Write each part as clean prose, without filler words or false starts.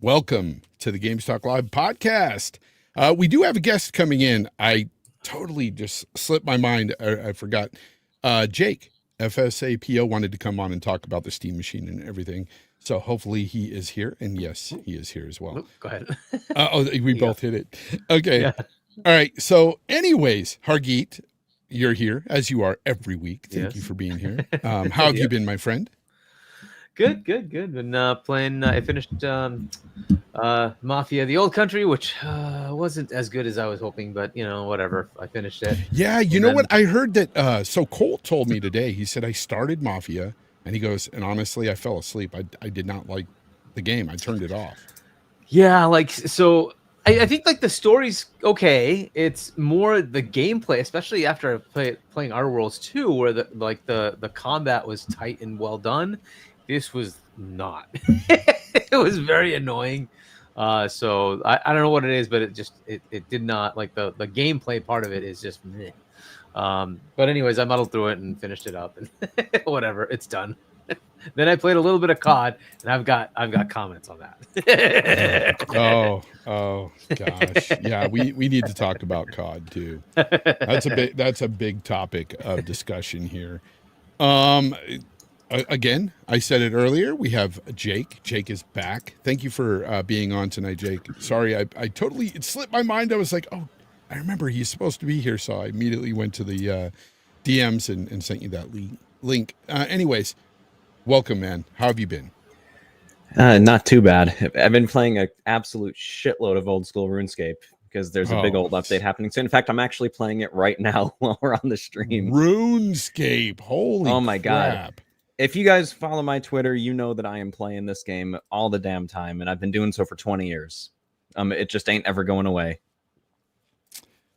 Welcome to the Games Talk Live podcast. We do have a guest coming in. I totally just slipped my mind. I forgot. Jake, FSAPO, wanted to come on and talk about the Steam Machine and everything. So hopefully he is here. And yes, he is here as well. Oop, go ahead. We both hit it. Okay. Yeah. All right. So anyways, Hargeet, you're here as you are every week. Thank you for being here. How have you been, my friend? Good. Been playing. I finished Mafia: The Old Country, which wasn't as good as I was hoping, but whatever. I finished it. Yeah, you know what? I heard that. So Colt told me today. He said I started Mafia, and he goes, and honestly, I fell asleep. I did not like the game. I turned it off. Yeah, I think the story's okay. It's more the gameplay, especially after playing Outer Worlds 2, where the combat was tight and well done. This was not. It was very annoying. So I don't know what it is, but it did not, like, the gameplay part of it is just meh. But anyways, I muddled through it and finished it up, and whatever, it's done. Then I played a little bit of COD, and I've got comments on that. oh gosh, yeah. We need to talk about COD too. That's a big topic of discussion here. Again, I said it earlier. We have Jake. Jake is back. Thank you for being on tonight, Jake. Sorry, I totally, it slipped my mind. I was like, oh, I remember he's supposed to be here, so I immediately went to the DMs and sent you that link. Anyways. Welcome, man. How have you been? Not too bad. I've been playing an absolute shitload of old school RuneScape because there's a big old update happening. So in fact, I'm actually playing it right now while we're on the stream. RuneScape. Holy my God. If you guys follow my Twitter, you know that I am playing this game all the damn time, and I've been doing so for 20 years. It just ain't ever going away.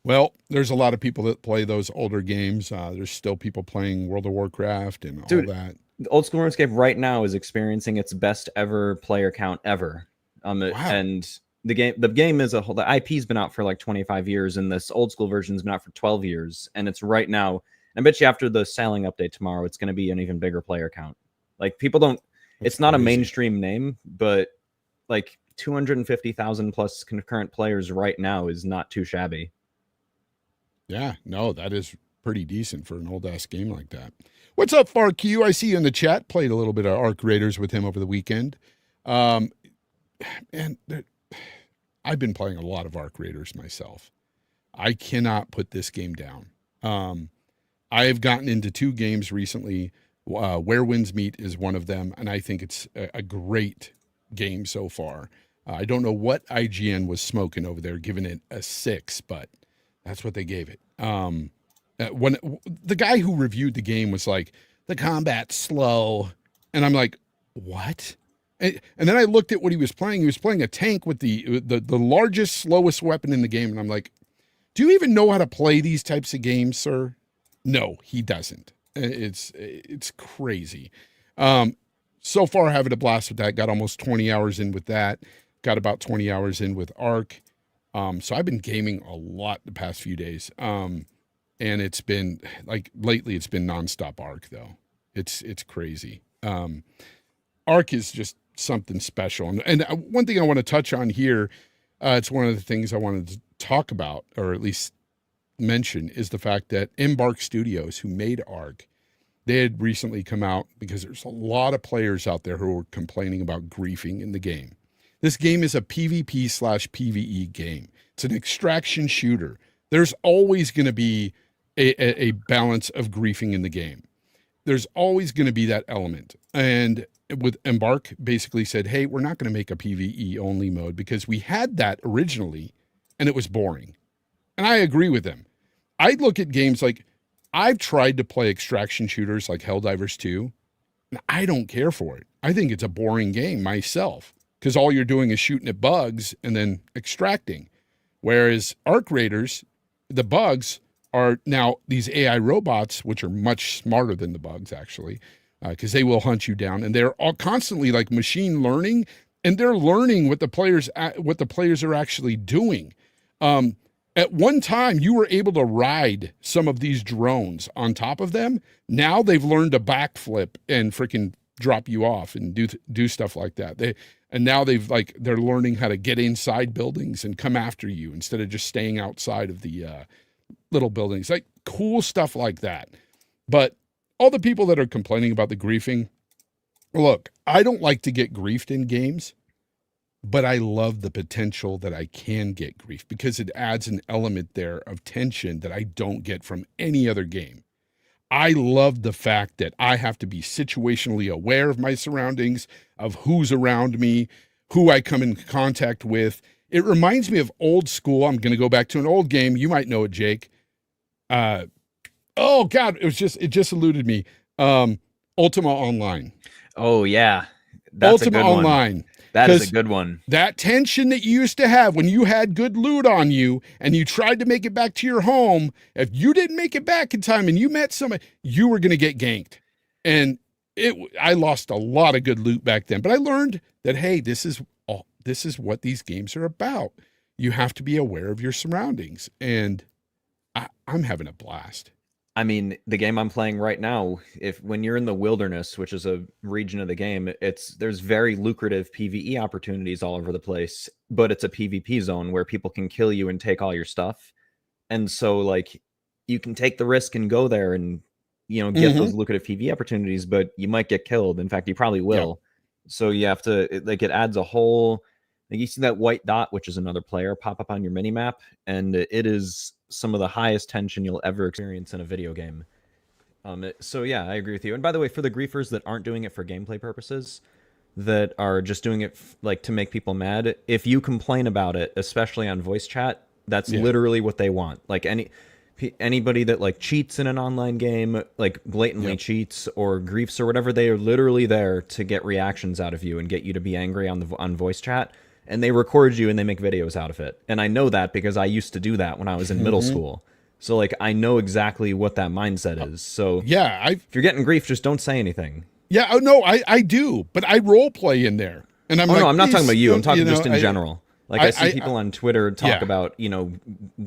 Well, there's a lot of people that play those older games. There's still people playing World of Warcraft and all that. The old school RuneScape right now is experiencing its best ever player count ever. Wow. And the game as a whole, the IP's been out for like 25 years, and this old school version's been out for 12 years. And it's right now, I bet you after the sailing update tomorrow, it's going to be an even bigger player count. Like, people don't, it's not a mainstream name, but like 250,000 plus concurrent players right now is not too shabby. Yeah, no, that is pretty decent for an old ass game like that. What's up, FarQ? I see you in the chat. Played a little bit of Arc Raiders with him over the weekend. And I've been playing a lot of Arc Raiders myself. I cannot put this game down. I have gotten into 2 games recently. Where Winds Meet is one of them, and I think it's a great game so far. I don't know what IGN was smoking over there, giving it a 6, but that's what they gave it. When the guy who reviewed the game was like, the combat's slow, and I'm like, what? And then I looked at what he was playing. He was playing a tank with the largest, slowest weapon in the game, and I'm like, do you even know how to play these types of games, sir? No, he doesn't. It's crazy. So far, having a blast with that. Got almost 20 hours in with that. Got about 20 hours in with Arc. So I've been gaming a lot the past few days. And it's been, like, lately it's been nonstop Arc, though. It's crazy. Arc is just something special. And one thing I want to touch on here, it's one of the things I wanted to talk about, or at least mention, is the fact that Embark Studios, who made Arc, they had recently come out, because there's a lot of players out there who are complaining about griefing in the game. This game is a PvP/PvE game. It's an extraction shooter. There's always going to be a balance of griefing in the game. There's always going to be that element. And with Embark basically said, hey, we're not going to make a PvE only mode, because we had that originally and it was boring. And I agree with them. I look at games like, I've tried to play extraction shooters like Helldivers 2, and I don't care for it. I think it's a boring game myself, because all you're doing is shooting at bugs and then extracting. Whereas Arc Raiders, the bugs are now these AI robots, which are much smarter than the bugs, actually, because they will hunt you down, and they're all constantly like machine learning, and they're learning what the players are actually doing. At one time, you were able to ride some of these drones on top of them. Now they've learned to backflip and freaking drop you off and do stuff like that. Now they're learning how to get inside buildings and come after you instead of just staying outside of the little buildings. Like cool stuff like that. But all the people that are complaining about the griefing, look, I don't like to get griefed in games, but I love the potential that I can get grief because it adds an element there of tension that I don't get from any other game. I love the fact that I have to be situationally aware of my surroundings, of who's around me, who I come in contact with. It reminds me of old school. I'm going to go back to an old game. You might know it, Jake. Oh God, it just eluded me. Ultima Online. Oh yeah. That's Ultima a good Online. One. That is a good one. That tension that you used to have when you had good loot on you and you tried to make it back to your home, if you didn't make it back in time and you met somebody, you were going to get ganked. And I lost a lot of good loot back then, but I learned that, hey, this is what these games are about. You have to be aware of your surroundings, and I'm having a blast. I mean, the game I'm playing right now, when you're in the wilderness, which is a region of the game, there's very lucrative PvE opportunities all over the place, but it's a PvP zone where people can kill you and take all your stuff. And so like you can take the risk and go there and, get those lucrative PvE opportunities, but you might get killed. In fact, you probably will. Yeah. So you have to, it adds a whole, like you see that white dot, which is another player, pop up on your mini map, and it is some of the highest tension you'll ever experience in a video game. So yeah, I agree with you. And by the way, for the griefers that aren't doing it for gameplay purposes, that are just doing it like to make people mad, if you complain about it, especially on voice chat, that's literally what they want. Like anybody that like cheats in an online game, like blatantly cheats or griefs or whatever, they are literally there to get reactions out of you and get you to be angry on voice chat. And they record you and they make videos out of it. And I know that because I used to do that when I was in middle school. So like I know exactly what that mindset is. So yeah, if you're getting grief, just don't say anything. Yeah, oh no, I do, but I role play in there. And I'm no, I'm not talking about you. I'm talking just in general. Like I see people on Twitter talk yeah. about,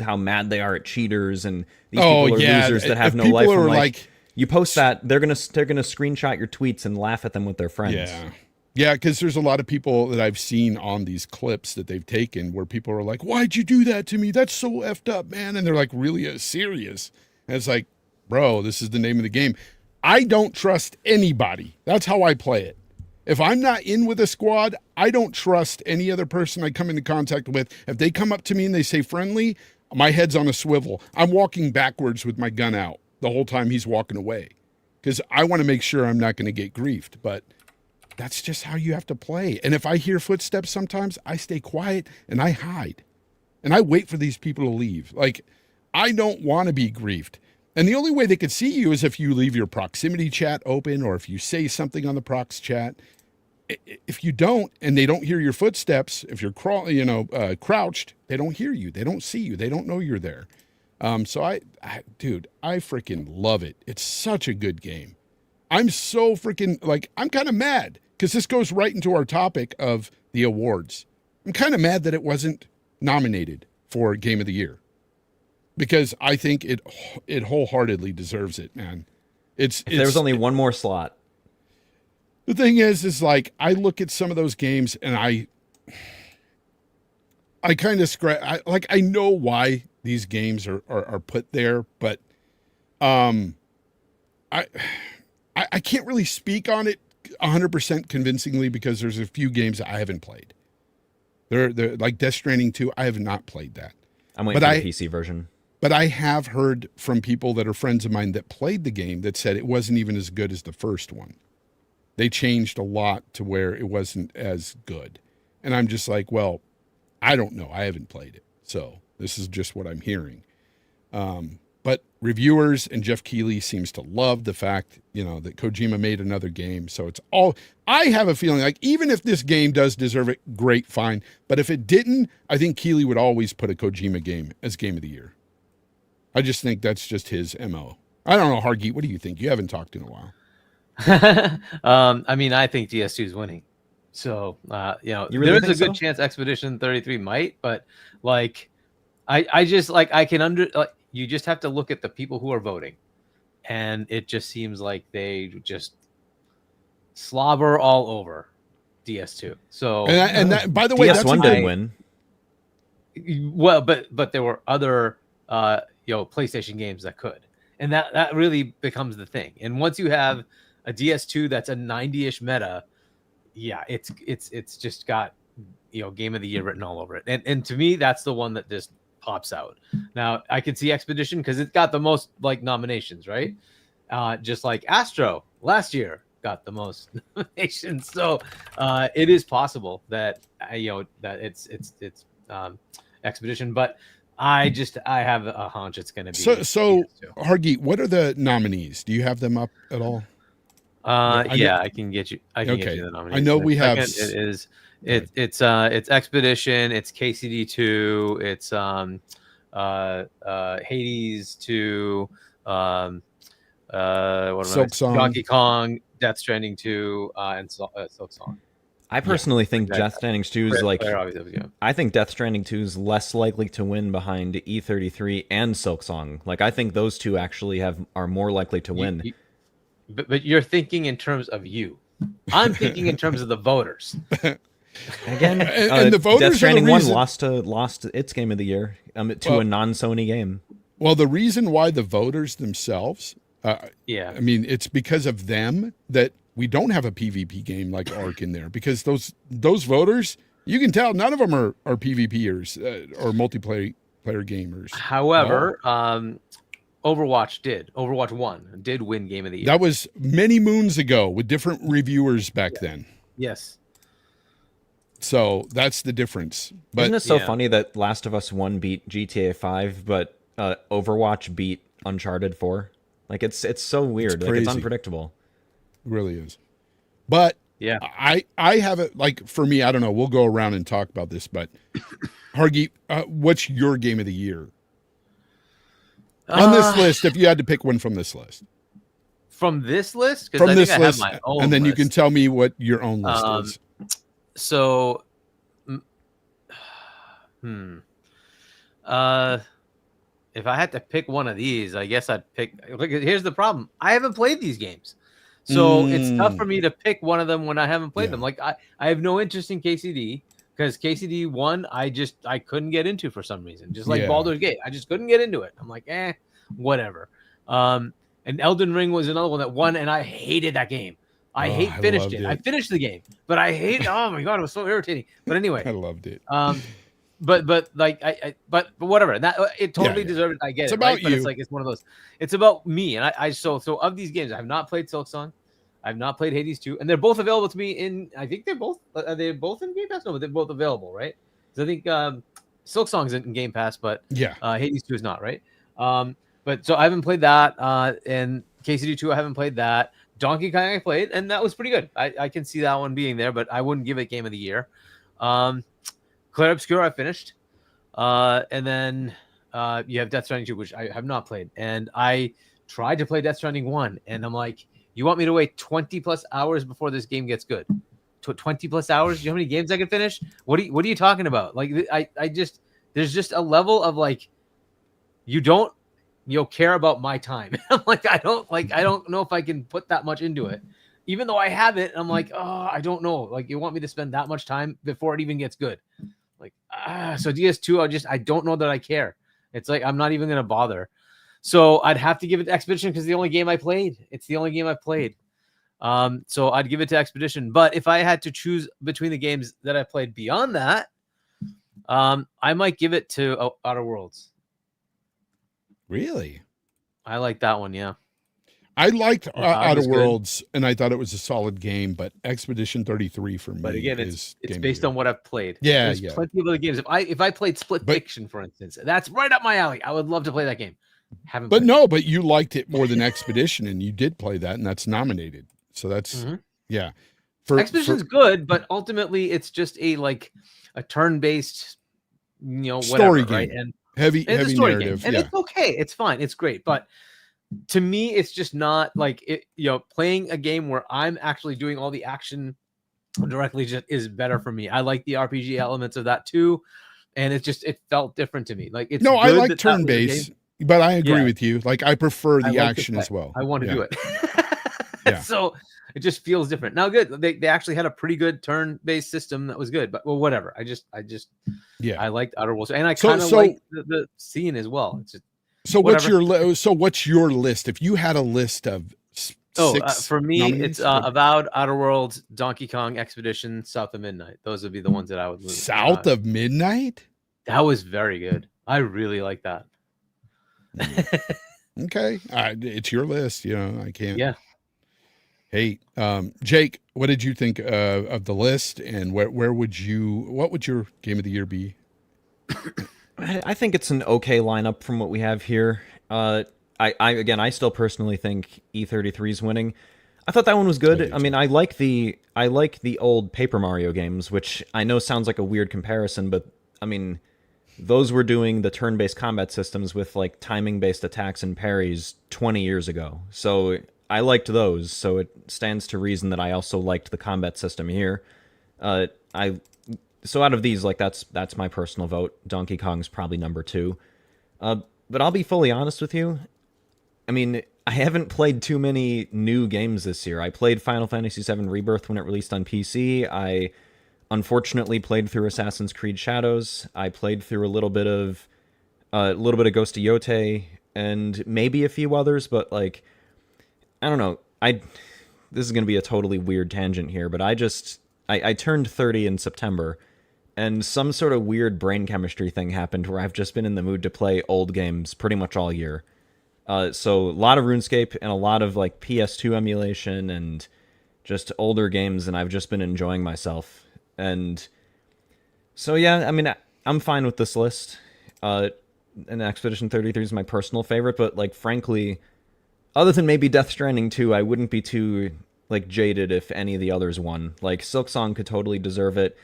how mad they are at cheaters and these people are losers that have no people life. Are like, you post that, they're gonna screenshot your tweets and laugh at them with their friends. Yeah. Yeah, because there's a lot of people that I've seen on these clips that they've taken where people are like, why'd you do that to me? That's so effed up, man. And they're like really serious. And it's like, bro, this is the name of the game. I don't trust anybody. That's how I play it. If I'm not in with a squad, I don't trust any other person I come into contact with. If they come up to me and they say friendly, my head's on a swivel. I'm walking backwards with my gun out the whole time he's walking away because I want to make sure I'm not going to get griefed. But that's just how you have to play. And if I hear footsteps sometimes, I stay quiet and I hide. And I wait for these people to leave. Like, I don't want to be griefed. And the only way they could see you is if you leave your proximity chat open or if you say something on the prox chat. If you don't, and they don't hear your footsteps, if you're crouched, they don't hear you. They don't see you. They don't know you're there. So I freaking love it. It's such a good game. I'm so freaking I'm kind of mad because this goes right into our topic of the awards. I'm kind of mad that it wasn't nominated for Game of the Year because I think it wholehearted deserves it, man. If there was only one more slot. The thing is like I look at some of those games and I kind of I know why these games are put there, but I can't really speak on it 100% convincingly because there's a few games that I haven't played. They're like Death Stranding 2. I have not played that. I'm waiting for the PC version. But I have heard from people that are friends of mine that played the game that said it wasn't even as good as the first one. They changed a lot to where it wasn't as good. And I'm just like, well, I don't know. I haven't played it. So this is just what I'm hearing. But reviewers and Jeff Keighley seems to love the fact, that Kojima made another game. So it's all, I have a feeling like even if this game does deserve it, great, fine. But if it didn't, I think Keighley would always put a Kojima game as Game of the Year. I just think that's just his MO. I don't know, Hargeet, what do you think? You haven't talked in a while. I mean, I think DS2 is winning. So, really there's a good chance Expedition 33 might, but I just I can you just have to look at the people who are voting, and it just seems like they just slobber all over DS2. So and that, by the way, that's DS1 a didn't good- win. well, but there were other PlayStation games that could, and that really becomes the thing. And once you have a DS2 that's a 90-ish meta, yeah, it's just got game of the year written all over it. And to me, that's the one that just pops out. Now I could see Expedition because it's got the most nominations, right? Just like Astro last year got the most nominations. So it is possible that that it's Expedition, but I have a hunch it's going to be. So PS2. Hargeet, what are the nominees? Do you have them up at all? I can get you. I can get you the nominations. I know we have. It is. It's Expedition. It's KCD2. It's Hades 2. Silksong. Donkey Kong, Death Stranding 2, and Silksong. I personally think Death Stranding 2 is like. Obviously. I think Death Stranding 2 is less likely to win behind E33 and Silksong. Like I think those two actually are more likely to win. But you're thinking in terms of you. I'm thinking in terms of the voters. Again, and the voters Death Stranding are the 1 reason... lost its game of the year to a non-Sony game. Well, the reason why the voters themselves, I mean, it's because of them that we don't have a PvP game like Ark in there, because those voters, you can tell none of them are PvPers or multiplayer gamers. However, Overwatch 1 did win game of the year. That was many moons ago with different reviewers back then. Yes. So that's the difference. But isn't it so funny that Last of Us 1 beat GTA 5, but Overwatch beat Uncharted 4? Like it's so weird. It's unpredictable. It really is. But yeah, I have it, like, for me, I don't know. We'll go around and talk about this, but Hargeet, what's your game of the year? On this list, if you had to pick one from this list. From this list? From this list, I have my own and then list. you can tell me what your own list is. So, if I had to pick one of these, I guess I'd pick. Look, here's the problem: I haven't played these games, so it's tough for me to pick one of them when I haven't played them. Like I have no interest in KCD because KCD 1, I couldn't get into for some reason. Just like Baldur's Gate, I just couldn't get into it. I'm like, whatever. And Elden Ring was another one that won, and I hated that game. I finished it. I finished the game, but I hate. Oh my god, it was so irritating. But anyway, I loved it. But like but whatever. That it totally deserved it. I get it's it. About right? you. But it's like it's one of those. It's about me, and I so of these games, I have not played Silksong. I've not played Hades 2, and they're both available to me in. I think they're both. Are they both in Game Pass? No, but they're both available, right? Because I think Silksong's in Game Pass, but Hades 2 is not, right? But so I haven't played that, and KCD 2 I haven't played that. Donkey Kong I played, and that was pretty good. I can see that one being there, but I wouldn't give it Game of the Year. Clair Obscur I finished, and then you have Death Stranding 2, which I have not played, and I tried to play Death Stranding 1, and I'm like, you want me to wait 20 plus hours before this game gets good? 20 plus hours? Do you know how many games I can finish? What are you talking about? Like there's just a level of like, you don't care about my time. I'm like, I don't know if I can put that much into it, even though I have it. I'm like, oh, I don't know. Like, you want me to spend that much time before it even gets good? Like, so DS2, I don't know that I care. It's like, I'm not even going to bother. So I'd have to give it to Expedition because the only game I played. It's the only game I've played. So I'd give it to Expedition. But if I had to choose between the games that I played beyond that, I might give it to Outer Worlds. Really? I like that one, yeah. I liked Outer Worlds, and I thought it was a solid game, but Expedition 33 for me. But again, it's based on what I've played. Yeah, There's plenty of other games. If I played Split Fiction, for instance, that's right up my alley. I would love to play that game. But you liked it more than Expedition, and you did play that, and that's nominated. So that's Expedition's good, but ultimately it's just a turn-based, whatever, story game, right? And heavy narrative, game. And it's okay, it's fine, it's great, but to me, it's just not like it. Playing a game where I'm actually doing all the action directly just is better for me. I like the RPG elements of that too, and it felt different to me. Like I like turn-based. But I agree with you. Like, I prefer the action as well. I want to do it. Yeah. So it just feels different. Now, good. They actually had a pretty good turn-based system that was good, but well, whatever. Yeah. I liked Outer Worlds, and I So- kind of so- liked the scene as well. It's just, So whatever. what's your list? If you had a list of six for me, nominees, it's Avowed, Outer Worlds, Donkey Kong Expedition, South of Midnight. Those would be the ones that I would lose. South of Midnight. That was very good. I really like that. Okay, it's your list. You know, I can't. Yeah. Hey, Jake, what did you think of the list, and what would your game of the year be? I think it's an okay lineup from what we have here. I still personally think E33 is winning. I thought that one was good. I mean, I like the old Paper Mario games, which I know sounds like a weird comparison, but I mean, those were doing the turn-based combat systems with like timing-based attacks and parries 20 years ago. So I liked those. So it stands to reason that I also liked the combat system here. So out of these, like that's my personal vote. Donkey Kong's probably number 2. But I'll be fully honest with you. I mean, I haven't played too many new games this year. I played Final Fantasy VII Rebirth when it released on PC. I unfortunately played through Assassin's Creed Shadows. I played through a little bit of Ghost of Yotei and maybe a few others, but like I don't know. This is going to be a totally weird tangent here, but I turned 30 in September, and some sort of weird brain chemistry thing happened where I've just been in the mood to play old games pretty much all year. So a lot of RuneScape and a lot of like PS2 emulation and just older games, and I've just been enjoying myself. And so yeah, I mean, I'm fine with this list. And Expedition 33 is my personal favorite, but like frankly, other than maybe Death Stranding 2, I wouldn't be too like jaded if any of the others won. Like Silksong could totally deserve it.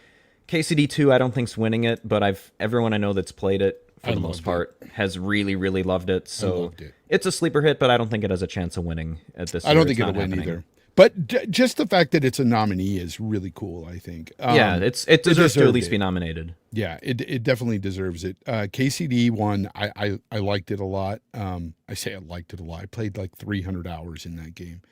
KCD 2 I don't think's winning it, but everyone I know that's played it for the most part has really, really loved it. So it's a sleeper hit, but I don't think it has a chance of winning at this. I don't think it'll win either. But just the fact that it's a nominee is really cool, I think. Yeah, it deserves to at least be nominated. Yeah, it definitely deserves it. KCD 1, I liked it a lot. I say I liked it a lot. I played like 300 hours in that game.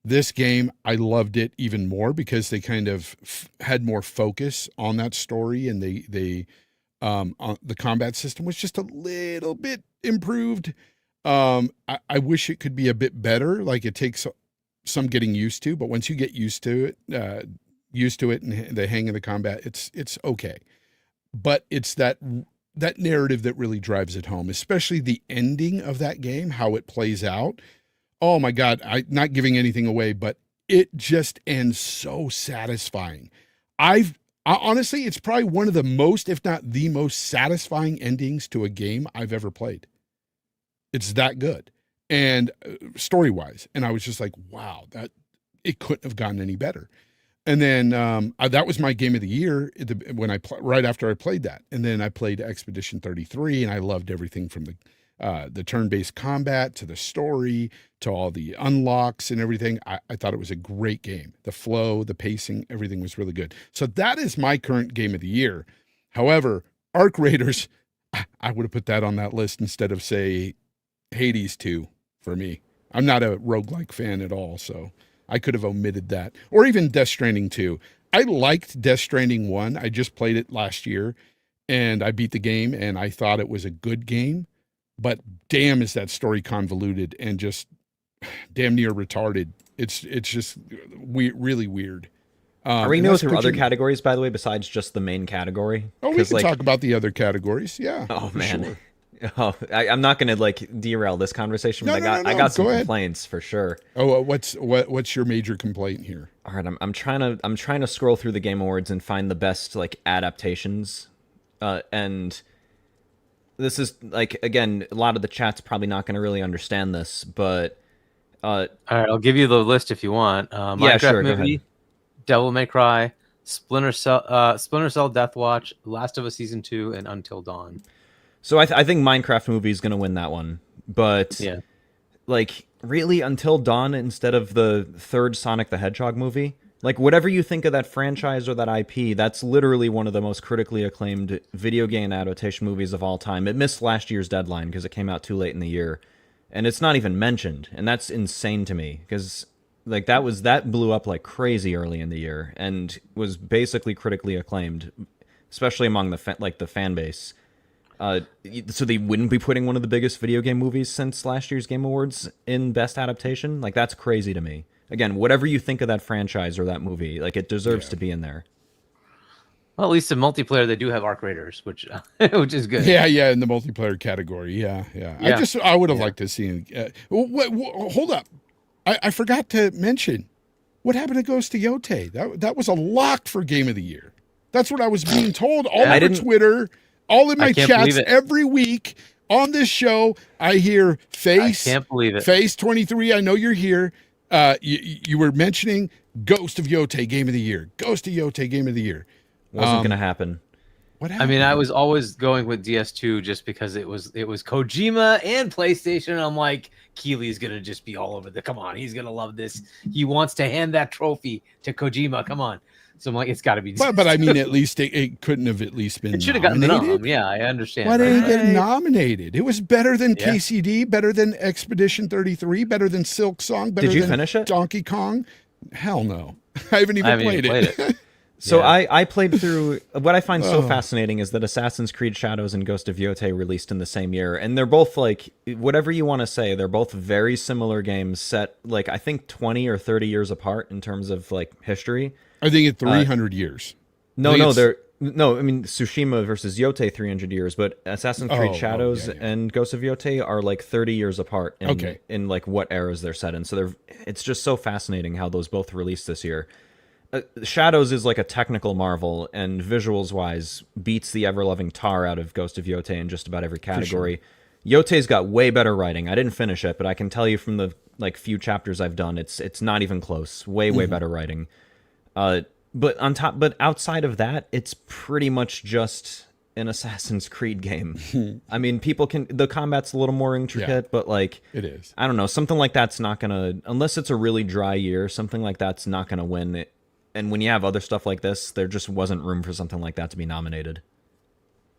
This game, I loved it even more because they kind of had more focus on that story, and they the combat system was just a little bit improved. I wish it could be a bit better. Like it takes some getting used to, but once you get used to it and the hang of the combat, it's okay. But it's that narrative that really drives it home, especially the ending of that game, how it plays out. Oh my God, I'm not giving anything away, but it just ends so satisfying. Honestly, it's probably one of the most, if not the most satisfying endings to a game I've ever played. It's that good. And story-wise. And I was just like, wow, that it couldn't have gotten any better. And then that was my game of the year right after I played that. And then I played Expedition 33, and I loved everything from the turn-based combat to the story to all the unlocks and everything. I thought it was a great game. The flow, the pacing, everything was really good. So that is my current game of the year. However, Arc Raiders, I would have put that on that list instead of, say, Hades 2 for me. I'm not a roguelike fan at all, so I could have omitted that. Or even Death Stranding 2. I liked Death Stranding 1. I just played it last year, and I beat the game, and I thought it was a good game. But damn, is that story convoluted and just damn near retarded. It's just really weird. Are we going through other categories, by the way, besides just the main category? Oh, we can talk about the other categories. Yeah. Oh man. Sure. Oh, I'm not going to like derail this conversation, but I got some complaints for sure. Oh, what's your major complaint here? All right, I'm trying to scroll through the Game Awards and find the best like adaptations, and this is like, again, a lot of the chat's probably not going to really understand this, but all right, I'll give you the list if you want. Yeah, sure. Movie, go ahead. Devil May Cry, Splinter Cell, Death Watch, Last of Us Season 2, and Until Dawn. So I think Minecraft movie is going to win that one, but yeah, like really Until Dawn instead of the third Sonic the Hedgehog movie. Like whatever you think of that franchise or that IP, that's literally one of the most critically acclaimed video game adaptation movies of all time. It missed last year's deadline because it came out too late in the year. and it's not even mentioned, and that's insane to me because like that blew up like crazy early in the year and was basically critically acclaimed, especially among the fan base. So they wouldn't be putting one of the biggest video game movies since last year's Game Awards in Best Adaptation. Like, that's crazy to me. Again, whatever you think of that franchise or that movie, like, it deserves to be in there. Well, at least in multiplayer they do have arc raiders, which is good. Yeah, in the multiplayer category. Yeah. I would have liked to see. Hold up, I forgot to mention what happened to Ghost of Yotei. That was a lock for Game of the Year. That's what I was being told all over Twitter. All in my chats every week on this show. I hear Face. I can't believe it. Face 23. I know you're here. You were mentioning Ghost of Yotei Game of the Year. Ghost of Yotei Game of the Year. Wasn't going to happen. What happened? I mean, I was always going with DS2 just because it was Kojima and PlayStation. I'm like, Keely's gonna just be all over come on, he's gonna love this. He wants to hand that trophy to Kojima. Come on. So I'm like, it's got to be. But I mean, at least it couldn't have at least been. It should have gotten nominated. Yeah, I understand. Why didn't it get nominated? It was better than KCD, better than Expedition 33, better than Silk Song. Better Did you than finish it? Donkey Kong? Hell no. I haven't even played it. So I played through. What I find so fascinating is that Assassin's Creed Shadows and Ghost of Yotei released in the same year, and they're both like, whatever you want to say, they're both very similar games set like I think 20 or 30 years apart in terms of like history. I think it's 300 years. No, I mean Tsushima versus Yotei 300 years, but Assassin's Creed Shadows and Ghost of Yotei are like 30 years apart in like what eras they're set in. So it's just so fascinating how those both released this year. Shadows is like a technical marvel, and visuals-wise beats the ever-loving tar out of Ghost of Yotei in just about every category. Sure. Yotei's got way better writing. I didn't finish it, but I can tell you from the like few chapters I've done, it's not even close. Way better writing. But outside of that, it's pretty much just an Assassin's Creed game. I mean, the combat's a little more intricate, but like it is. I don't know, something like that's not gonna, unless it's a really dry year, something like that's not gonna win it. And when you have other stuff like this, there just wasn't room for something like that to be nominated.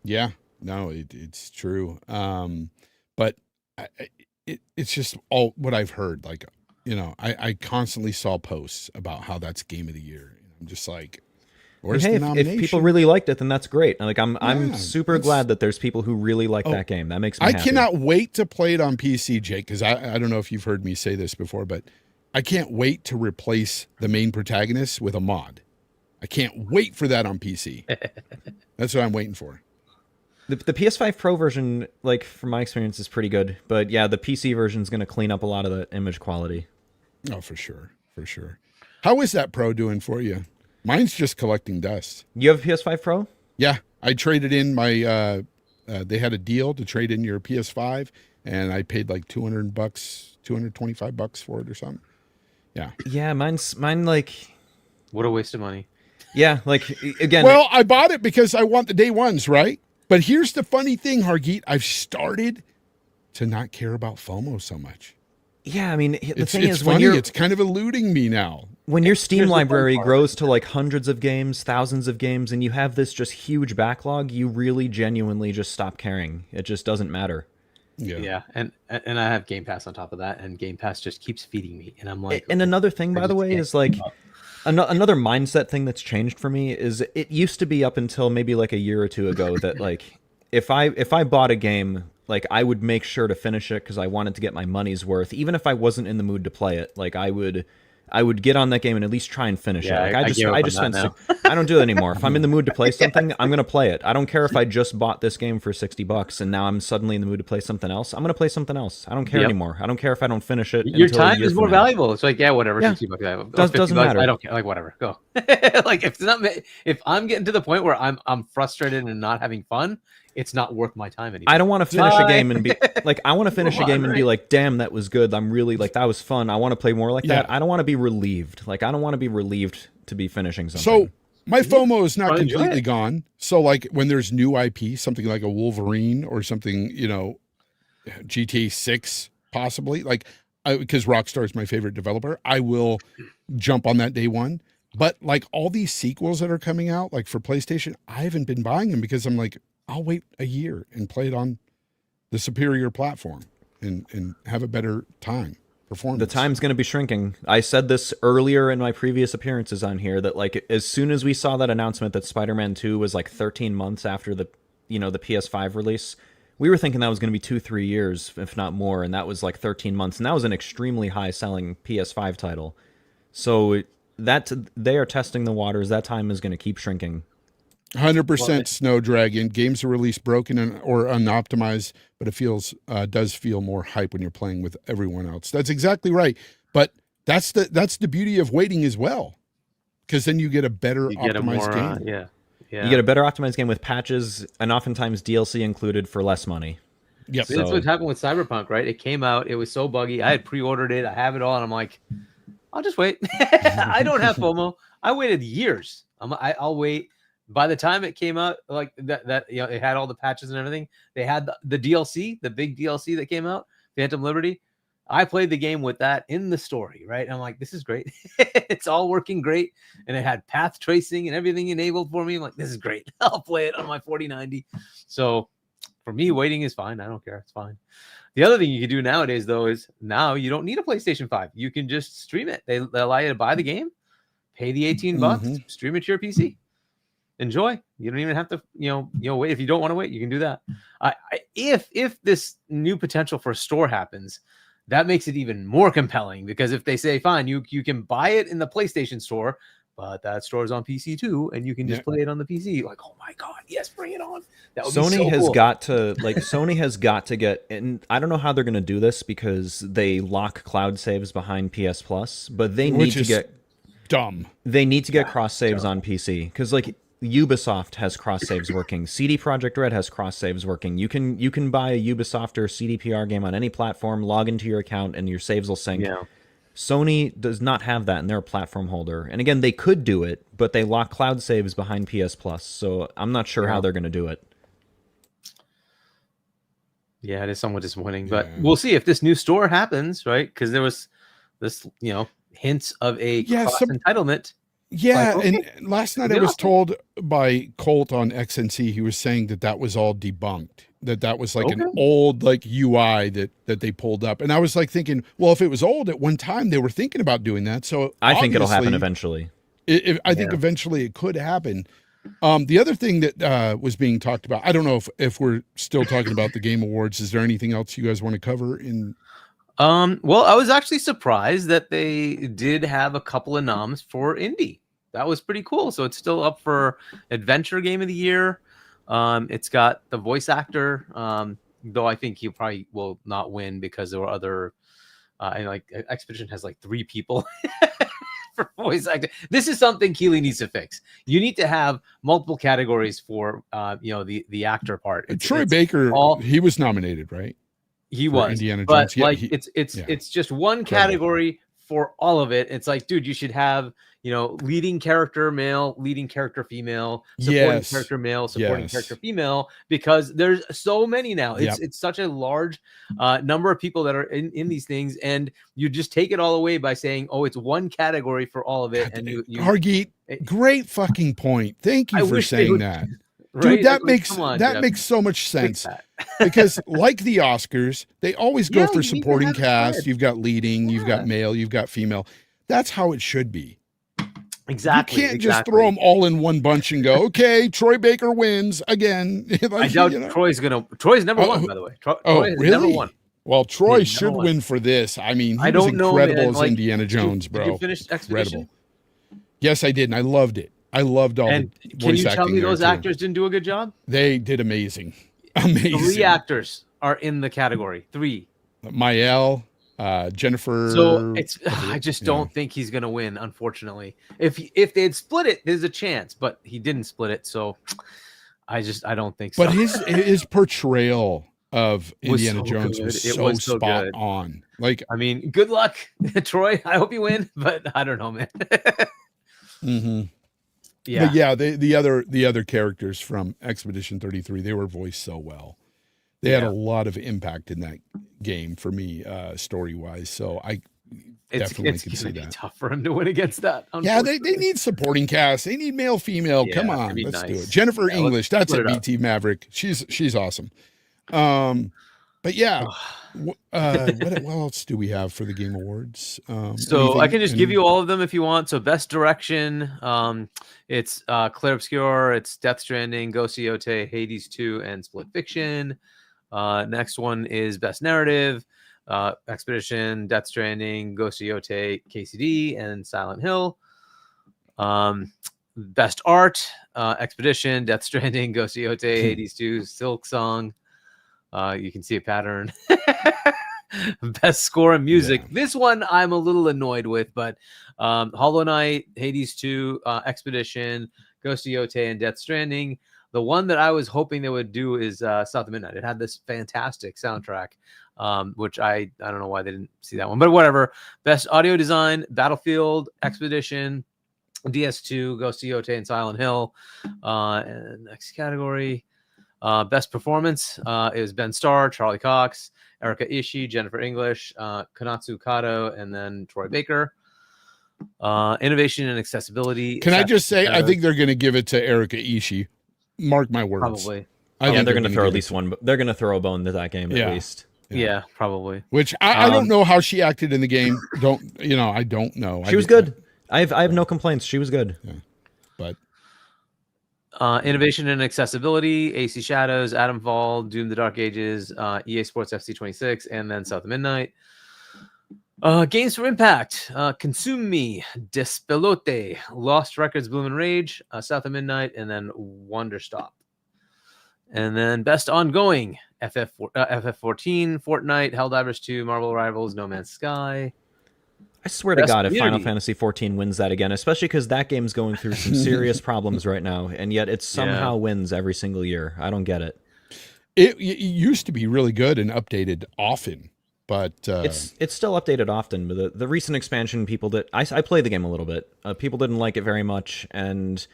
Yeah, no, it's true. But it's just all what I've heard. Like, you know, I constantly saw posts about how that's Game of the Year. I'm just like, where's the nomination? If people really liked it, then that's great. Like, I'm super glad that there's people who really like that game. That makes me happy. I cannot wait to play it on PC, Jake, because I don't know if you've heard me say this before, but I can't wait to replace the main protagonist with a mod. I can't wait for that on PC. That's what I'm waiting for. The PS5 Pro version, like from my experience, is pretty good. But yeah, the PC version is going to clean up a lot of the image quality. Oh, for sure. How is that Pro doing for you? Mine's just collecting dust. You have a PS5 Pro? Yeah, I traded in my. They had a deal to trade in your PS5, and I paid like $200, $225 for it or something. Yeah, mine like. What a waste of money. Yeah, like again. Well, I bought it because I want the day ones, right? But here's the funny thing, Hargeet. I've started to not care about FOMO so much. Yeah, I mean, the thing is, funny, it's kind of eluding me now. When your Steam library grows to like hundreds of games, thousands of games, and you have this just huge backlog, you really genuinely just stop caring. It just doesn't matter. Yeah, and I have Game Pass on top of that, and Game Pass just keeps feeding me, and I'm like. And another thing, by the way, is like another mindset thing that's changed for me is it used to be up until maybe like a year or two ago that like if I bought a game, like I would make sure to finish it because I wanted to get my money's worth, even if I wasn't in the mood to play it. Like I would get on that game and at least try and finish it. Like I just spent I don't do it anymore. If I'm in the mood to play something, I'm gonna play it. I don't care if I just bought this game for $60 and now I'm suddenly in the mood to play something else. I'm gonna play something else. I don't care anymore. I don't care if I don't finish it. Your time is more valuable. It's like whatever. $60. Doesn't matter. I don't care. Like whatever. Go. Like if I'm getting to the point where I'm frustrated and not having fun, it's not worth my time anymore. I don't want to finish a game and be like, I want to finish a game and be like, damn, that was good. I'm really like, that was fun. I want to play more like that. I don't want to be relieved. Like, I don't want to be relieved to be finishing something. So my FOMO is not completely gone. So like when there's new IP, something like a Wolverine or something, you know, GTA 6 possibly, like because Rockstar is my favorite developer, I will jump on that day one. But like all these sequels that are coming out, like for PlayStation, I haven't been buying them because I'm like, I'll wait a year and play it on the superior platform. and have a better time performance. The time's going to be shrinking. I said this earlier in my previous appearances on here that like as soon as we saw that announcement that Spider-Man 2 was like 13 months after the the PS5 release, we were thinking that was going to be 2-3 years, if not more, and that was like 13 months, and that was an extremely high-selling PS5 title. So that they are testing the waters. That time is going to keep shrinking. 100% Snow Dragon. Games are released broken or unoptimized, but it does feel more hype when you're playing with everyone else. That's exactly right. But that's the beauty of waiting as well, because then you get a better optimized game. Yeah. You get a better optimized game with patches and oftentimes DLC included for less money. Yep. So that's what happened with Cyberpunk, right? It came out, it was so buggy. I had pre-ordered it, I have it all, and I'm like, I'll just wait. I don't have FOMO. I waited years. I'll wait. By the time it came out, like that it had all the patches and everything. They had the DLC, the big DLC that came out, Phantom Liberty. I played the game with that in the story, right? I'm like, this is great. It's all working great. And it had path tracing and everything enabled for me. I'm like, this is great. I'll play it on my 4090. So for me, waiting is fine. I don't care. It's fine. The other thing you can do nowadays, though, is now you don't need a PlayStation 5. You can just stream it. They allow you to buy the game, pay the $18, stream it to your PC. Enjoy. You don't even have to, wait. If you don't want to wait, you can do that. If this new potential for a store happens, that makes it even more compelling, because if they say, fine, you can buy it in the PlayStation store, but that store is on PC too, and you can just play it on the PC. Like, oh my God, yes, bring it on. That would Sony be so has cool. got to Sony has got to get, and I don't know how they're going to do this because they lock cloud saves behind PS Plus, but they need to get dumb. They need to get cross saves on PC, because like Ubisoft has cross saves working. CD Projekt Red has cross saves working. You can buy a Ubisoft or CDPR game on any platform, log into your account, and your saves will sync. Yeah. Sony does not have that, and they're a platform holder. And again, they could do it, but they lock cloud saves behind PS Plus. So I'm not sure how they're going to do it. Yeah, it is somewhat disappointing, but we'll see if this new store happens, right? Because there was this, hints of a cross entitlement. Yeah, Like, okay. and last night I was told by Colt on XNC, he was saying that was all debunked, that was like an old UI that they pulled up. And I was like thinking, well, if it was old at one time, they were thinking about doing that. So I think it'll happen eventually. I think eventually it could happen. The other thing that was being talked about, I don't know if we're still talking about the Game Awards. Is there anything else you guys want to cover in? Well, I was actually surprised that they did have a couple of noms for indie. That was pretty cool. So it's still up for Adventure Game of the Year. It's got the voice actor, though I think he probably will not win because there were other, and like Expedition has like 3 people for voice acting. This is something Keeley needs to fix. You need to have multiple categories for, the actor part. Troy Baker, he was nominated, right? He was, Indiana but Jones. Yeah, it's just one category for all of it. It's like, dude, you should have, leading character male, leading character female, supporting character male, supporting character female, because there's so many now. It's such a large number of people that are in these things, and you just take it all away by saying, oh, it's one category for all of it. And you Hargeet, great fucking point. Thank you for saying that. Right? Dude, that makes so much sense because like the Oscars, they always go for supporting cast. You've got leading, you've got male, you've got female. That's how it should be. Exactly. You can't just throw them all in one bunch and go, okay, Troy Baker wins again. I doubt Troy's never won, by the way. Troy really? Never won. Well, Troy should win for this. I mean, he was incredible as Indiana Jones, bro. Did you finish Expedition? Incredible. Yes, I did, and I loved it. I loved all the voice acting. Can you tell me those actors didn't do a good job? They did amazing. Amazing. 3 actors are in the category. 3. Mael, Jennifer. So I just don't think he's gonna win, unfortunately. If they had split it, there's a chance, but he didn't split it, so I don't think so. But his portrayal of Indiana Jones was so spot on. Like, I mean, good luck, Troy. I hope you win, but I don't know, man. Yeah, but yeah. The other characters from Expedition 33, they were voiced so well. They had a lot of impact in that game for me, story wise. So I definitely can see that. It's tough for him to win against that. Yeah, they need supporting cast. They need male, female. Come on, let's do it. Jennifer English, that's it. BT Maverick. She's awesome. But yeah, what else do we have for the Game Awards? So I can just give any- you all of them if you want. So best direction, it's Clair Obscur, it's Death Stranding, Ghost Yote, Hades 2, and Split Fiction. Next one is best narrative, Expedition, Death Stranding, Ghost Yote, KCD, and Silent Hill. Best art, Expedition, Death Stranding, Ghost Yote, Hades 2, Silk Song. You can see a pattern. Best score and music. Yeah. This one I'm a little annoyed with, but Hollow Knight, Hades 2, Expedition, Ghost of Yote, and Death Stranding. The one that I was hoping they would do is South of Midnight. It had this fantastic soundtrack, which I don't know why they didn't see that one, but whatever. Best audio design, Battlefield, Expedition, DS2, Ghost of Yote, and Silent Hill. And next category. Best performance is Ben Starr, Charlie Cox, Erika Ishii, Jennifer English, Konatsu Kato, and then Troy Baker. Innovation and accessibility. Can I just say, I think they're going to give it to Erika Ishii. Mark my words. Probably. I think they're going to throw at least one. They're going to throw a bone to that game Yeah. at least. Yeah, probably. Which I don't know how she acted in the game. I don't know. She was good. I have no complaints. She was good. Yeah. But innovation and accessibility, AC Shadows, Atomfall, Doom the Dark Ages, EA Sports FC 26, and then South of Midnight. Games for Impact, Consume Me, Despelote, Lost Records, Bloom and Rage, South of Midnight, and then Wonderstop. And then Best Ongoing, FF14, Fortnite, Helldivers 2, Marvel Rivals, No Man's Sky. I swear to Best God, if Final community. Fantasy 14 wins that again, especially because that game's going through some serious problems right now, and yet it somehow wins every single year. I don't get it. it used to be really good and updated often, but It's still updated often, but the recent expansion, people that I play the game a little bit, people didn't like it very much, and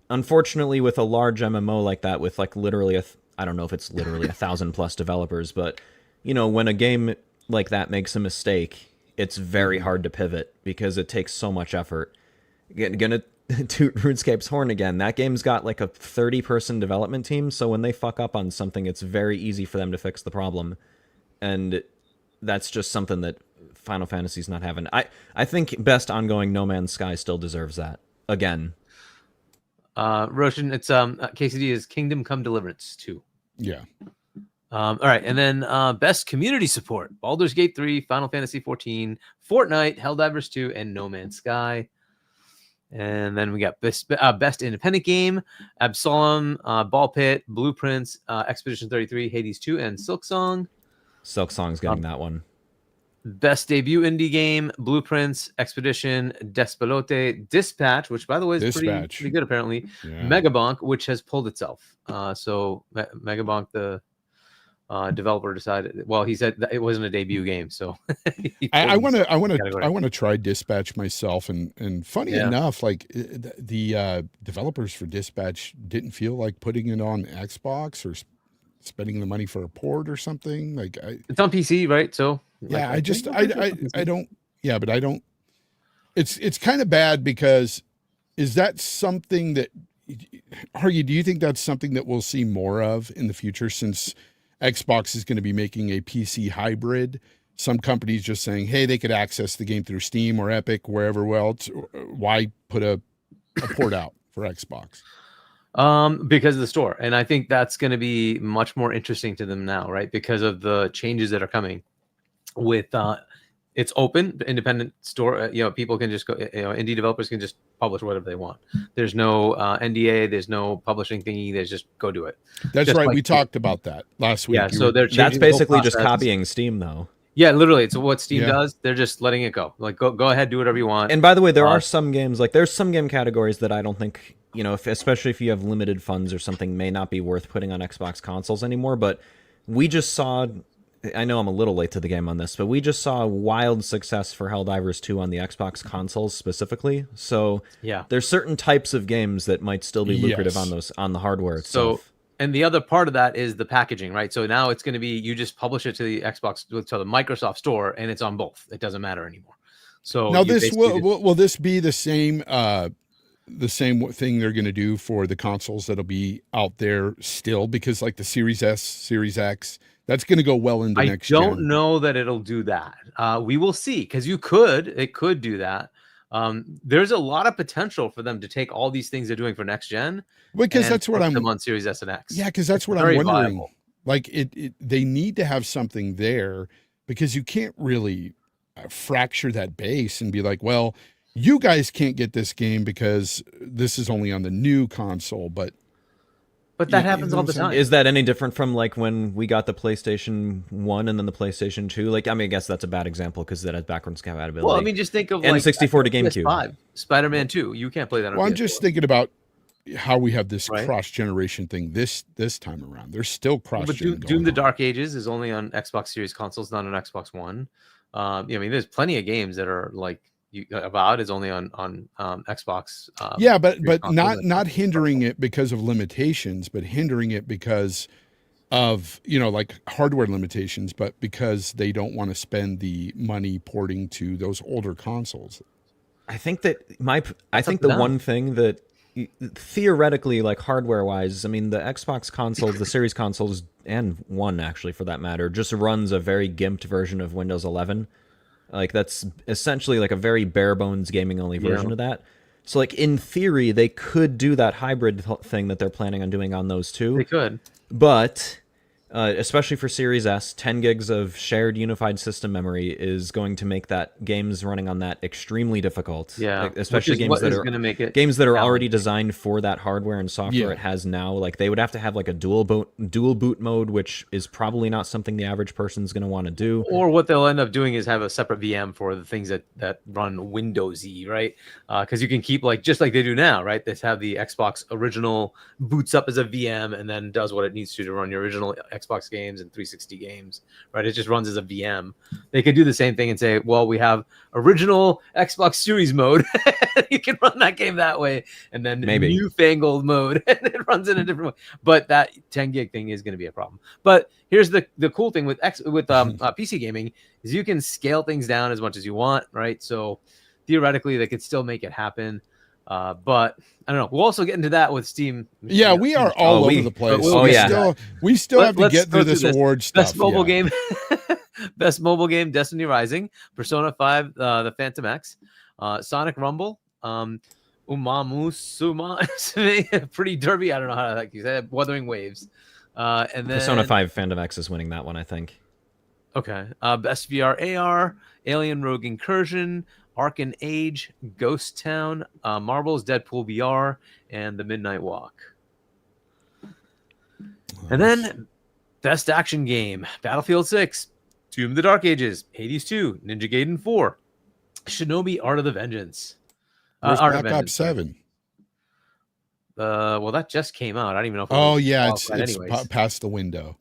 unfortunately, with a large MMO like that, with like literally I don't know if it's literally 1,000+ developers, but when a game like that makes a mistake, it's very hard to pivot because it takes so much effort. Gonna toot RuneScape's horn again. That game's got like a 30-person development team, so when they fuck up on something, it's very easy for them to fix the problem, and that's just something that Final Fantasy's not having. I think Best Ongoing, No Man's Sky still deserves that again. Roshan, it's KCD is Kingdom Come Deliverance 2. yeah. All right, and then Best Community Support, Baldur's Gate 3, Final Fantasy 14, Fortnite, Helldivers 2, and No Man's Sky. And then we got Best Independent Game, Absolem, Ball Pit, Blueprints, Expedition 33, Hades 2, and Silk Song. Silk Song's getting that one. Best Debut Indie Game, Blueprints, Expedition, Despelote, Dispatch, which by the way is pretty good apparently. Yeah. Megabonk, which has pulled itself. So Megabonk, the developer, decided. Well, he said that it wasn't a debut game, so I want to try Dispatch myself, and funny enough, like the developers for Dispatch didn't feel like putting it on Xbox or spending the money for a port or something. Like it's on PC, right? So yeah, I don't. Yeah, but I don't. It's kind of bad because is that something that do you think that's something that we'll see more of in the future since Xbox is going to be making a PC hybrid? Some companies just saying, hey, they could access the game through Steam or Epic, wherever else. Why put a port out for Xbox? Because of the store. And I think that's going to be much more interesting to them now, right? Because of the changes that are coming with it's open, independent store. People can just go, indie developers can just publish whatever they want. There's no NDA, there's no publishing thingy, there's just go do it. That's just right. We talked about that last week. Yeah, so that's basically just copying Steam though. Yeah, literally. It's what Steam does. They're just letting it go. Like, go ahead, do whatever you want. And by the way, there are some games, like there's some game categories that I don't think, especially if you have limited funds or something, may not be worth putting on Xbox consoles anymore. But we just saw, I know I'm a little late to the game on this, but we just saw wild success for Helldivers 2 on the Xbox consoles specifically. So yeah, there's certain types of games that might still be lucrative on the hardware itself. So, and the other part of that is the packaging, right? So now it's going to be, you just publish it to the Xbox, to the Microsoft store, and it's on both. It doesn't matter anymore. So now will this be the same the same thing they're going to do for the consoles that'll be out there still, because like the Series S, Series X, that's going to go well into next I don't gen. know that it'll do that. We will see, because it could do that. There's a lot of potential for them to take all these things they're doing for next gen, Because and that's what put them I'm on Series S and X. Yeah, because that's what I'm very wondering. viable. Like they need to have something there, because you can't really fracture that base and be like, well, you guys can't get this game because this is only on the new console. But that happens all the time. Is that any different from like when we got the PlayStation 1 and then the PlayStation 2? Like, I mean, I guess that's a bad example because that has backwards compatibility. Well, I mean, just think of and like 64 to GameCube. PS5, Spider-Man 2. You can't play that on well, I'm PS4. just thinking about how we have this Right. cross-generation thing this time around. There's still But cross-gen Doom: The on. Dark Ages is only on Xbox Series consoles, not on Xbox One. I mean, there's plenty of games that are like Avowed is only on Xbox. Yeah, but Series consoles. not hindering it because of limitations, but hindering it because of, like hardware limitations, but because they don't want to spend the money porting to those older consoles. I think that That's the up to them. one thing that theoretically, like hardware wise, I mean, the Xbox consoles, the Series consoles, and One actually for that matter, just runs a very gimped version of Windows 11. Like that's essentially like a very bare bones gaming only version of that. So like in theory, they could do that hybrid thing that they're planning on doing on those two. They could. But especially for Series S, 10 gigs of shared unified system memory is going to make that games running on that extremely difficult. Yeah, Like, especially which is games what that is are gonna make it games that are challenging. already designed for that hardware and software Yeah. it has now. Like they would have to have like a dual boot mode, which is probably not something the average person's going to want to do. Or what they'll end up doing is have a separate VM for the things that run Windowsy, right? Because you can keep just like they do now, right? They have the Xbox original boots up as a VM and then does what it needs to run your original Xbox games and 360 games, right? It just runs as a VM. They could do the same thing and say, well, we have original Xbox Series mode. You can run that game that way, and then Maybe. newfangled mode, and it runs in a different way. But that 10 gig thing is going to be a problem. But here's the cool thing with PC gaming is you can scale things down as much as you want, right? So theoretically, they could still make it happen. But I don't know. We'll also get into that with Steam. Yeah, we are all over the place. We still have to Let's get go through this award stuff. Best mobile game. Best mobile game, Destiny Rising, Persona 5, The Phantom X, Sonic Rumble, Umamusuma, Pretty Derby. I don't know how to you said Wuthering Waves. And then Persona 5 Phantom X is winning that one, I think. Okay. Best VR AR, Alien Rogue Incursion, Arcan Age, Ghost Town, Marvel's Deadpool VR, and The Midnight Walk. And then Best Action Game, Battlefield 6, Tomb of the Dark Ages, Hades 2, Ninja Gaiden 4, Shinobi Art of the Vengeance. Where's Art of Black Ops Vengeance, 7? Well, that just came out. I don't even know if it Oh was yeah, it's qualified past the window.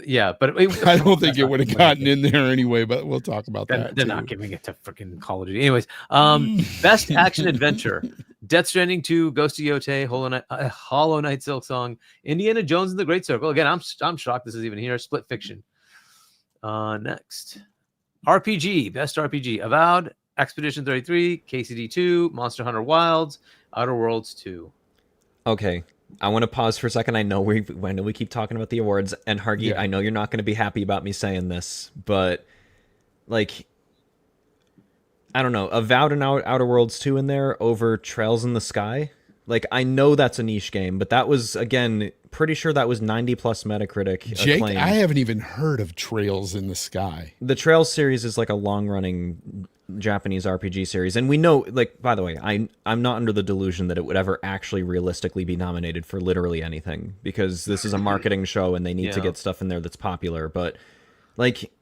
Yeah, but I don't think it would have gotten in there anyway, but we'll talk about that. They're too. not giving it to freaking Call of Duty. Anyways, Best Action Adventure, Death Stranding 2, Ghost of Yotei, Hollow Knight Silksong, Indiana Jones and the Great Circle. Again, I'm shocked this is even here. Split Fiction. Next, RPG, Best RPG, Avowed, Expedition 33, KCD 2, Monster Hunter Wilds, Outer Worlds 2. Okay, I want to pause for a second. I know we keep talking about the awards, and Hargy, I know you're not going to be happy about me saying this, but like, I don't know, Avowed and Outer Worlds 2 in there over Trails in the Sky. Like, I know that's a niche game, but that was, again, pretty sure that was 90 plus Metacritic Jake, acclaim. I haven't even heard of Trails in the Sky. The Trails series is like a long running Japanese RPG series, and we know, like, by the way, I'm not under the delusion that it would ever actually realistically be nominated for literally anything, because this is a marketing show and they need to get stuff in there that's popular. But like,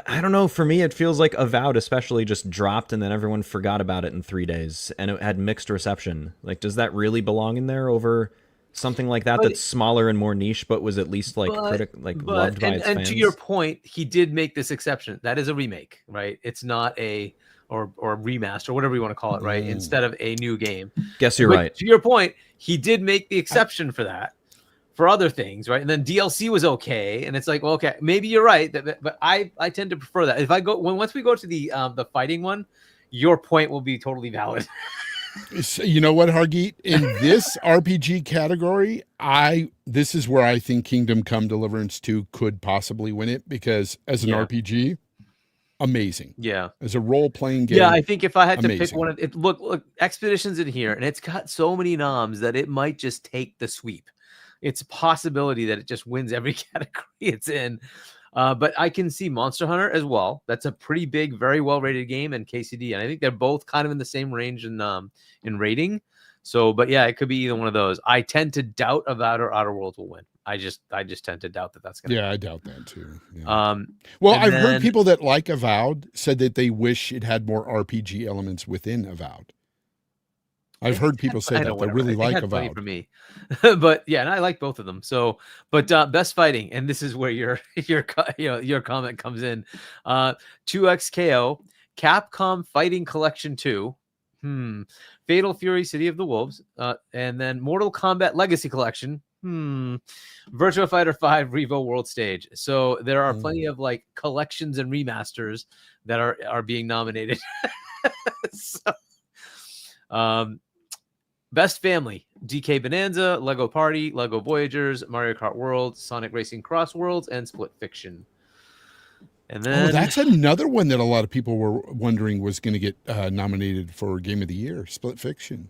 I don't know, for me it feels like Avowed especially just dropped and then everyone forgot about it in 3 days and it had mixed reception. Like, does that really belong in there over something like that that's smaller and more niche but was at least like loved by its fans? And to your point, he did make this exception. That is a remake, right? It's not a or remaster, whatever you want to call it, right? Instead of a new game. Guess you're right. To your point, he did make the exception for that, for other things, right? And then DLC was okay, and it's like, well, okay, maybe you're right, but I tend to prefer that. If I go once we go to the fighting one, your point will be totally valid. You know what, Hargeet? In this RPG category, this is where I think Kingdom Come Deliverance 2 could possibly win it, because as an RPG, amazing. Yeah. As a role-playing game, Yeah, I think if I had to pick amazing. one of it, look, Expedition's in here, and it's got so many noms that it might just take the sweep. It's a possibility that it just wins every category it's in. But I can see Monster Hunter as well. That's a pretty big, very well-rated game, and KCD, and I think they're both kind of in the same range in rating. So, but yeah, it could be either one of those. I tend to doubt Avowed or Outer Worlds will win. I just tend to doubt that that's going to. Yeah, I doubt that too. Yeah. Well, I've heard people that like Avowed said that they wish it had more RPG elements within Avowed. I've heard people say that they really like Avowed. For me, but yeah, and I like both of them. So, but best fighting, and this is where your comment comes in. 2XKO, Capcom Fighting Collection 2, Fatal Fury, City of the Wolves, and then Mortal Kombat Legacy Collection, Virtua Fighter 5 Revo World Stage. So there are plenty of like collections and remasters that are being nominated. Best Family, DK Bonanza, Lego Party, Lego Voyagers, Mario Kart World, Sonic Racing Cross Worlds, and Split Fiction. And then that's another one that a lot of people were wondering was going to get nominated for Game of the Year, Split Fiction.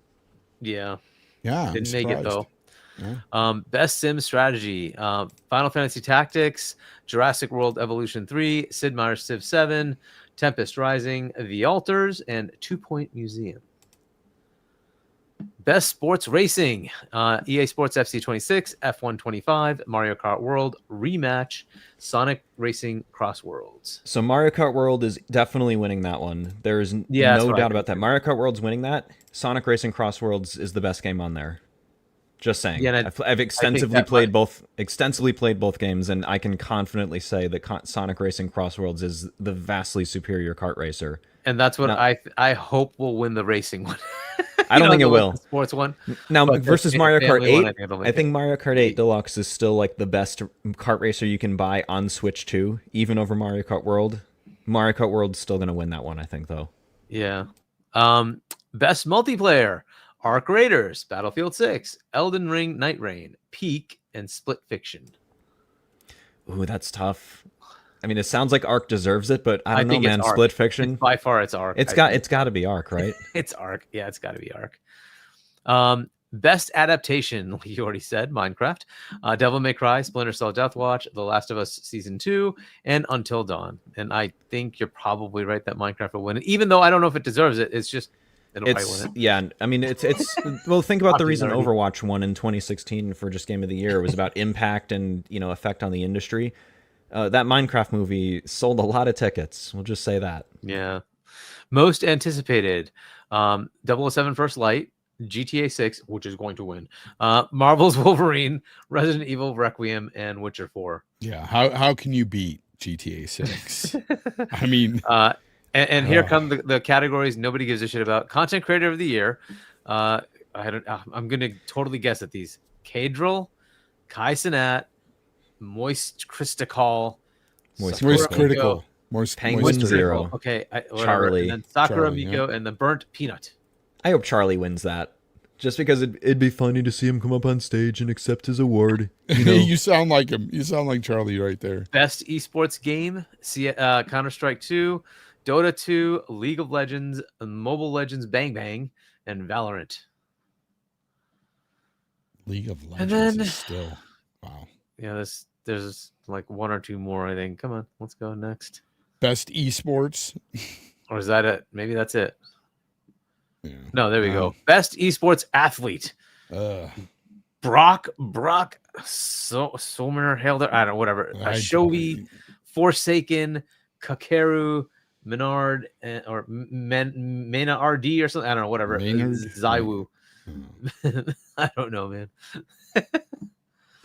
Yeah. Didn't make it though. Yeah. Best Sim Strategy, Final Fantasy Tactics, Jurassic World Evolution 3, Sid Meier's Civ 7, Tempest Rising, The Altars, and 2 Point Museum. Best Sports Racing, EA Sports FC 26, F1 25, Mario Kart World Rematch, Sonic Racing Cross Worlds. So Mario Kart World is definitely winning that one. There's no doubt about that. Mario Kart World's winning that. Sonic Racing Cross Worlds is the best game on there. Just saying. Yeah, I've extensively played both games, and I can confidently say that Sonic Racing Cross Worlds is the vastly superior kart racer. And that's what I hope will win the racing one. I don't think it will. Sports one. Now, versus Mario Kart 8, I think Mario Kart 8 Deluxe is still like the best kart racer you can buy on Switch 2, even over Mario Kart World. Mario Kart World's still going to win that one, I think, though. Yeah. Best multiplayer, Arc Raiders, Battlefield 6, Elden Ring, Night Rain, Peak, and Split Fiction. Ooh, that's tough. I mean, it sounds like Arc deserves it, but I don't know, man. Split Fiction. By far, it's Arc. It's got to be Arc, right? It's Arc. Yeah, it's got to be Arc. Best adaptation, you already said, Minecraft, Devil May Cry, Splinter Cell Deathwatch, The Last of Us Season 2, and Until Dawn. And I think you're probably right that Minecraft will win it, even though I don't know if it deserves it. It's just it'll probably win it. Yeah, I mean, it's well, think about the reason Overwatch won in 2016 for just Game of the Year. It was about impact and effect on the industry. That Minecraft movie sold a lot of tickets. We'll just say that. Yeah. Most anticipated, 007 First Light, GTA 6, which is going to win, Marvel's Wolverine, Resident Evil Requiem, and Witcher 4. Yeah. How can you beat GTA 6? I mean, and here come the categories nobody gives a shit about. Content Creator of the Year. I'm going to totally guess at these. Cadril, Kai Cenat, Moist Critical, Penguin Zero. Okay, Charlie, and then Sakura Miko, and the Burnt Peanut. I hope Charlie wins that, just because it'd be funny to see him come up on stage and accept his award. You sound like him. You sound like Charlie right there. Best esports game: Counter-Strike 2, Dota 2, League of Legends, Mobile Legends Bang Bang, and Valorant. League of Legends is still wow. Yeah, there's like one or two more, I think. Come on, let's go next. Best esports, or is that it? Maybe that's it. Yeah. No, there we go. Best esports athlete. Brock Sommer Helder. I don't know, whatever. Shovi, Forsaken, Kakeru, Menard, or Mena RD or something. I don't know, whatever. Zaiwu. I don't know, man.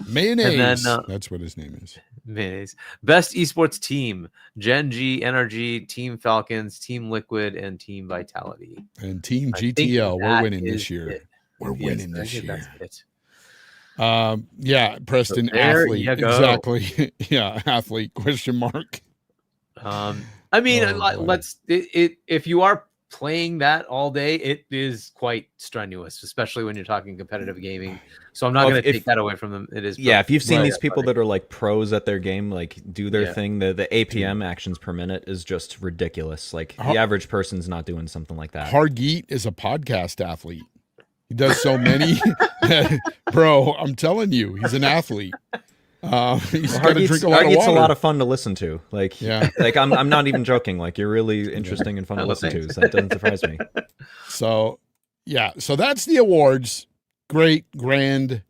Mayonnaise. Then, that's what his name is. Mayonnaise. Best esports team: Gen G, NRG, Team Falcons, Team Liquid, and Team Vitality. And Team GTL. We're winning this year. We're winning this year. That's it. Yeah, Preston, athlete. Exactly. Yeah, athlete, question mark. I mean, let's if you are playing that all day, it is quite strenuous, especially when you're talking competitive gaming. So I'm not Well, going to if- take that away from them. It is. Yeah, if you've seen Right, these people that are like pros at their game, like do their Yeah. thing, the APM actions per minute is just ridiculous. Like the average person's not doing something like that. Hargeet is a podcast athlete. He does so many. Bro, I'm telling you, he's an athlete. He's got to drink a lot of Hargeet's water. a lot of fun to listen to. Like, Yeah. like I'm not even joking. Like, you're really interesting and fun to Oh, listen thanks. to. So that doesn't surprise me. So, yeah. So that's the awards. Great, grand.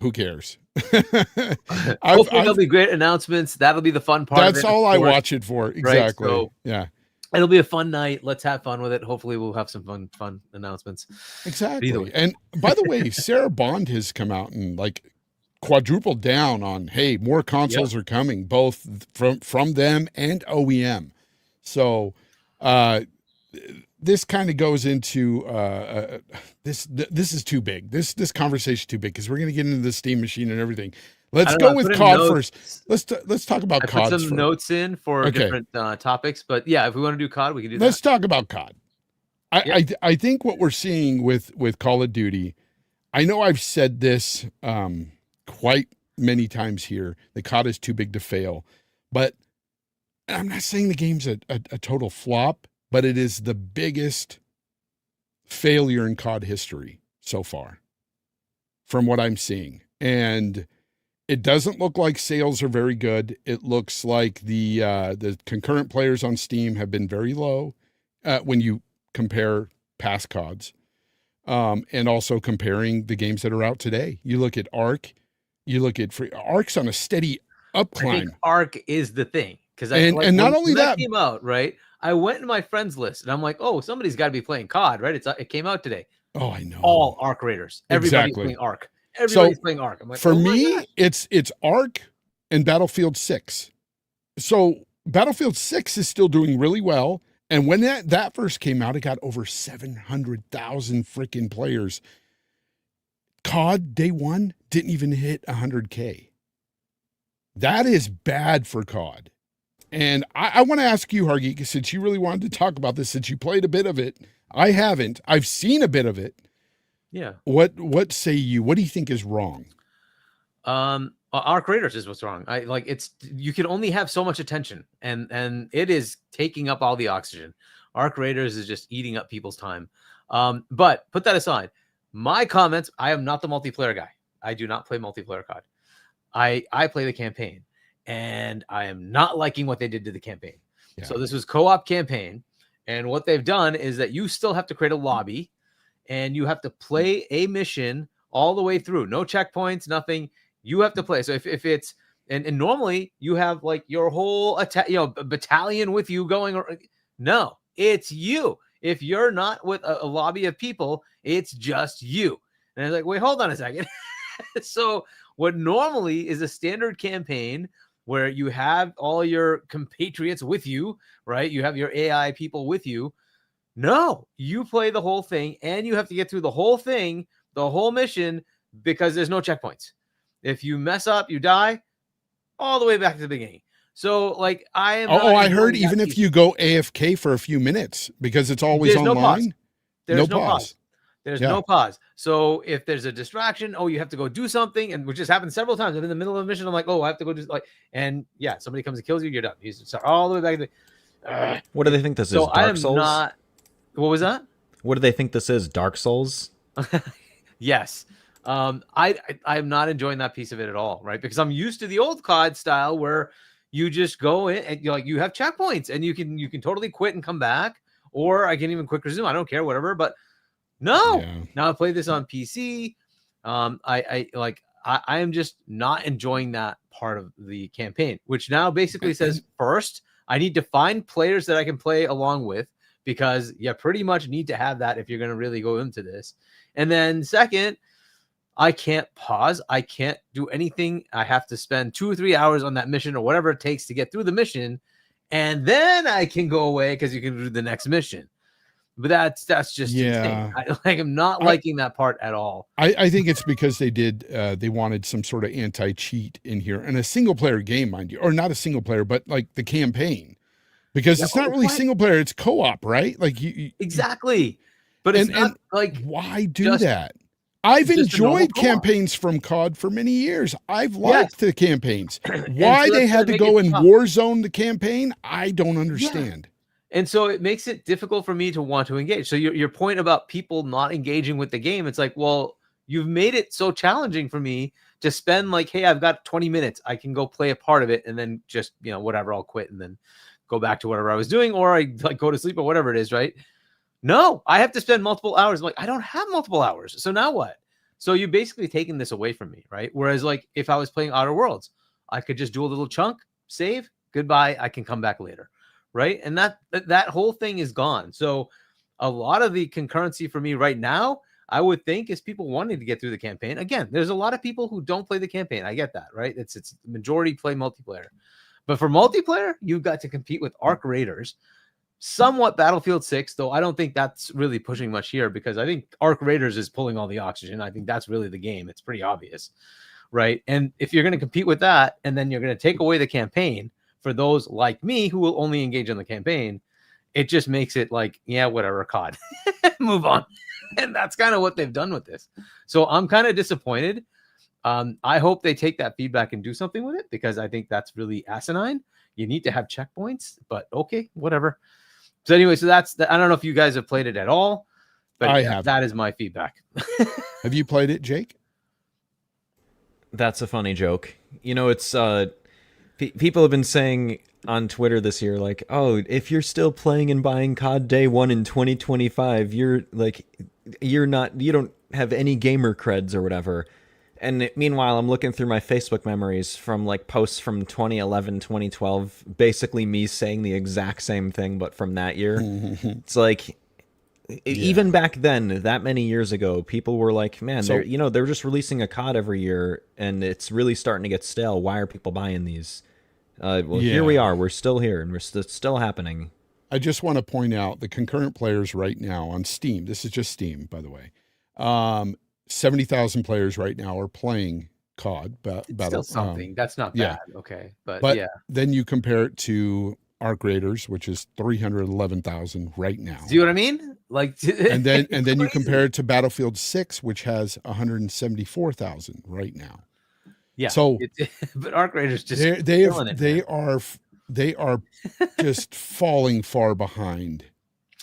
Who cares? Hopefully there'll be great announcements. That'll be the fun part. That's of it, all of I course. watch it for. Exactly. So- Yeah. It'll be a fun night. Let's have fun with it. Hopefully we'll have some fun announcements. Exactly. Either way. And by the way, Sarah Bond has come out and like quadrupled down on, hey, more consoles are coming, both from them and OEM. So this kind of goes into this is too big. This conversation too big because we're gonna get into the Steam machine and everything. Let's go with COD first. Let's talk about I COD. put some notes in for different topics, but yeah, if we want to do COD, we can do that. Let's talk about COD. I think what we're seeing with Call of Duty, I know I've said this quite many times here, that COD is too big to fail, but I'm not saying the game's a total flop, but it is the biggest failure in COD history so far from what I'm seeing. And it doesn't look like sales are very good. It looks like the concurrent players on Steam have been very low when you compare past CODs, and also comparing the games that are out today. You look at Ark, you look at Ark's on a steady up climb. I think Ark is the thing because and not only when that came out, right? I went in my friends list and I'm like, oh, somebody's got to be playing COD, right? It came out today. Oh, I know. All Ark Raiders. Everybody's Exactly. playing Ark. Everybody's playing Ark. I'm like, for oh my me, gosh. it's Ark and Battlefield 6. So Battlefield 6 is still doing really well. And when that first came out, it got over 700,000 freaking players. COD day one didn't even hit 100K. That is bad for COD. And I want to ask you, Hargeet, since you really wanted to talk about this, since you played a bit of it. I haven't. I've seen a bit of it. Yeah. What say you? What do you think is wrong? Ark Raiders is what's wrong. You can only have so much attention, and it is taking up all the oxygen. Ark Raiders is just eating up people's time. But put that aside. My comments, I am not the multiplayer guy. I do not play multiplayer COD. I play the campaign, and I am not liking what they did to the campaign. Yeah. So this was co-op campaign, and what they've done is that you still have to create a lobby, and you have to play a mission all the way through. No checkpoints, nothing. You have to play. So if it's and normally you have like your whole battalion with you going. No, it's you. If you're not with a lobby of people, it's just you. And it's like, wait, hold on a second. So what normally is a standard campaign where you have all your compatriots with you, right? You have your AI people with you. No, you play the whole thing and you have to get through the whole thing, the whole mission, because there's no checkpoints. If you mess up, you die all the way back to the beginning. So like I am. I heard even if you go AFK for a few minutes because it's always online. There's no pause. There's no pause. So if there's a distraction, you have to go do something, and which has happened several times. I'm in the middle of a mission. I'm like, I have to go do and somebody comes and kills you. You're done. You start all the way back to What do they think this is? Dark Souls? What was that? What do they think this is? Dark Souls? Yes. I'm not enjoying that piece of it at all, right? Because I'm used to the old COD style where you just go in and you have checkpoints and you can totally quit and come back, or I can even quick resume. I don't care, whatever. But no, now I play this on PC. I am just not enjoying that part of the campaign, which now basically says first, I need to find players that I can play along with, because you pretty much need to have that if you're going to really go into this. And then second, I can't pause. I can't do anything. I have to spend 2 or 3 hours on that mission or whatever it takes to get through the mission. And then I can go away because you can do the next mission. But that's just insane. I'm not liking that part at all. I think it's because they wanted some sort of anti-cheat in here, and a single player game, mind you, or not a single player, but like the campaign. Because Yeah, it's not really what? single player; it's co-op, right? Like Exactly. But it's not like why do just- that? I've just a normal enjoyed co-op. campaigns from COD for many years. I've Yes. liked the campaigns. And Why so they that's had gonna to make go it and tough. Warzone the campaign, I don't understand. And so it makes it difficult for me to want to engage. So your point about people not engaging with the game, it's like, well, you've made it so challenging for me to spend like, hey, I've got 20 minutes. I can go play a part of it and then just, whatever, I'll quit and then go back to whatever I was doing, or I like go to sleep or whatever it is, right? No, I have to spend multiple hours. I'm like, I don't have multiple hours. So now what? So you're basically taking this away from me, right? Whereas like if I was playing Outer Worlds, I could just do a little chunk, save, goodbye, I can come back later. Right. And that whole thing is gone. So a lot of the concurrency for me right now, I would think, is people wanting to get through the campaign. Again, there's a lot of people who don't play the campaign. I get that, right? It's majority play multiplayer. But for multiplayer, you've got to compete with Arc Raiders, somewhat Battlefield 6, though I don't think that's really pushing much here because I think Arc Raiders is pulling all the oxygen. I think that's really the game. It's pretty obvious, right? And if you're going to compete with that and then you're going to take away the campaign, for those like me who will only engage in the campaign, it just makes it like, yeah, whatever, COD, move on. And that's kind of what they've done with this. So I'm kind of disappointed. I hope they take that feedback and do something with it because I think that's really asinine. You need to have checkpoints, but okay, whatever. So anyway, so I don't know if you guys have played it at all, but I have. That is my feedback. Have you played it, Jake? That's a funny joke. It's people have been saying on Twitter this year, like, oh, if you're still playing and buying COD Day 1 in 2025, you don't have any gamer creds or whatever. And meanwhile, I'm looking through my Facebook memories from like posts from 2011, 2012, basically me saying the exact same thing, but from that year. It's like, even back then, that many years ago, people were like, man, they're just releasing a COD every year and it's really starting to get stale. Why are people buying these? Here we are. We're still here and it's still happening. I just want to point out the concurrent players right now on Steam. This is just Steam, by the way. 70,000 players right now are playing COD. Still something. That's not bad. Okay. But yeah. Then you compare it to Arc Raiders, which is 311,000 right now. See what I mean? Like, and then you compare it to Battlefield 6, which has 174,000 right now. Yeah. So, but Arc Raiders just they are just falling far behind.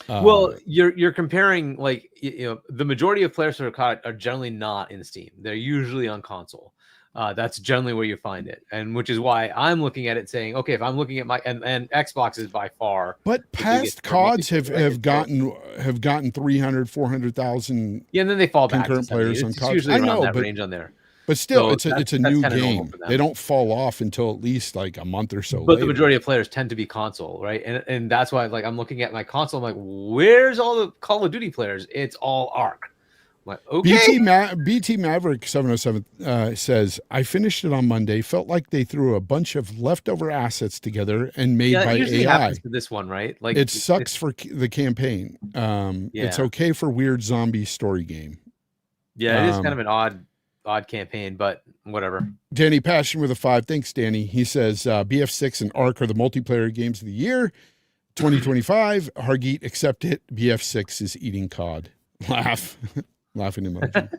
Well, you're comparing like the majority of players for COD are generally not in Steam. They're usually on console. That's generally where you find it, and which is why I'm looking at it saying, okay, if I'm looking at my and Xbox is by far. But past CODs have gotten 300, 400,000. Yeah, and then they fall back. Concurrent players on COD. Usually around that range on there. But still, it's a new game. They don't fall off until at least like a month or so. But later. The majority of players tend to be console, right? And that's why, like, I'm looking at my console. I'm like, where's all the Call of Duty players? It's all Arc. I'm like, okay. BT Maverick 707 says, I finished it on Monday. Felt like they threw a bunch of leftover assets together and made by usually AI. Happens to this one, right? Like it sucks for the campaign. It's okay for weird zombie story game. Yeah, it is kind of an odd campaign, but whatever. Danny Passion with a 5. Thanks, Danny. He says BF6 and Arc are the multiplayer games of the year 2025. Hargeet, accept it. BF6 is eating COD. Laughing emoji.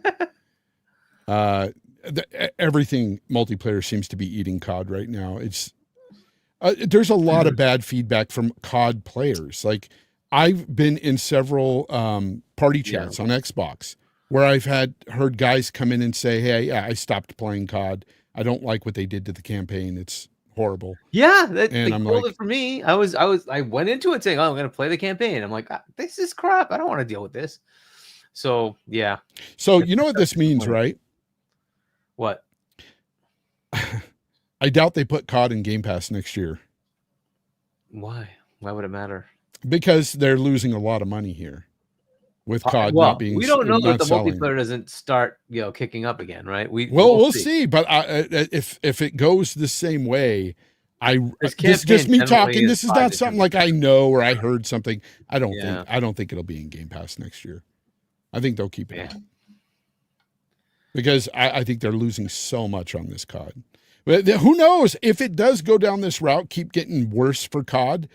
Everything multiplayer seems to be eating COD right now. It's there's a lot of bad feedback from COD players. Like I've been in several party chats on Xbox where I've heard guys come in and say, hey, I stopped playing COD. I don't like what they did to the campaign. It's horrible. Yeah, I'm like, for me, I went into it saying, oh, I'm going to play the campaign. I'm like, this is crap. I don't want to deal with this. So, yeah. So, you know what this means, right? What? I doubt they put COD in Game Pass next year. Why? Why would it matter? Because they're losing a lot of money here. With COD not being, we don't know that the selling. multiplayer doesn't start, kicking up again, right? We'll see. But if it goes the same way, just me talking. This is not something like I know or I heard something. I don't think it'll be in Game Pass next year. I think they'll keep it on. Because I think they're losing so much on this COD. But who knows if it does go down this route, keep getting worse for COD.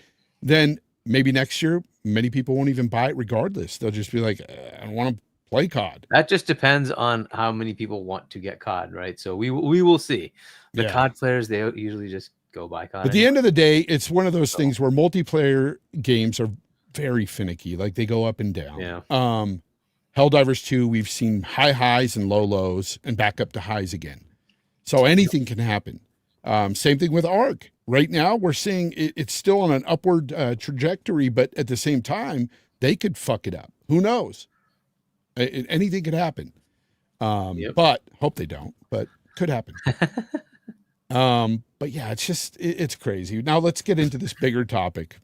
then maybe next year, many people won't even buy it regardless. They'll just be like, I don't want to play COD. That just depends on how many people want to get COD, right? So we will see. The Yeah. COD players, they usually just go buy COD. At the end of the day, it's one of those things where multiplayer games are very finicky. Like they go up and down. Yeah. Helldivers 2, we've seen high highs and low lows and back up to highs again. So anything can happen. Same thing with ARC. Right now, we're seeing it's still on an upward trajectory, but at the same time, they could fuck it up. Who knows? Anything could happen. But hope they don't, but could happen. But yeah, it's just, it's crazy. Now let's get into this bigger topic,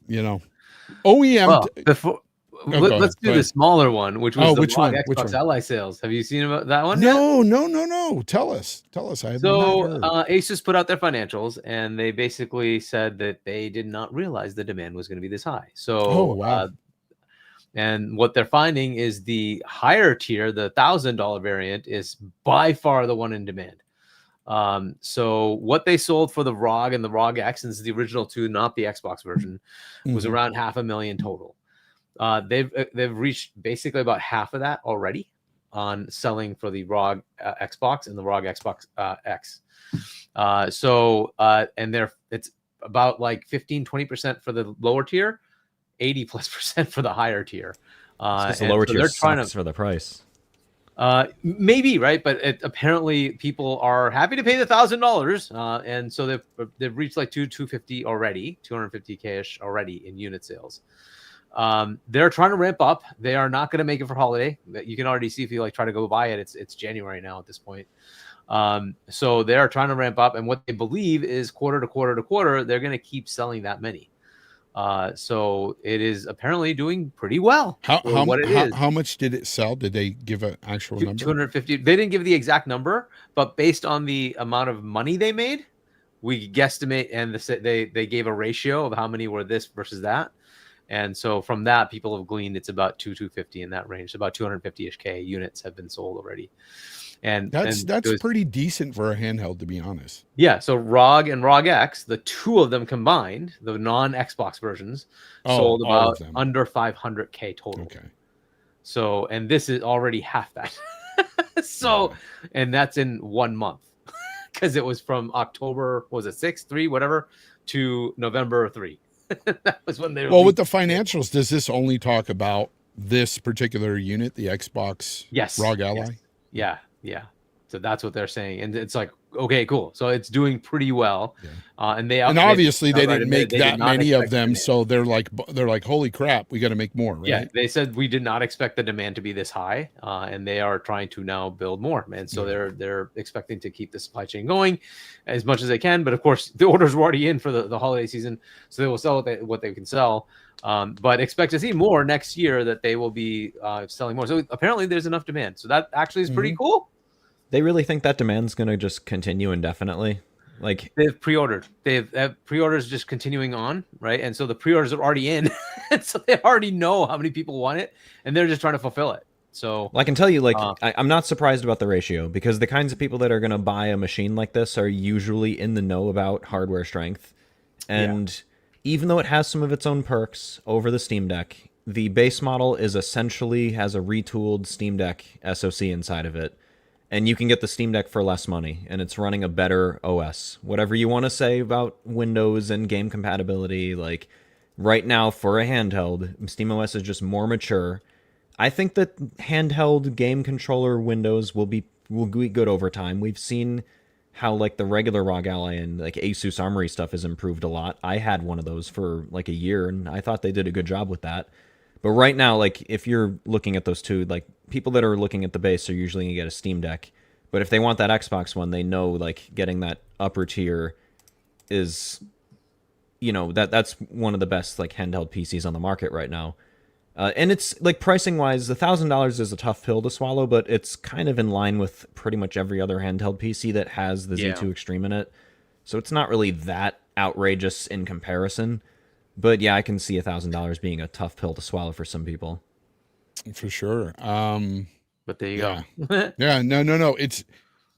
OEM. Well, let's do the smaller one, which was the ROG Xbox Ally sales. Have you seen about that one? No. Tell us. I have not heard. Asus put out their financials, and they basically said that they did not realize the demand was going to be this high. So, and what they're finding is the higher tier, the $1,000 variant, is by far the one in demand. So what they sold for the ROG and the ROG X, and this is the original two, not the Xbox version, was around 500,000 total. They've reached basically about half of that already on selling for the ROG Xbox and the ROG Xbox X. And it's about like 15-20% for the lower tier, 80+% for the higher tier. The lower tier sucks for the price. Maybe, right? But apparently people are happy to pay the $1,000, and so they've reached like 250 already, 250K-ish already in unit sales. They're trying to ramp up. They are not going to make it for holiday. You can already see if you try to go buy it. It's January now at this point. So they are trying to ramp up, and what they believe is quarter to quarter to quarter, they're going to keep selling that many. So it is apparently doing pretty well. How much did it sell? Did they give an actual number? 250. They didn't give the exact number, but based on the amount of money they made, we guesstimate, and they gave a ratio of how many were this versus that. And so from that, people have gleaned it's about 250 in that range. About 250-ish K units have been sold already. And that's pretty decent for a handheld, to be honest. Yeah. So ROG and ROG X, the two of them combined, the non-Xbox versions, sold about under 500K total. Okay. So, and this is already half that. And that's in 1 month, because it was from October, was it 6, 3, whatever, to November 3. That was when they. Well, with the financials, does this only talk about this particular unit, the Xbox ROG Ally? Yes. Yeah. So that's what they're saying, and it's like, okay, cool. So it's doing pretty well, and obviously they didn't make that many of them, so they're like, holy crap, we got to make more, right? Yeah, they said we did not expect the demand to be this high, and they are trying to now build more, and so they're expecting to keep the supply chain going as much as they can. But of course, the orders were already in for the holiday season, so they will sell what they can sell. But expect to see more next year, that they will be selling more. So apparently there's enough demand. So that actually is pretty cool. They really think that demand's going to just continue indefinitely? Like, they've pre-ordered. They've pre-orders just continuing on, right? And so the pre-orders are already in. And so they already know how many people want it, and they're just trying to fulfill it. So well, I can tell you, like, I'm not surprised about the ratio, because the kinds of people that are going to buy a machine like this are usually in the know about hardware strength. And even though it has some of its own perks over the Steam Deck, the base model is essentially has a retooled Steam Deck SoC inside of it. And you can get the Steam Deck for less money, and it's running a better OS. Whatever you want to say about Windows and game compatibility, like, right now for a handheld, SteamOS is just more mature. I think that handheld game controller Windows will be good over time. We've seen how, like, the regular ROG Ally and, like, Asus Armory stuff has improved a lot. I had one of those for, like, a year, and I thought they did a good job with that. But right now, like, if you're looking at those two, like, people that are looking at the base are usually going to get a Steam Deck. But if they want that Xbox one, they know, like, getting that upper tier is, that's one of the best, like, handheld PCs on the market right now. And it's, like, pricing-wise, the $1,000 is a tough pill to swallow, but it's kind of in line with pretty much every other handheld PC that has the Z2 Extreme in it. So it's not really that outrageous in comparison. But yeah, I can see $1,000 being a tough pill to swallow for some people. For sure. But there you go. Yeah, no.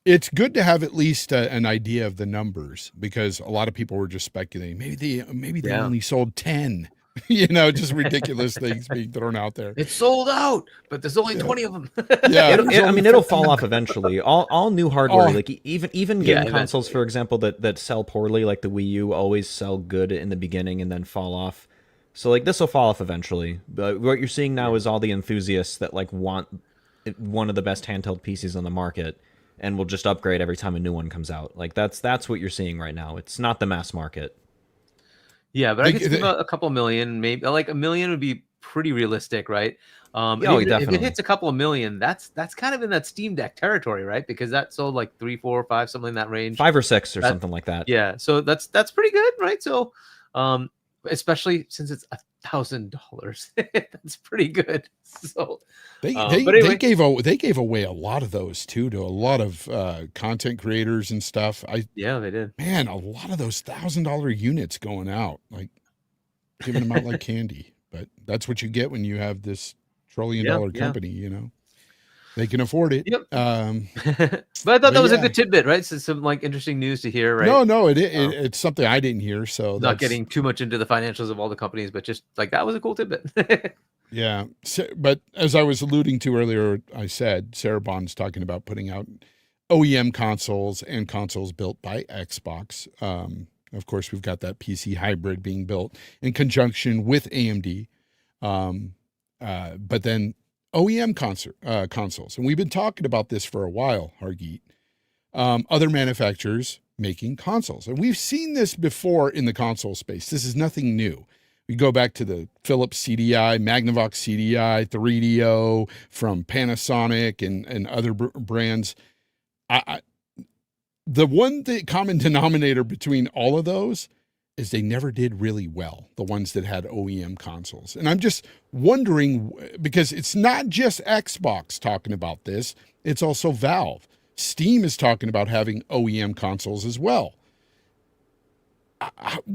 It's good to have at least an idea of the numbers, because a lot of people were just speculating. Maybe they only sold 10. You know, just ridiculous things being thrown out there. It's sold out, but there's only 20 of them. Yeah, I mean, it'll fall off eventually. All new hardware, like even game Yeah, consoles, for example, that sell poorly, like the Wii U, always sell good in the beginning and then fall off. So like this will fall off eventually. But what you're seeing now is all the enthusiasts that like want one of the best handheld PCs on the market and will just upgrade every time a new one comes out. Like that's what you're seeing right now. It's not the mass market. Yeah, but I could see about a couple million, maybe like a million would be pretty realistic, right? Definitely. If it hits a couple of million, that's kind of in that Steam Deck territory, right? Because that sold like 3, 4, 5, something in that range, 5 or 6 or something like that. Yeah, so that's pretty good, right? So, especially since it's $1,000, that's pretty good. So they gave away a lot of those too to a lot of content creators and stuff. Yeah, they did. Man, a lot of those $1,000 units going out, like giving them out like candy. But that's what you get when you have this trillion-dollar company. You know, they can afford it. Yep. But I thought that was a good tidbit, right? So some like interesting news to hear, right? No, it's something I didn't hear. So not getting too much into the financials of all the companies, but just like that was a cool tidbit. Yeah, but as I was alluding to earlier, I said Sarah Bond's talking about putting out OEM consoles and consoles built by Xbox. Of course, we've got that PC hybrid being built in conjunction with AMD. But then OEM consoles, and we've been talking about this for a while, Hargeet. Other manufacturers making consoles, and we've seen this before in the console space. This is nothing new. We go back to the Philips CDI, Magnavox CDI, 3DO from Panasonic and other brands. The one common denominator between all of those is they never did really well, the ones that had OEM consoles. And I'm just wondering, because it's not just Xbox talking about this, it's also Valve. Steam is talking about having OEM consoles as well.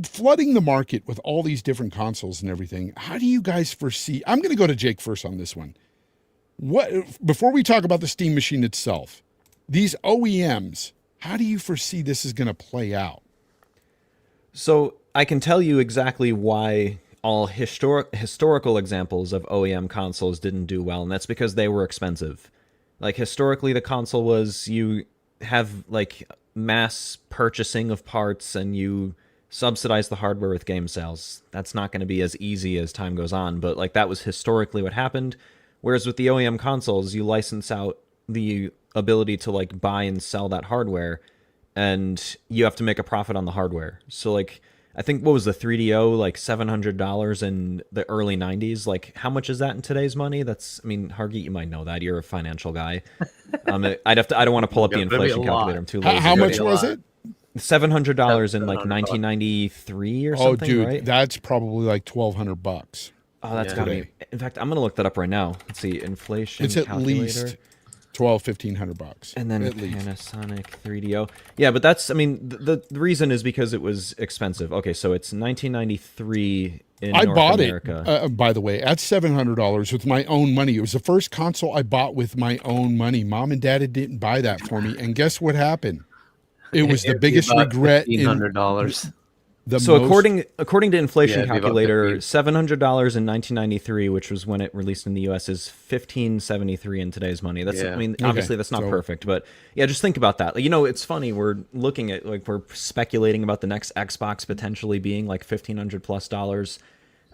Flooding the market with all these different consoles and everything, how do you guys foresee? I'm going to go to Jake first on this one. Before we talk about the Steam machine itself, these OEMs, how do you foresee this is going to play out? So I can tell you exactly why all historical examples of OEM consoles didn't do well, and that's because they were expensive. Like historically, the console was, you have like mass purchasing of parts and you subsidize the hardware with game sales. That's not going to be as easy as time goes on, but like that was historically what happened. Whereas with the OEM consoles, you license out the ability to like buy and sell that hardware, and you have to make a profit on the hardware. So like, I think what was the 3DO, like $700 in the early 90s? Like, how much is that in today's money? That's, I mean, Hargeet, you might know that. You're a financial guy. I don't want to pull up the inflation calculator. I'm too lazy. How much was it? $700 in like 1993 or something. Oh, dude, right? That's probably like $1,200. Oh, that's gotta be. In fact, I'm gonna look that up right now. Let's see, inflation. It's at least $1,500. And then at Panasonic 3DO. Yeah, but that's, I mean, the reason is because it was expensive. Okay, so it's 1993 in North America. It, by the way, at $700 with my own money. It was the first console I bought with my own money. Mom and Dad didn't buy that for me, and guess what happened? It was the biggest regret. $1,500. According to inflation calculator, $700 in 1993, which was when it released in the US, is $1,573 in today's money. That's I mean, obviously that's not perfect, but yeah, just think about that. You know, it's funny, we're looking at, like, we're speculating about the next Xbox potentially being like $1,500+.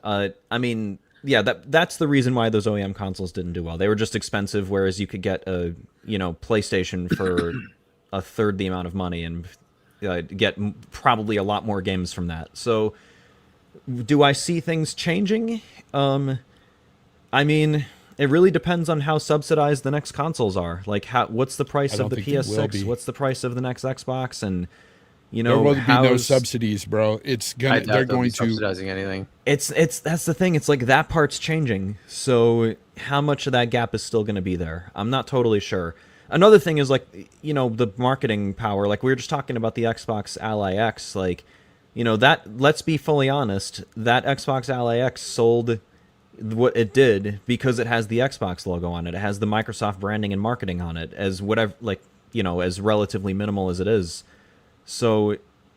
I mean, yeah, that's the reason why those OEM consoles didn't do well. They were just expensive, whereas you could get a, you know, PlayStation for a third the amount of money and get probably a lot more games from that. So do I see things changing? I mean, it really depends on how subsidized the next consoles are. Like, what's the price of the PS6? What's the price of the next Xbox? And, you know, there will be no subsidies, bro. They're going to subsidizing anything. It's that's the thing. It's like that part's changing. So how much of that gap is still going to be there? I'm not totally sure. Another thing is, like, you know, the marketing power. Like, we were just talking about the Xbox Ally X. Like, you know, that, let's be fully honest, that Xbox Ally X sold what it did because it has the Xbox logo on it. It has the Microsoft branding and marketing on it, as whatever, like, you know, as relatively minimal as it is. So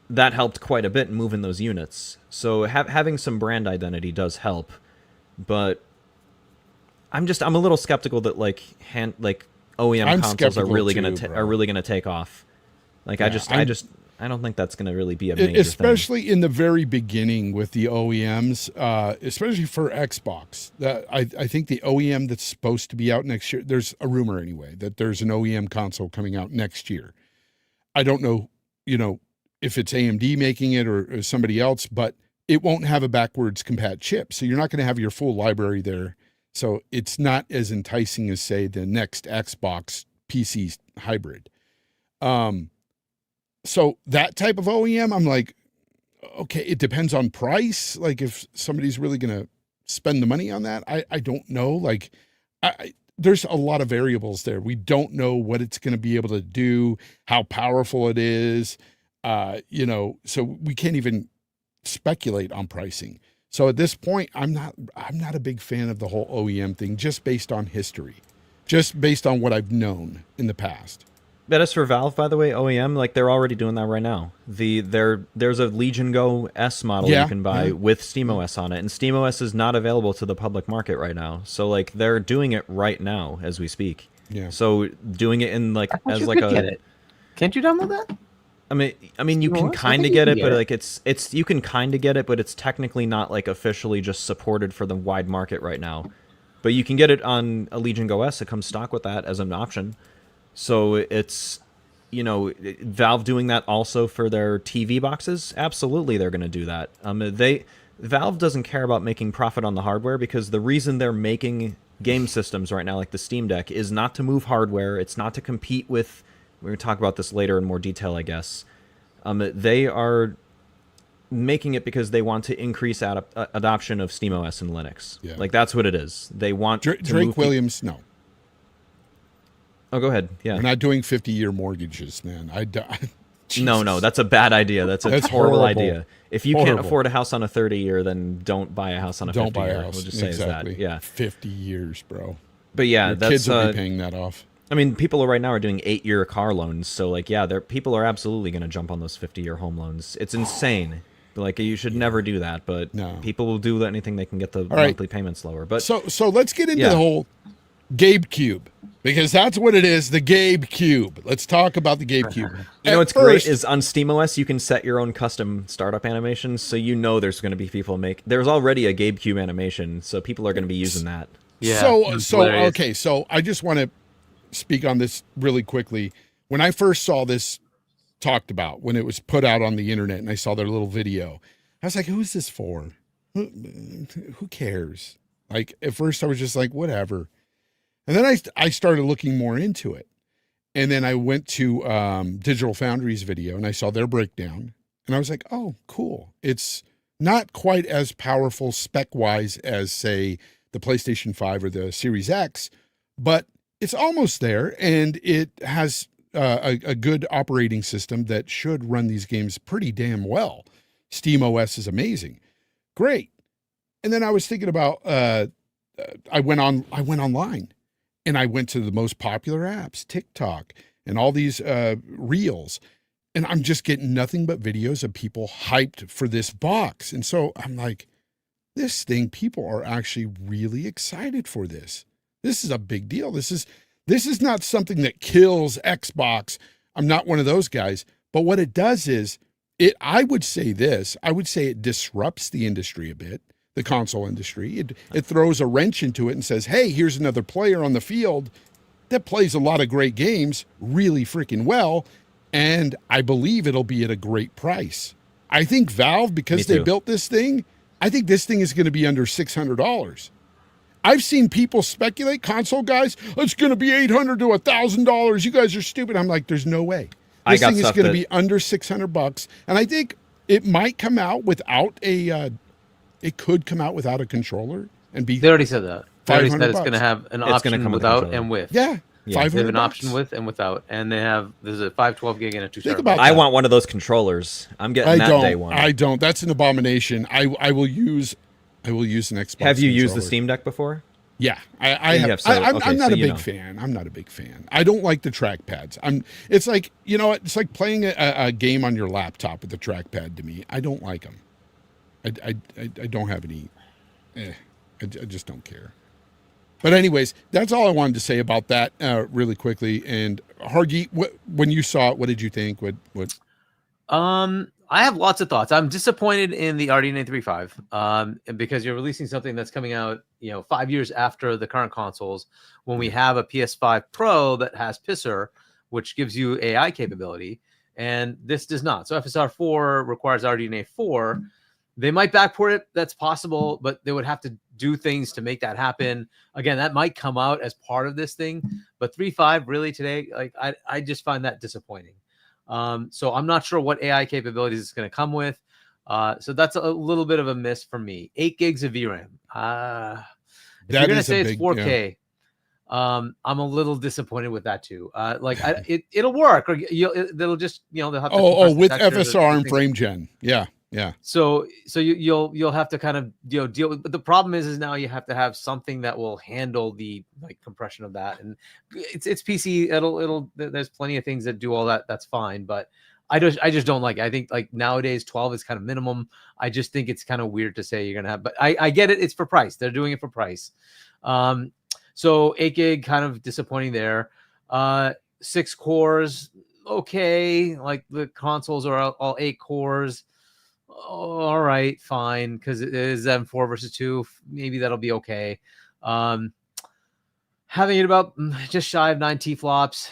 that helped quite a bit in moving those units. So having some brand identity does help, but I'm a little skeptical that like OEM consoles are really gonna take off. Like Yeah, I don't think that's gonna really be a major especially thing. in the very beginning with the OEMs, especially for Xbox. I think the OEM that's supposed to be out next year, there's a rumor anyway that there's an OEM console coming out next year. I don't know, if it's AMD making it or somebody else, but it won't have a backwards compat chip. So you're not going to have your full library there. So it's not as enticing as, say, the next Xbox PC hybrid. So that type of OEM, I'm like, okay, it depends on price. Like if somebody's really going to spend the money on that, I don't know. Like there's a lot of variables there. We don't know what it's going to be able to do, how powerful it is, so we can't even speculate on pricing. So at this point, I'm not a big fan of the whole OEM thing, just based on history, just based on what I've known in the past. But as for Valve, by the way, OEM, like they're already doing that right now. There's a Legion Go S model you can buy with SteamOS on it, and SteamOS is not available to the public market right now. So like they're doing it right now as we speak. Yeah. So doing it in like as like get it. Can't you download that? I mean, you can kind of get it, but like it's you can kind of get it, but it's technically not like officially just supported for the wide market right now. But you can get it on a Legion Go S. It comes stock with that as an option. So it's, Valve doing that also for their TV boxes. Absolutely, they're going to do that. Valve doesn't care about making profit on the hardware, because the reason they're making game systems right now, like the Steam Deck, is not to move hardware. It's not to compete with. We're going to talk about this later in more detail, I guess. They are making it because they want to increase adoption of SteamOS and Linux. Yeah. Like that's what it is. They want Drake Williams. No. Oh, go ahead. Yeah. We're not doing 50-year mortgages, man. No, that's a bad idea. That's a horrible idea. If you can't Horrible. afford a house on a 30-year, then don't buy a house on a 50-year. Don't buy a house. We'll just say Exactly. that. Yeah. 50 years, bro. But yeah, Your that's kids will be paying that off. I mean, people right now are doing 8-year car loans, so like, yeah, people are absolutely going to jump on those 50-year home loans. It's insane. Like, you should never do that, but people will do anything they can get the monthly payments lower. But so let's get into the whole Gabe Cube, because that's what it is, the Gabe Cube. Let's talk about the Gabe Cube. What's great is on SteamOS you can set your own custom startup animations, so there's going to be people there's already a Gabe Cube animation, so people are going to be using that. Yeah. So I just want to speak on this really quickly. When I first saw this talked about, when it was put out on the internet and I saw their little video, I was like, who's this for? Who cares? Like at first I was just like, whatever. And then I started looking more into it. And then I went to Digital Foundry's video and I saw their breakdown. And I was like, oh, cool. It's not quite as powerful spec-wise as, say, the PlayStation 5 or the Series X, but it's almost there. And it has a good operating system that should run these games pretty damn well. SteamOS is amazing. Great. And then I was thinking about, I went online. And I went to the most popular apps, TikTok, and all these reels. And I'm just getting nothing but videos of people hyped for this box. And so I'm like, this thing, people are actually really excited for this. This is a big deal. This is not something that kills Xbox. I'm not one of those guys. But what it does is, I would say it disrupts the industry a bit. The console industry. It throws a wrench into it and says, hey, here's another player on the field that plays a lot of great games really freaking well, and I believe it'll be at a great price. I think Valve, because they built this thing, I think this thing is going to be under $600. I've seen people speculate, console guys, it's going to be $800 to $1,000. You guys are stupid. I'm like, there's no way. This thing is going to be under $600, and I think it might come out without it could come out without a controller and be. They already said that. They already said it's $500. going to have an option without and with. Yeah, $500. They have an option with and without, and there's a 512 gig and a 2 Think terabyte. about I want one of those controllers. I'm getting that day one. I don't. That's an abomination. I will use an Xbox. Have you used the controller. Steam Deck before? Yeah, Yeah, so, I'm okay, not so a you big know. fan. I'm not a big fan. I don't like the trackpads. It's like, you know, it's like playing a game on your laptop with the trackpad to me. I don't like them. I don't have any. I just don't care. But anyways, that's all I wanted to say about that really quickly. And Hargy, when you saw it, what did you think? What? I have lots of thoughts. I'm disappointed in the RDNA 3.5 because you're releasing something that's coming out, 5 years after the current consoles, when we have a PS5 Pro that has Pisser, which gives you AI capability, and this does not. So FSR 4 requires RDNA 4. They might backport it. That's possible, but they would have to do things to make that happen. Again, that might come out as part of this thing, but 3.5 really today, like I just find that disappointing. So I'm not sure what AI capabilities it's going to come with. So that's a little bit of a miss for me. 8 gigs of VRAM. If you're going to say it's 4K, I'm a little disappointed with that too. It'll work, or they'll just they'll have to with FSR and frame gen. Yeah. So you'll have to kind of deal with, but the problem is now you have to have something that will handle the compression of that, and it's PC. It'll there's plenty of things that do all that. That's fine, but I just don't like it. I think like nowadays 12 is kind of minimum. I just think it's kind of weird to say you're gonna have, but I get it. It's for price. They're doing it for price. So 8 gig kind of disappointing there. 6 cores, okay. Like the consoles are all 8 cores. All right, fine, because it is M4 versus 2. Maybe that'll be okay. Having it about just shy of 9 T-flops,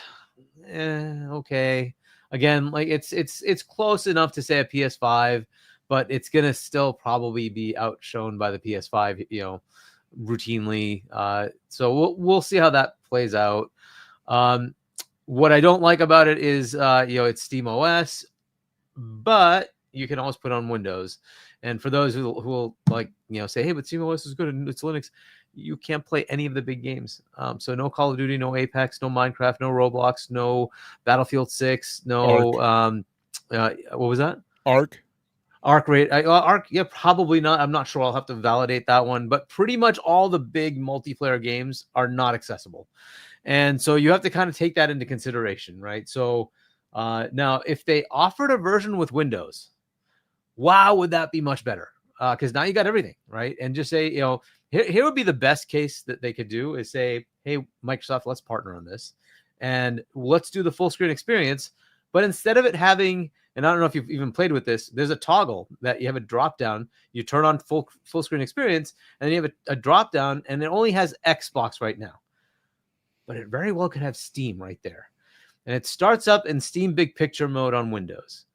okay. Again, like it's close enough to say a PS5, but it's gonna still probably be outshone by the PS5, routinely. So we'll see how that plays out. What I don't like about it is it's Steam OS, but you can always put on Windows. And for those who will say, hey, but SteamOS is good and it's Linux, you can't play any of the big games. So no Call of Duty, no Apex, no Minecraft, no Roblox, no Battlefield 6, no what was that? Arc. Arc, yeah, probably not. I'm not sure. I'll have to validate that one. But pretty much all the big multiplayer games are not accessible. And so you have to kind of take that into consideration, right? So now if they offered a version with Windows, wow, would that be much better? Because now you got everything, right? And just say, here would be the best case that they could do is say, hey, Microsoft, let's partner on this. And let's do the full screen experience. But instead of it having, and I don't know if you've even played with this, there's a toggle that you have a drop down. You turn on full screen experience, and then you have a drop down, and it only has Xbox right now. But it very well could have Steam right there. And it starts up in Steam Big Picture mode on Windows.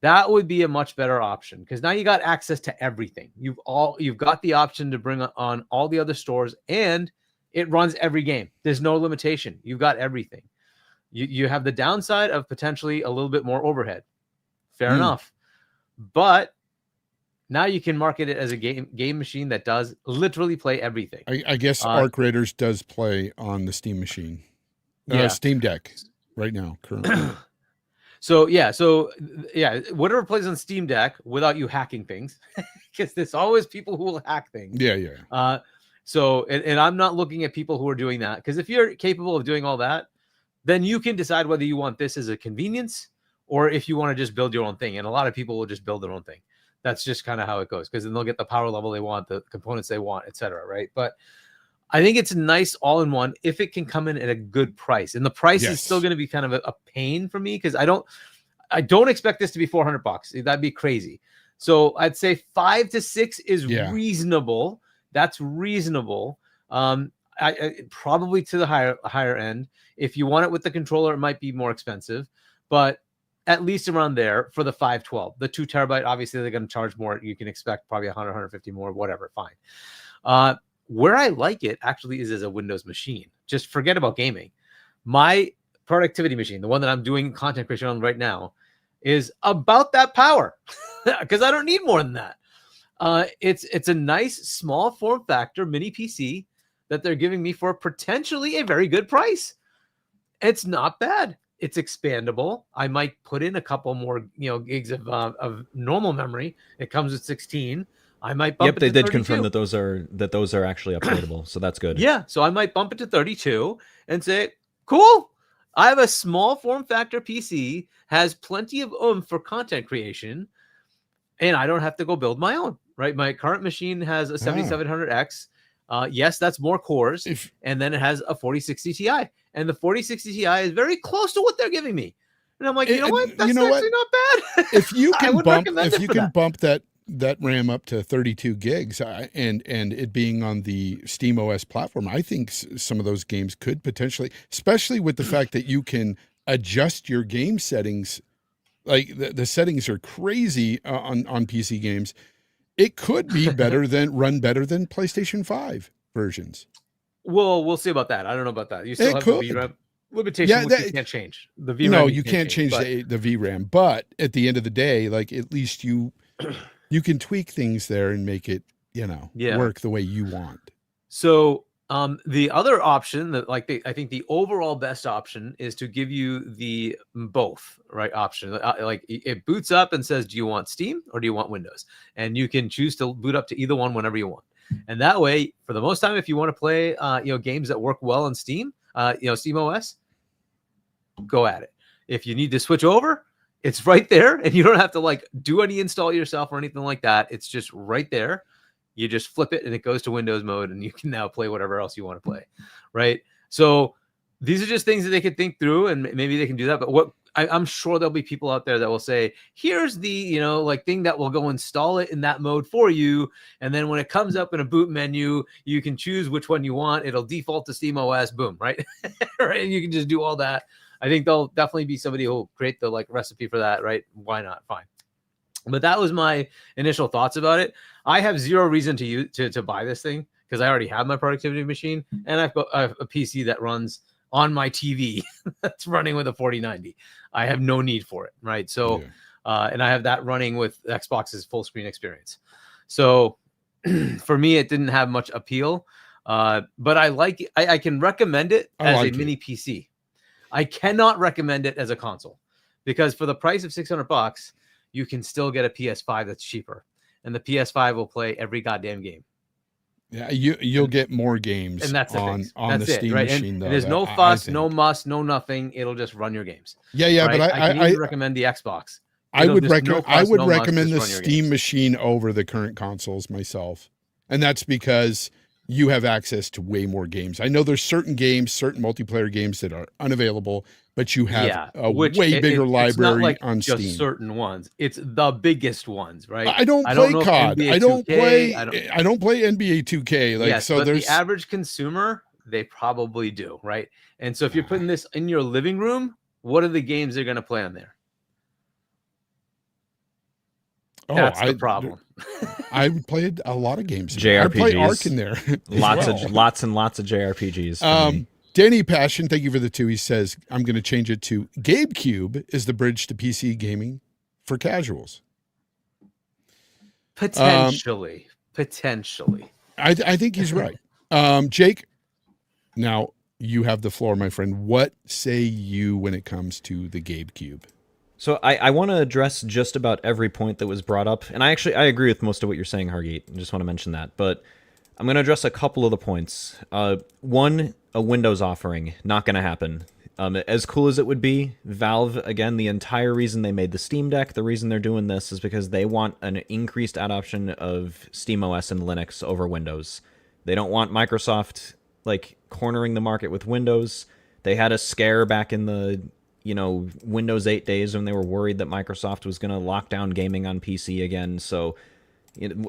That would be a much better option because now you got access to everything. You've got the option to bring on all the other stores, and it runs every game. There's no limitation. You've got everything. You have the downside of potentially a little bit more overhead. Fair enough. But now you can market it as a game machine that does literally play everything. I guess Arc Raiders does play on the Steam machine. Steam Deck right now, currently. So whatever plays on Steam Deck without you hacking things, because there's always people who will hack things. Yeah. So I'm not looking at people who are doing that, because if you're capable of doing all that, then you can decide whether you want this as a convenience or if you want to just build your own thing. And a lot of people will just build their own thing. That's just kind of how it goes, because then they'll get the power level they want, the components they want, etc. Right? But I think it's nice all in one if it can come in at a good price. And the price is still going to be kind of a pain for me, because I don't expect this to be $400. That'd be crazy. So I'd say 5 to 6 is reasonable. That's reasonable. I probably to the higher end. If you want it with the controller, it might be more expensive, but at least around there for the 512. The 2 terabyte, obviously they're going to charge more. You can expect probably 100, 150 more, whatever. Fine. Where I like it actually is as a Windows machine. Just forget about gaming. My productivity machine, the one that I'm doing content creation on right now, is about that power because I don't need more than that. It's a nice small form factor mini PC that they're giving me for potentially a very good price. It's not bad. It's expandable. I might put in a couple more gigs of normal memory. It comes with 16. I might bump Yep, it they to did 32. confirm that those are actually upgradable, so that's good. Yeah, so I might bump it to 32 and say, cool. I have a small form factor PC, has plenty of oomph for content creation, and I don't have to go build my own, right? My current machine has a 7700X. Yes, that's more cores. And then it has a 4060 Ti. And the 4060 Ti is very close to what they're giving me. And I'm like, you know what? That's actually not bad. If you I can would bump, recommend if it you for can that. bump that RAM up to 32 gigs and it being on the Steam OS platform, I think some of those games could potentially, especially with the fact that you can adjust your game settings. Like the settings are crazy on PC games. It could be run better than PlayStation 5 versions. Well, we'll see about that. I don't know about that. You still It have could. the VRAM limitation, which you can't change. The VRAM No, you can't change but the VRAM. But at the end of the day, like at least you can tweak things there and make it, work the way you want. So the other option that I think the overall best option is to give you the both right option. Like it boots up and says, do you want Steam or do you want Windows? And you can choose to boot up to either one whenever you want. And that way, for the most time, if you want to play games that work well on Steam, Steam OS, go at it. If you need to switch over, it's right there, and you don't have to like do any install yourself or anything like that. It's just right there. You just flip it and it goes to Windows mode, and you can now play whatever else you want to play, right? So these are just things that they could think through, and maybe they can do that. But what I'm sure there'll be people out there that will say, here's the thing that will go install it in that mode for you, and then when it comes up in a boot menu, you can choose which one you want. It'll default to SteamOS, boom, right? Right, and you can just do all that. I think there'll definitely be somebody who'll create the recipe for that, right? Why not? Fine. But that was my initial thoughts about it. I have zero reason to buy this thing because I already have my productivity machine, and I have a PC that runs on my TV that's running with a 4090. I have no need for it, right? So, and I have that running with Xbox's full screen experience. So, for me, it didn't have much appeal, but I like it. I can recommend it as a mini PC. I cannot recommend it as a console because for the price of $600, you can still get a PS5 that's cheaper, and the PS5 will play every goddamn game. Yeah, you'll get more games, and that's on the Steam machine. And though, there's no fuss, no muss, no nothing. It'll just run your games. Yeah, right? but I can even recommend the Xbox. I would recommend the Steam machine over the current consoles myself, and that's because you have access to way more games. I know there's certain multiplayer games that are unavailable, but you have a way bigger library on Steam. Just certain ones. It's the biggest ones, right? I don't play COD. I don't play NBA 2K. But the average consumer, they probably do, right? And so if you're putting this in your living room, what are the games they're going to play on there? That's the problem. I played a lot of games. JRPGs. I play Ark in there. lots and lots of JRPGs. Danny Passion, thank you for the 2. He says, I'm going to change it to GabeCube is the bridge to PC gaming for casuals. Potentially. I think he's right. Jake, now you have the floor, my friend. What say you when it comes to the GabeCube? So I want to address just about every point that was brought up. And I agree with most of what you're saying, Hargeet. I just want to mention that. But I'm going to address a couple of the points. One, a Windows offering. Not going to happen. As cool as it would be, Valve, again, the entire reason they made the Steam Deck, the reason they're doing this is because they want an increased adoption of SteamOS and Linux over Windows. They don't want Microsoft, cornering the market with Windows. They had a scare back in the Windows 8 days when they were worried that Microsoft was going to lock down gaming on PC again. So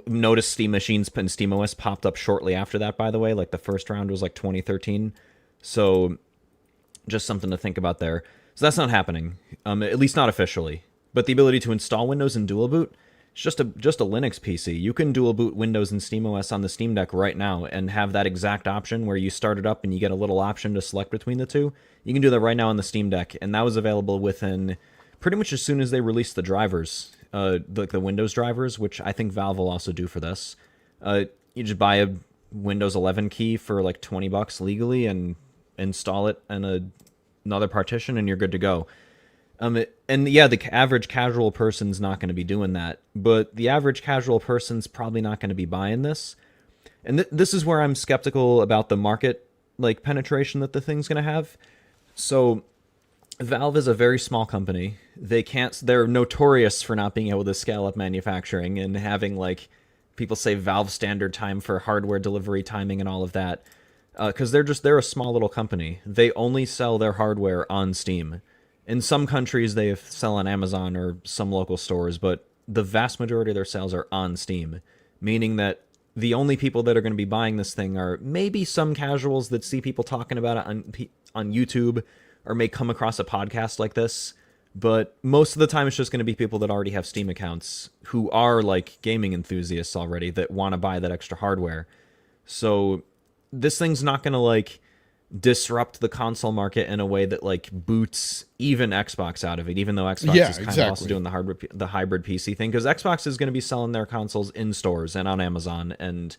notice Steam machines and SteamOS popped up shortly after that, by the way. The first round was 2013. So just something to think about there. So that's not happening, at least not officially. But the ability to install Windows and dual boot, it's just a Linux PC. You can dual boot Windows and SteamOS on the Steam Deck right now and have that exact option where you start it up and you get a little option to select between the two. You can do that right now on the Steam Deck, and that was available within pretty much as soon as they released the drivers, the Windows drivers, which I think Valve will also do for this. You just buy a Windows 11 key for $20 legally and install it in another partition, and you're good to go. And yeah, the average casual person's not going to be doing that, but the average casual person's probably not going to be buying this. And this is where I'm skeptical about the market like penetration that the thing's going to have. So Valve is a very small company. They're notorious for not being able to scale up manufacturing and having like people say Valve standard time for hardware delivery timing and all of that. Because they're a small little company. They only sell their hardware on Steam. In some countries, they sell on Amazon or some local stores, but the vast majority of their sales are on Steam, meaning that the only people that are going to be buying this thing are maybe some casuals that see people talking about it on YouTube or may come across a podcast like this. But most of the time, it's just going to be people that already have Steam accounts who are like gaming enthusiasts already that want to buy that extra hardware. So this thing's not going to like disrupt the console market in a way that like boots even Xbox out of it, even though Xbox is kind of also doing the hybrid PC thing, because Xbox is going to be selling their consoles in stores and on Amazon, and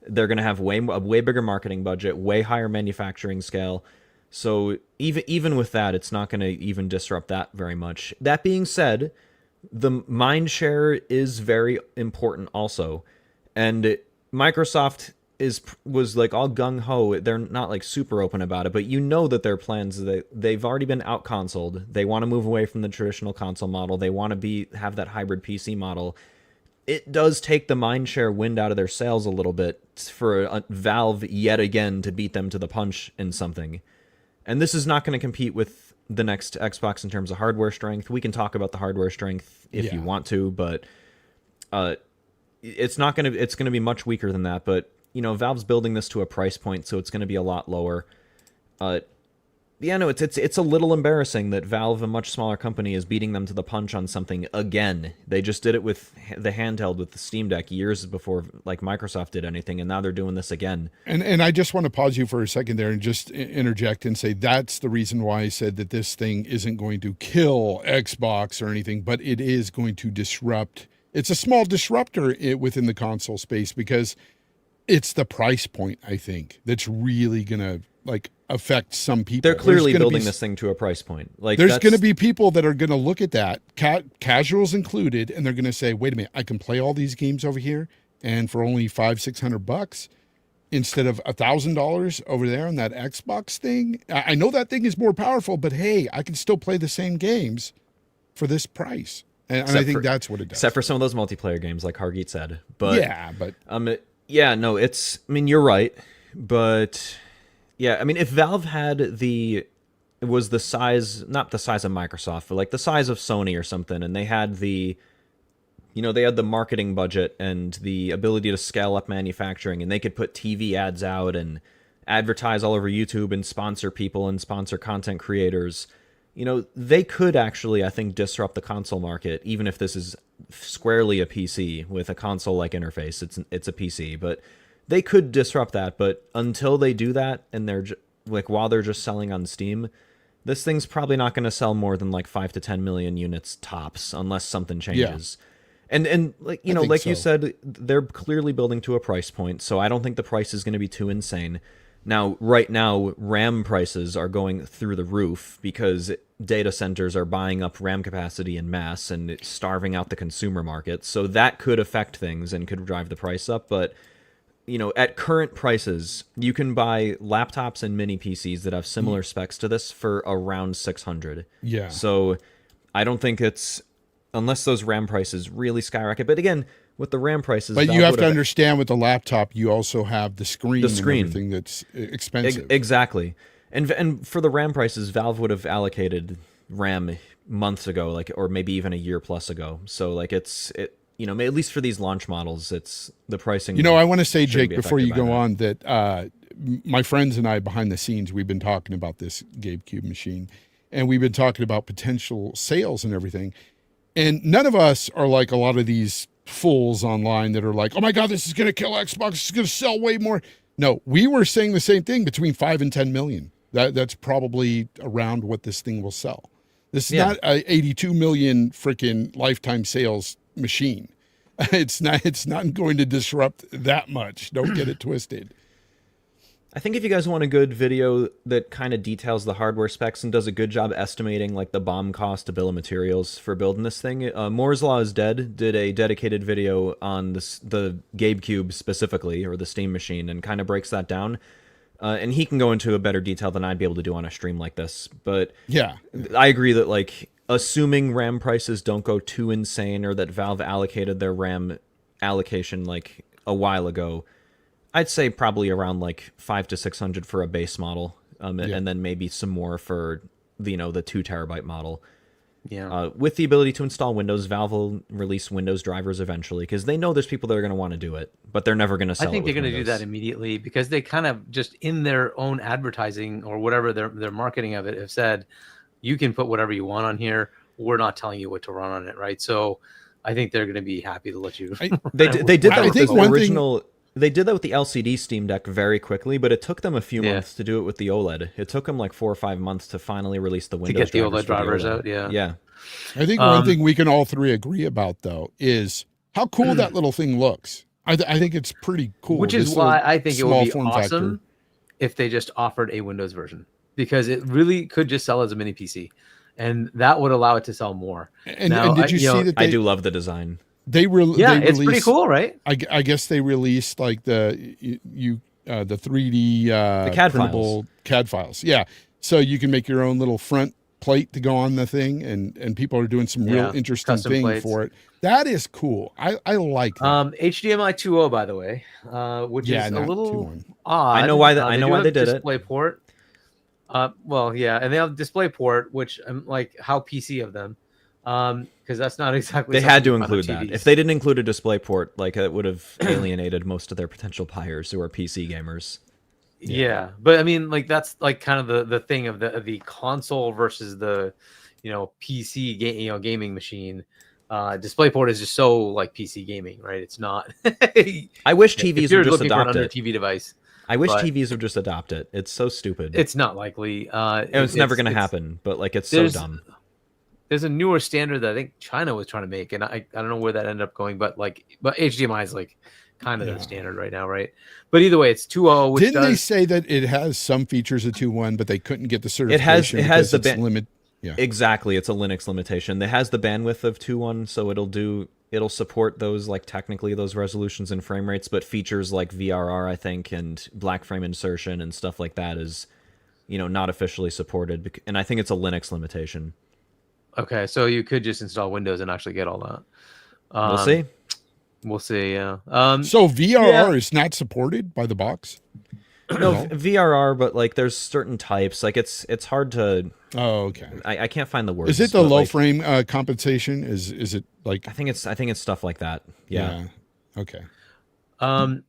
they're going to have a way bigger marketing budget, way higher manufacturing scale. So even with that, it's not going to even disrupt that very much. That being said, the mind share is very important also, and Microsoft was like all gung-ho. They're not like super open about it, but you know that their plans, they've already been out consoled. They want to move away from the traditional console model. They want to have that hybrid PC model. It does take the mindshare wind out of their sails a little bit for Valve yet again to beat them to the punch in something. And this is not going to compete with the next Xbox in terms of hardware strength. We can talk about the hardware strength if you want to, but it's going to be much weaker than that. But you know, Valve's building this to a price point, so it's going to be a lot lower. It's a little embarrassing that Valve, a much smaller company, is beating them to the punch on something again. They just did it with the handheld with the Steam Deck years before like Microsoft did anything, and now they're doing this again. And I just want to pause you for a second there and just interject and say that's the reason why I said that this thing isn't going to kill Xbox or anything, but it is going to disrupt. It's a small disruptor within the console space because it's the price point, I think, that's really going to like affect some people. They're clearly building this thing to a price point. Like there's going to be people that are going to look at that, casuals included, and they're going to say, wait a minute, I can play all these games over here and for only $500-600 instead of $1,000 over there on that Xbox thing. I know that thing is more powerful, but hey, I can still play the same games for this price. And I think that's what it does. Except for some of those multiplayer games, like Hargeet said. But yeah, no, I mean, you're right, but yeah, I mean, if Valve had it was the size, not the size of Microsoft, but like the size of Sony or something, and they had they had the marketing budget and the ability to scale up manufacturing, and they could put TV ads out and advertise all over YouTube and sponsor people and sponsor content creators. You know, they could actually, I think, disrupt the console market, even if this is squarely a PC with a console-like interface. It's a PC, but they could disrupt that. But until they do that, and they're while they're just selling on Steam, this thing's probably not going to sell more than like 5 to 10 million units tops, unless something changes. Yeah. And like you said, they're clearly building to a price point, so I don't think the price is going to be too insane. Now, right now, RAM prices are going through the roof because data centers are buying up RAM capacity in mass and it's starving out the consumer market. So that could affect things and could drive the price up. But, at current prices, you can buy laptops and mini PCs that have similar specs to this for around $600. Yeah. So I don't think unless those RAM prices really skyrocket. But again, with the RAM prices, but you have to understand with the laptop, you also have the screen and everything that's expensive. Exactly. And for the RAM prices, Valve would have allocated RAM months ago, or maybe even a year plus ago. So at least for these launch models, it's the pricing. I want to say, Jake, before you go on, that my friends and I behind the scenes, we've been talking about this GameCube machine, and we've been talking about potential sales and everything. And none of us are like a lot of these fools online that are like, oh my God, this is going to kill Xbox. It's going to sell way more. No, we were saying the same thing, between 5 and 10 million. That's probably around what this thing will sell. This is not a 82 million freaking lifetime sales machine. It's not going to disrupt that much. Don't get it twisted. I think if you guys want a good video that kind of details the hardware specs and does a good job estimating like the BOM cost to bill of materials for building this thing, Moore's Law is Dead did a dedicated video on the GameCube specifically, or the Steam machine, and kind of breaks that down. And he can go into a better detail than I'd be able to do on a stream like this. But Yeah. I agree that, like, assuming RAM prices don't go too insane, or that Valve allocated their RAM allocation like a while ago, I'd say probably around like 500 to 600 for a base model, and then maybe some more for the 2 TB model. Yeah. With the ability to install Windows, Valve will release Windows drivers eventually, because they know there's people that are going to want to do it, but they're never going to sell it. I think they're going to do Windows. that immediately, because they kind of just in their own advertising or whatever their marketing of it have said, you can put whatever you want on here. We're not telling you what to run on it, right? So I think they're going to be happy to let you. They did that I with think the one original. They did that with the LCD Steam Deck very quickly, but it took them a few months to do it with the OLED. It took them like 4 or 5 months to finally release the Windows to get the drivers OLED drivers out. Yeah. I think one thing we can all three agree about, though, is how cool that little thing looks. I think it's pretty cool. Which is why I think it would be awesome if they just offered a Windows version, because it really could just sell as a mini PC, and that would allow it to sell more. And did you see that? I do love the design. It's pretty cool, right? I guess they released like the 3D the CAD printable files. CAD files. Yeah, so you can make your own little front plate to go on the thing, and people are doing some real interesting thing plates for it. That is cool. I like that. HDMI 2.0, by the way, which is a little odd. I know why they did it. DisplayPort. Well, yeah, and they have DisplayPort, which I'm like, how PC of them. Because that's not exactly. They had to include that. If they didn't include a DisplayPort, like, it would have alienated most of their potential buyers who are PC gamers. Yeah, but I mean, like, that's like kind of the thing of the console versus the PC gaming machine. DisplayPort is just so like PC gaming, right? It's not. I wish TVs would just adopt it. TV device. I wish TVs would just adopt it. It's so stupid. It's not likely. It's never going to happen. But like, it's so dumb. There's a newer standard that I think China was trying to make, and I don't know where that ended up going, but HDMI is like kind of their standard right now, right? But either way, it's 2.0. Which Didn't they say that it has some features of 2.1, but they couldn't get the certification? It has the limit. Yeah, exactly. It's a Linux limitation. It has the bandwidth of 2.1, so it'll support those, like, technically those resolutions and frame rates, but features like VRR, I think, and black frame insertion and stuff like that is, not officially supported, and I think it's a Linux limitation. Okay, so you could just install Windows and actually get all that. We'll see. We'll see. Yeah. So VRR is not supported by the box. No, VRR, but like, there's certain types. Like, it's hard to. Oh, okay. I can't find the words. Is it the low frame compensation? Is it like? I think it's stuff like that. Yeah. Okay. One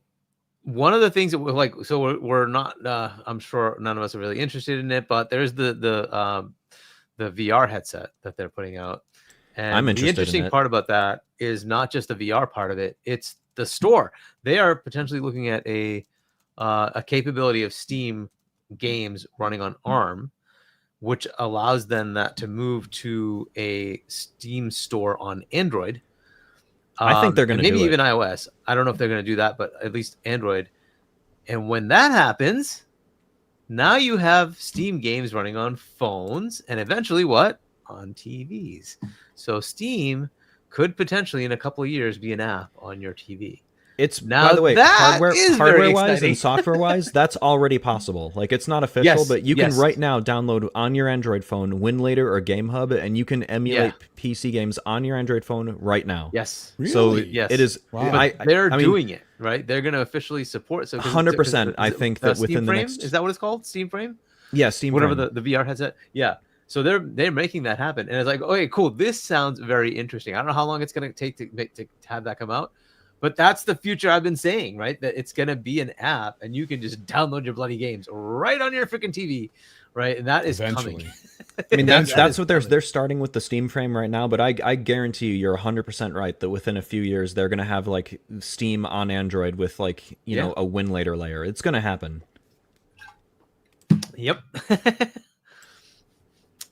of the things that we're not. I'm sure none of us are really interested in it, but there's the VR headset that they're putting out. And I'm interested. The interesting part about that is not just the VR part of it; it's the store. They are potentially looking at a capability of Steam games running on ARM, which allows them to move to a Steam store on Android. I think they're going to maybe even iOS. I don't know if they're going to do that, but at least Android. And when that happens, now you have Steam games running on phones, and eventually on TVs. So Steam could potentially in a couple of years be an app on your TV. It's now, by the way, hardware-wise and software-wise, that's already possible. Like, it's not official, but you can right now download on your Android phone WinLater or GameHub, and you can emulate PC games on your Android phone right now. Yes. Really? So yes. it is. Wow. They're doing it, right? They're going to officially support. So 100%. I think that within the next. Is that what it's called? Steam Frame? Yeah, Steam Whatever Frame. the VR headset. Yeah. So they're making that happen, and it's like, okay, cool. This sounds very interesting. I don't know how long it's going to take to have that come out. But that's the future I've been saying, right? That it's going to be an app, and you can just download your bloody games right on your freaking TV, right? And that is coming. I mean, that's what they're starting with the Steam Frame right now. But I guarantee you're 100% right that within a few years they're going to have like Steam on Android with like a WinLater layer. It's going to happen. Yep.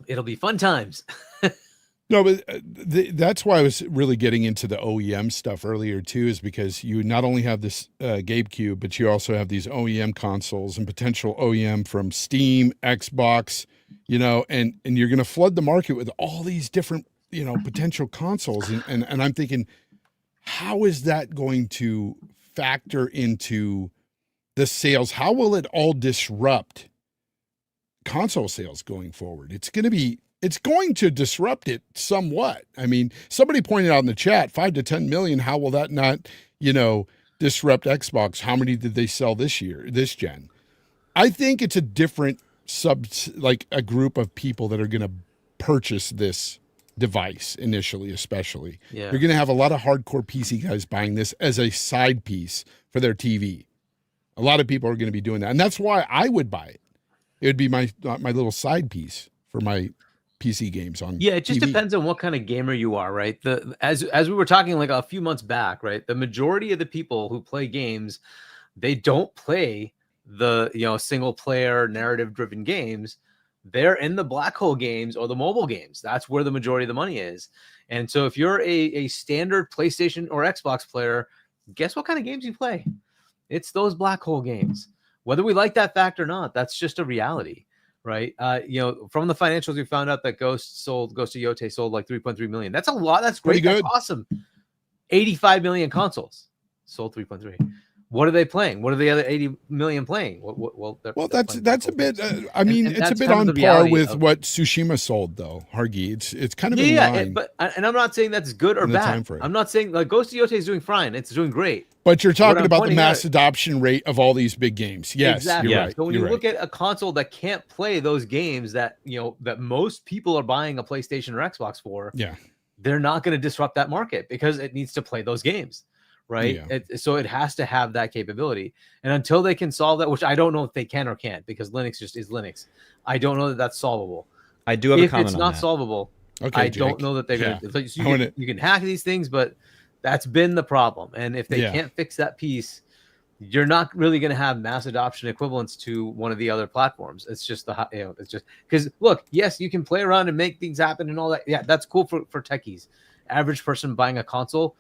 It'll be fun times. No, but that's why I was really getting into the OEM stuff earlier too, is because you not only have this GameCube, but you also have these OEM consoles and potential OEM from Steam, Xbox, and you're going to flood the market with all these different, potential consoles. And I'm thinking, how is that going to factor into the sales? How will it all disrupt console sales going forward? It's going to disrupt it somewhat. I mean, somebody pointed out in the chat, 5 to 10 million. How will that not, disrupt Xbox? How many did they sell this year, this gen? I think it's a different like a group of people that are going to purchase this device initially, especially. Yeah. You're going to have a lot of hardcore PC guys buying this as a side piece for their TV. A lot of people are going to be doing that. And that's why I would buy it. It would be my little side piece for my PC games on. Yeah, it just TV. depends on what kind of gamer you are, right? As we were talking like a few months back, right? The majority of the people who play games, they don't play the single player narrative driven games. They're in the black hole games or the mobile games. That's where the majority of the money is. And so if you're a standard PlayStation or Xbox player, guess what kind of games you play? It's those black hole games. Whether we like that fact or not, that's just a reality, right? From the financials, we found out that Ghost of Yote sold like 3.3 million. That's a lot. That's great. That's awesome. 85 million consoles sold 3.3. What are they playing? What are the other 80 million playing? That's a bit. I mean, it's a bit on par with what Tsushima sold, though. Hargi, it's kind of in line. And I'm not saying that's good or bad. I'm not saying like Ghost of Yote is doing fine. It's doing great. But you're talking about the mass adoption rate of all these big games. Yes, exactly. You're right. So when you look at a console that can't play those games that that most people are buying a PlayStation or Xbox for, they're not going to disrupt that market because it needs to play those games. Right. Yeah. So it has to have that capability. And until they can solve that, which I don't know if they can or can't, because Linux just is Linux. I don't know that that's solvable. I do have a comment on that. If it's not solvable, I don't know that they're going to. You can hack these things, but that's been the problem. And if they can't fix that piece, you're not really going to have mass adoption equivalents to one of the other platforms. It's just it's just because look, yes, you can play around and make things happen and all that. Yeah, that's cool for techies. Average person buying a console,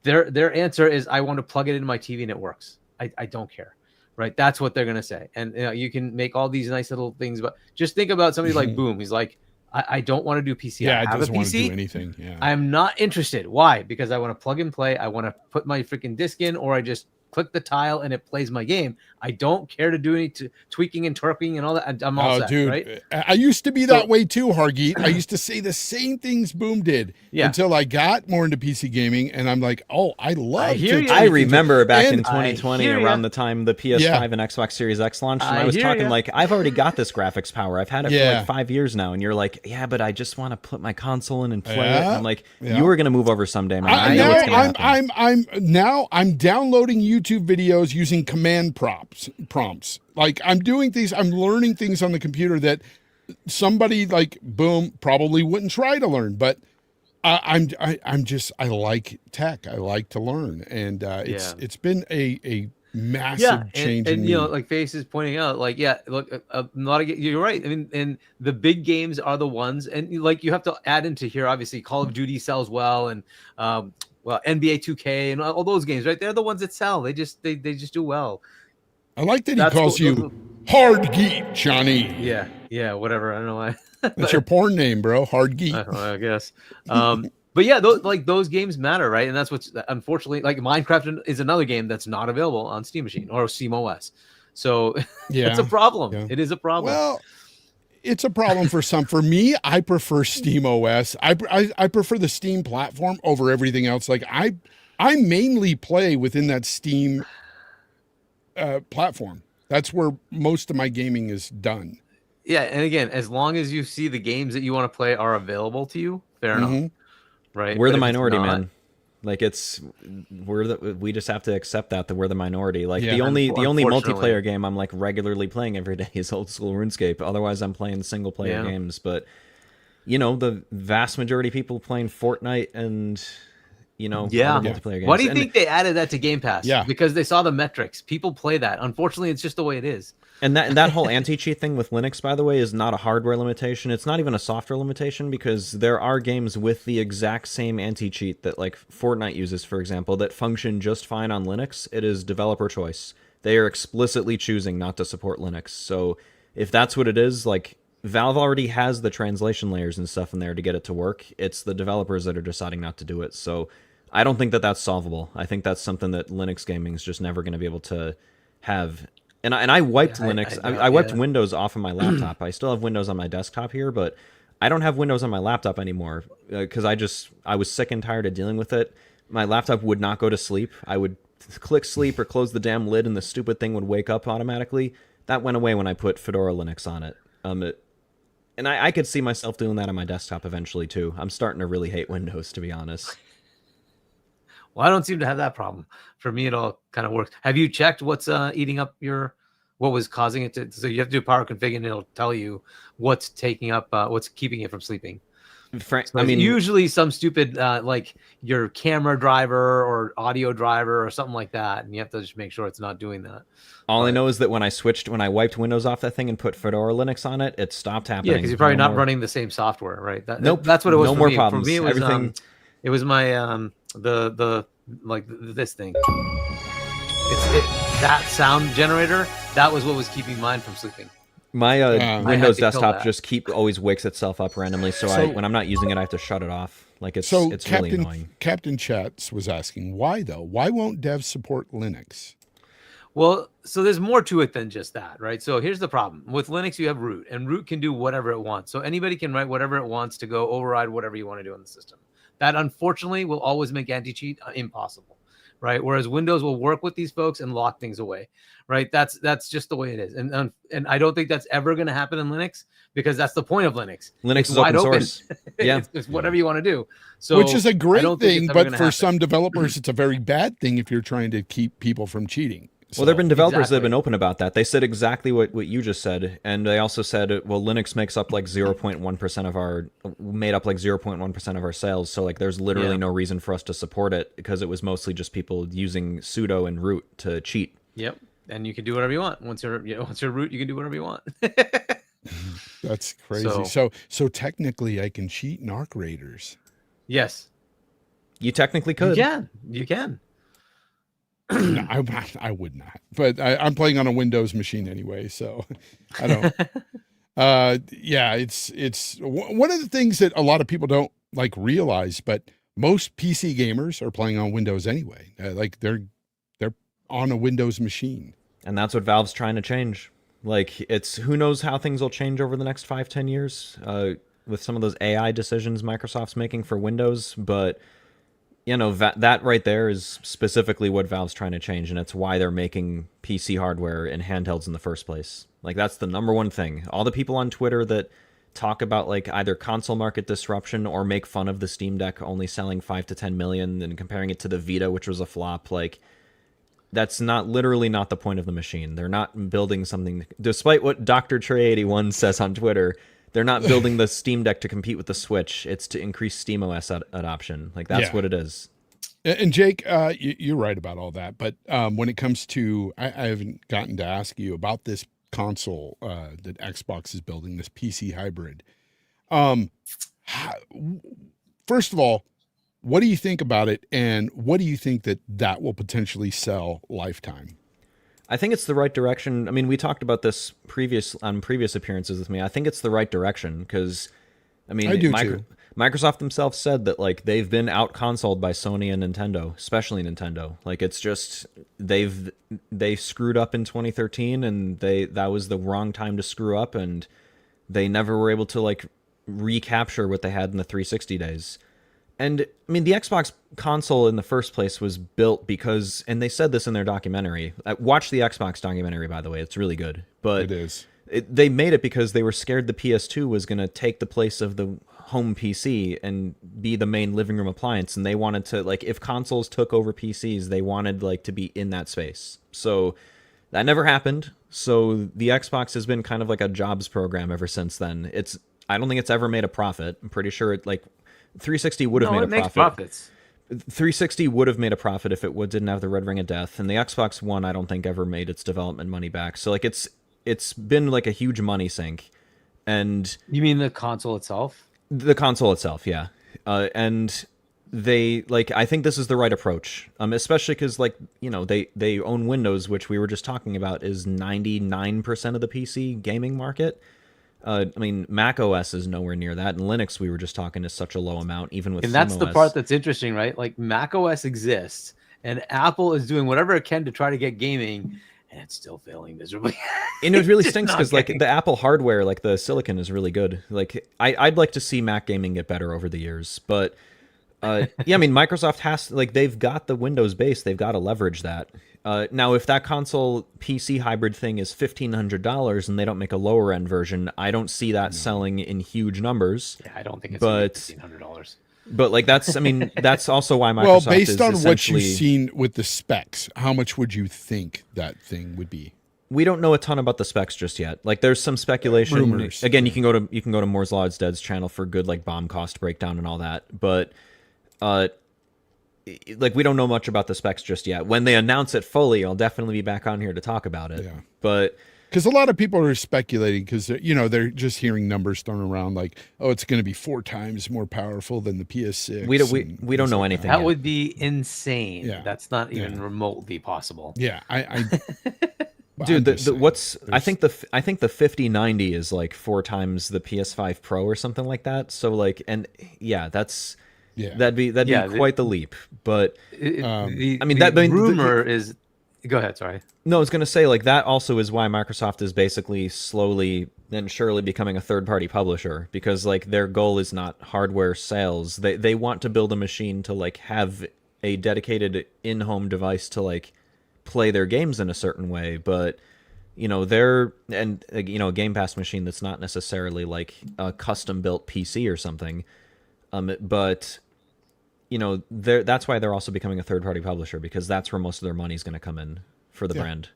their answer is, I want to plug it into my TV and it works. I don't care, right? That's what they're going to say. And you can make all these nice little things, but just think about somebody like Boom. He's like, I don't want to do PC. Yeah, I doesn't want to do anything. Yeah, I'm not interested. Why? Because I want to plug and play. I want to put my freaking disc in, or I just click the tile and it plays my game. I don't care to do any tweaking and twerking and all that. I'm all set, dude, right? I used to be that way too, Hargeet. I used to say the same things Boom did until I got more into PC gaming, and I'm like, oh, I love it. I remember back in 2020, around the time the PS5 and Xbox Series X launched, and I was talking like, I've already got this graphics power. I've had it for like 5 years now, and you're like, yeah, but I just want to put my console in and play it. And I'm like, you are going to move over someday, man. I know what's going to happen. I'm downloading YouTube videos using command prompts. Like I'm doing things, I'm learning things on the computer that somebody like Boom probably wouldn't try to learn, but I like tech. I like to learn. And it's been a massive change. And like Face is pointing out, like, look, a lot of, you're right. I mean, and the big games are the ones, and like you have to add into here, obviously Call of Duty sells well, and NBA 2K and all those games, right? They're the ones that sell. They just do well. I like that he calls you Hard Geek, Johnny. Yeah, whatever. I don't know why. That's your porn name, bro. Hard Geek. I guess. But yeah, those games matter, right? And that's what's unfortunately, like Minecraft is another game that's not available on Steam Machine or Steam OS. So it's a problem. Yeah. It is a problem. Well, it's a problem for some. For me, I prefer Steam OS. I prefer the Steam platform over everything else. Like I mainly play within that Steam platform. That's where most of my gaming is done. Yeah, and again, as long as you see the games that you want to play are available to you, fair enough. Right? We're the minority, man. Like we just have to accept that we're the minority. Like the only multiplayer game I'm like regularly playing every day is old school RuneScape. Otherwise I'm playing single player games. But the vast majority of people playing Fortnite and you know, Yeah. other multiplayer games. Why do you And- think they added that to Game Pass? Yeah. Because they saw the metrics. People play that. Unfortunately, it's just the way it is. And that whole anti-cheat thing with Linux, by the way, is not a hardware limitation. It's not even a software limitation, because there are games with the exact same anti-cheat that like Fortnite uses, for example, that function just fine on Linux. It is developer choice. They are explicitly choosing not to support Linux. So if that's what it is, like Valve already has the translation layers and stuff in there to get it to work. It's the developers that are deciding not to do it. So I don't think that that's solvable. I think that's something that Linux gaming is just never going to be able to have. And I wiped Linux. I wiped Windows off of my laptop. I still have Windows on my desktop here, but I don't have Windows on my laptop anymore because I was sick and tired of dealing with it. My laptop would not go to sleep. I would click sleep or close the damn lid, and the stupid thing would wake up automatically. That went away when I put Fedora Linux on it. And I could see myself doing that on my desktop eventually too. I'm starting to really hate Windows, to be honest. Well, I don't seem to have that problem. For me, it all kind of works. Have you checked what's eating up what was causing it to? So you have to do power config, and it'll tell you what's taking up, what's keeping it from sleeping. So I mean, usually some stupid like your camera driver or audio driver or something like that, and you have to just make sure it's not doing that. all I know is that when I wiped Windows off that thing and put Fedora Linux on it, it stopped happening. Yeah, because you're probably not running the same software, right? Nope. That's what it was. No for more me. problems. For me, it was Everything. it was my this thing. That sound generator. That was what was keeping mine from sleeping. My Windows to kill desktop that. just always wakes itself up randomly, so when I'm not using it, I have to shut it off. Like it's really annoying. Captain Chats was asking, why though? Why won't devs support Linux? Well, so there's more to it than just that, right? So here's the problem. With Linux, you have root, and root can do whatever it wants. So anybody can write whatever it wants to go override whatever you want to do on the system. That, unfortunately, will always make anti-cheat impossible, right? Whereas Windows will work with these folks and lock things away, right? That's just the way it is. And I don't think that's ever going to happen in Linux, because that's the point of Linux. Linux is open source. Yeah. It's whatever you want to do. So Which is a I great don't think thing, it's ever but gonna for happen. some developers, it's a very bad thing if you're trying to keep people from cheating. Well, there have been developers that have Exactly. been open about that. They said exactly what you just said, and they also said, well, Linux makes up like 0.1% of our sales, so like there's literally no reason for us to support it, because it was mostly just people using sudo and root to cheat. Yep. And you can do whatever you want. Once you're root, you can do whatever you want. That's crazy. So technically, I can cheat in Arc Raiders. Yes. You technically could. You can. No, I would not, but I'm playing on a Windows machine anyway, so I don't. Yeah, it's one of the things that a lot of people don't like realize, but most PC gamers are playing on Windows anyway. Like they're on a Windows machine, And that's what Valve's trying to change. Like, who knows how things will change over the next 5-10 years with some of those AI decisions Microsoft's making for Windows, but you know, that right there is specifically what Valve's trying to change, and it's why they're making PC hardware and handhelds in the first place. Like, that's the number one thing. All the people on Twitter that talk about like either console market disruption or make fun of the Steam Deck only selling 5 to 10 million and comparing it to the Vita, which was a flop, like that's literally not the point of the machine. They're not building something, despite what Dr. Trey81 says on Twitter. They're not building the Steam Deck to compete with the Switch. It's to increase SteamOS adoption. Like, that's what it is. And Jake, you're right about all that. But when it comes to, I haven't gotten to ask you about this console that Xbox is building, this PC hybrid. First of all, what do you think about it? And what do you think that will potentially sell lifetime? I think it's the right direction. I mean, we talked about this on previous appearances with me. I think it's the right direction because, I mean, I do too. Microsoft themselves said that like they've been out consoled by Sony and Nintendo, especially Nintendo. Like, it's just they screwed up in 2013, and that was the wrong time to screw up, and they never were able to like recapture what they had in the 360 days. And I mean, the Xbox console in the first place was built because, and they said this in their documentary. Watch the Xbox documentary, by the way; it's really good. But it is. They made it because they were scared the PS2 was going to take the place of the home PC and be the main living room appliance, and they wanted to, like, if consoles took over PCs, they wanted like to be in that space. So that never happened. So the Xbox has been kind of like a jobs program ever since then. I don't think it's ever made a profit. I'm pretty sure it like 360 would have made a profit. Profits. 360 would have made a profit if it didn't have the red ring of death, and the Xbox One I don't think ever made its development money back. So like it's been like a huge money sink. And You mean the console itself? the console itself, yeah. And they like I think this is the right approach, especially because like they own Windows, which we were just talking about is 99% of the PC gaming market. I mean, Mac OS is nowhere near that, and Linux we were just talking is such a low amount, even with. And that's the SteamOS. part that's interesting, right? Like Mac OS exists, and Apple is doing whatever it can to try to get gaming, and it's still failing miserably. And it really Just stinks not because like getting- the Apple hardware, like the silicon, is really good. Like I'd like to see Mac gaming get better over the years, but yeah, I mean Microsoft has like they've got the Windows base, they've got to leverage that. Now, if that console PC hybrid thing is $1,500 and they don't make a lower end version, I don't see that selling in huge numbers. Yeah, I don't think it's But- $1,500. But like that's, I mean, that's also why Microsoft Well, is based on what essentially. you've seen with the specs, how much would you think that thing would be? We don't know a ton about the specs just yet. Like there's some speculation. Rumors. Again, you can go to Moore's Law Is Dead's channel for good like BOM cost breakdown and all that. But like we don't know much about the specs just yet. When they announce it fully, I'll definitely be back on here to talk about it. Yeah. But Because a lot of people are speculating because they're just hearing numbers thrown around like, oh, it's going to be 4 times more powerful than the PS6. we don't and we don't things know like anything. That yet. would be insane. Yeah. That's not even Yeah. remotely possible. Yeah, well, Dude, I'm the just saying, what's I there's- think the 5090 is like 4 times the PS5 Pro or something like that. So like, and yeah, that'd be Yeah, quite the leap. But Um, I mean, the rumor is. Go ahead. Sorry. no, I was gonna say like that also is why Microsoft is basically slowly and surely becoming a third-party publisher, because like their goal is not hardware sales. They want to build a machine to like have a dedicated in-home device to like play their games in a certain way, but they're a Game Pass machine that's not necessarily like a custom-built PC or something. But that's why they're also becoming a third-party publisher, because that's where most of their money is going to come in for the brand.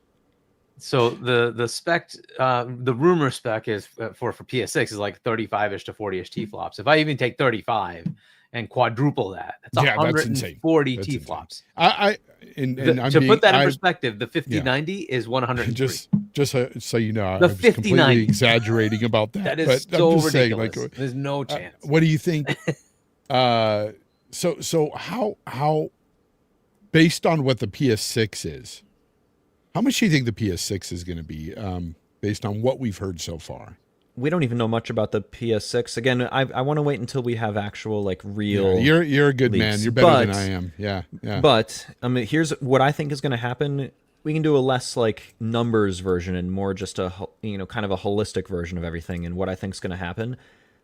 So the spec, the rumor spec is for PS6 is like 35ish to 40ish T-flops. If I even take 35 and quadruple that, that's Yeah, that's insane. 140 That's T-flops. To Put that in perspective, the 5090 is 103. just so you know, I The was completely 5090. exaggerating about that. That is but so I'm just ridiculous. saying, There's no chance. what do you think? So how based on what the PS6 is, how much do you think the PS6 is going to be? Based on what we've heard so far. We don't even know much about the PS6. Again, I want to wait until we have actual like real. Yeah, you're a good leaks. man. You're better than But- I am. Yeah. But here's what I think is going to happen. We can do a less like numbers version and more just a kind of a holistic version of everything. And what I think is going to happen,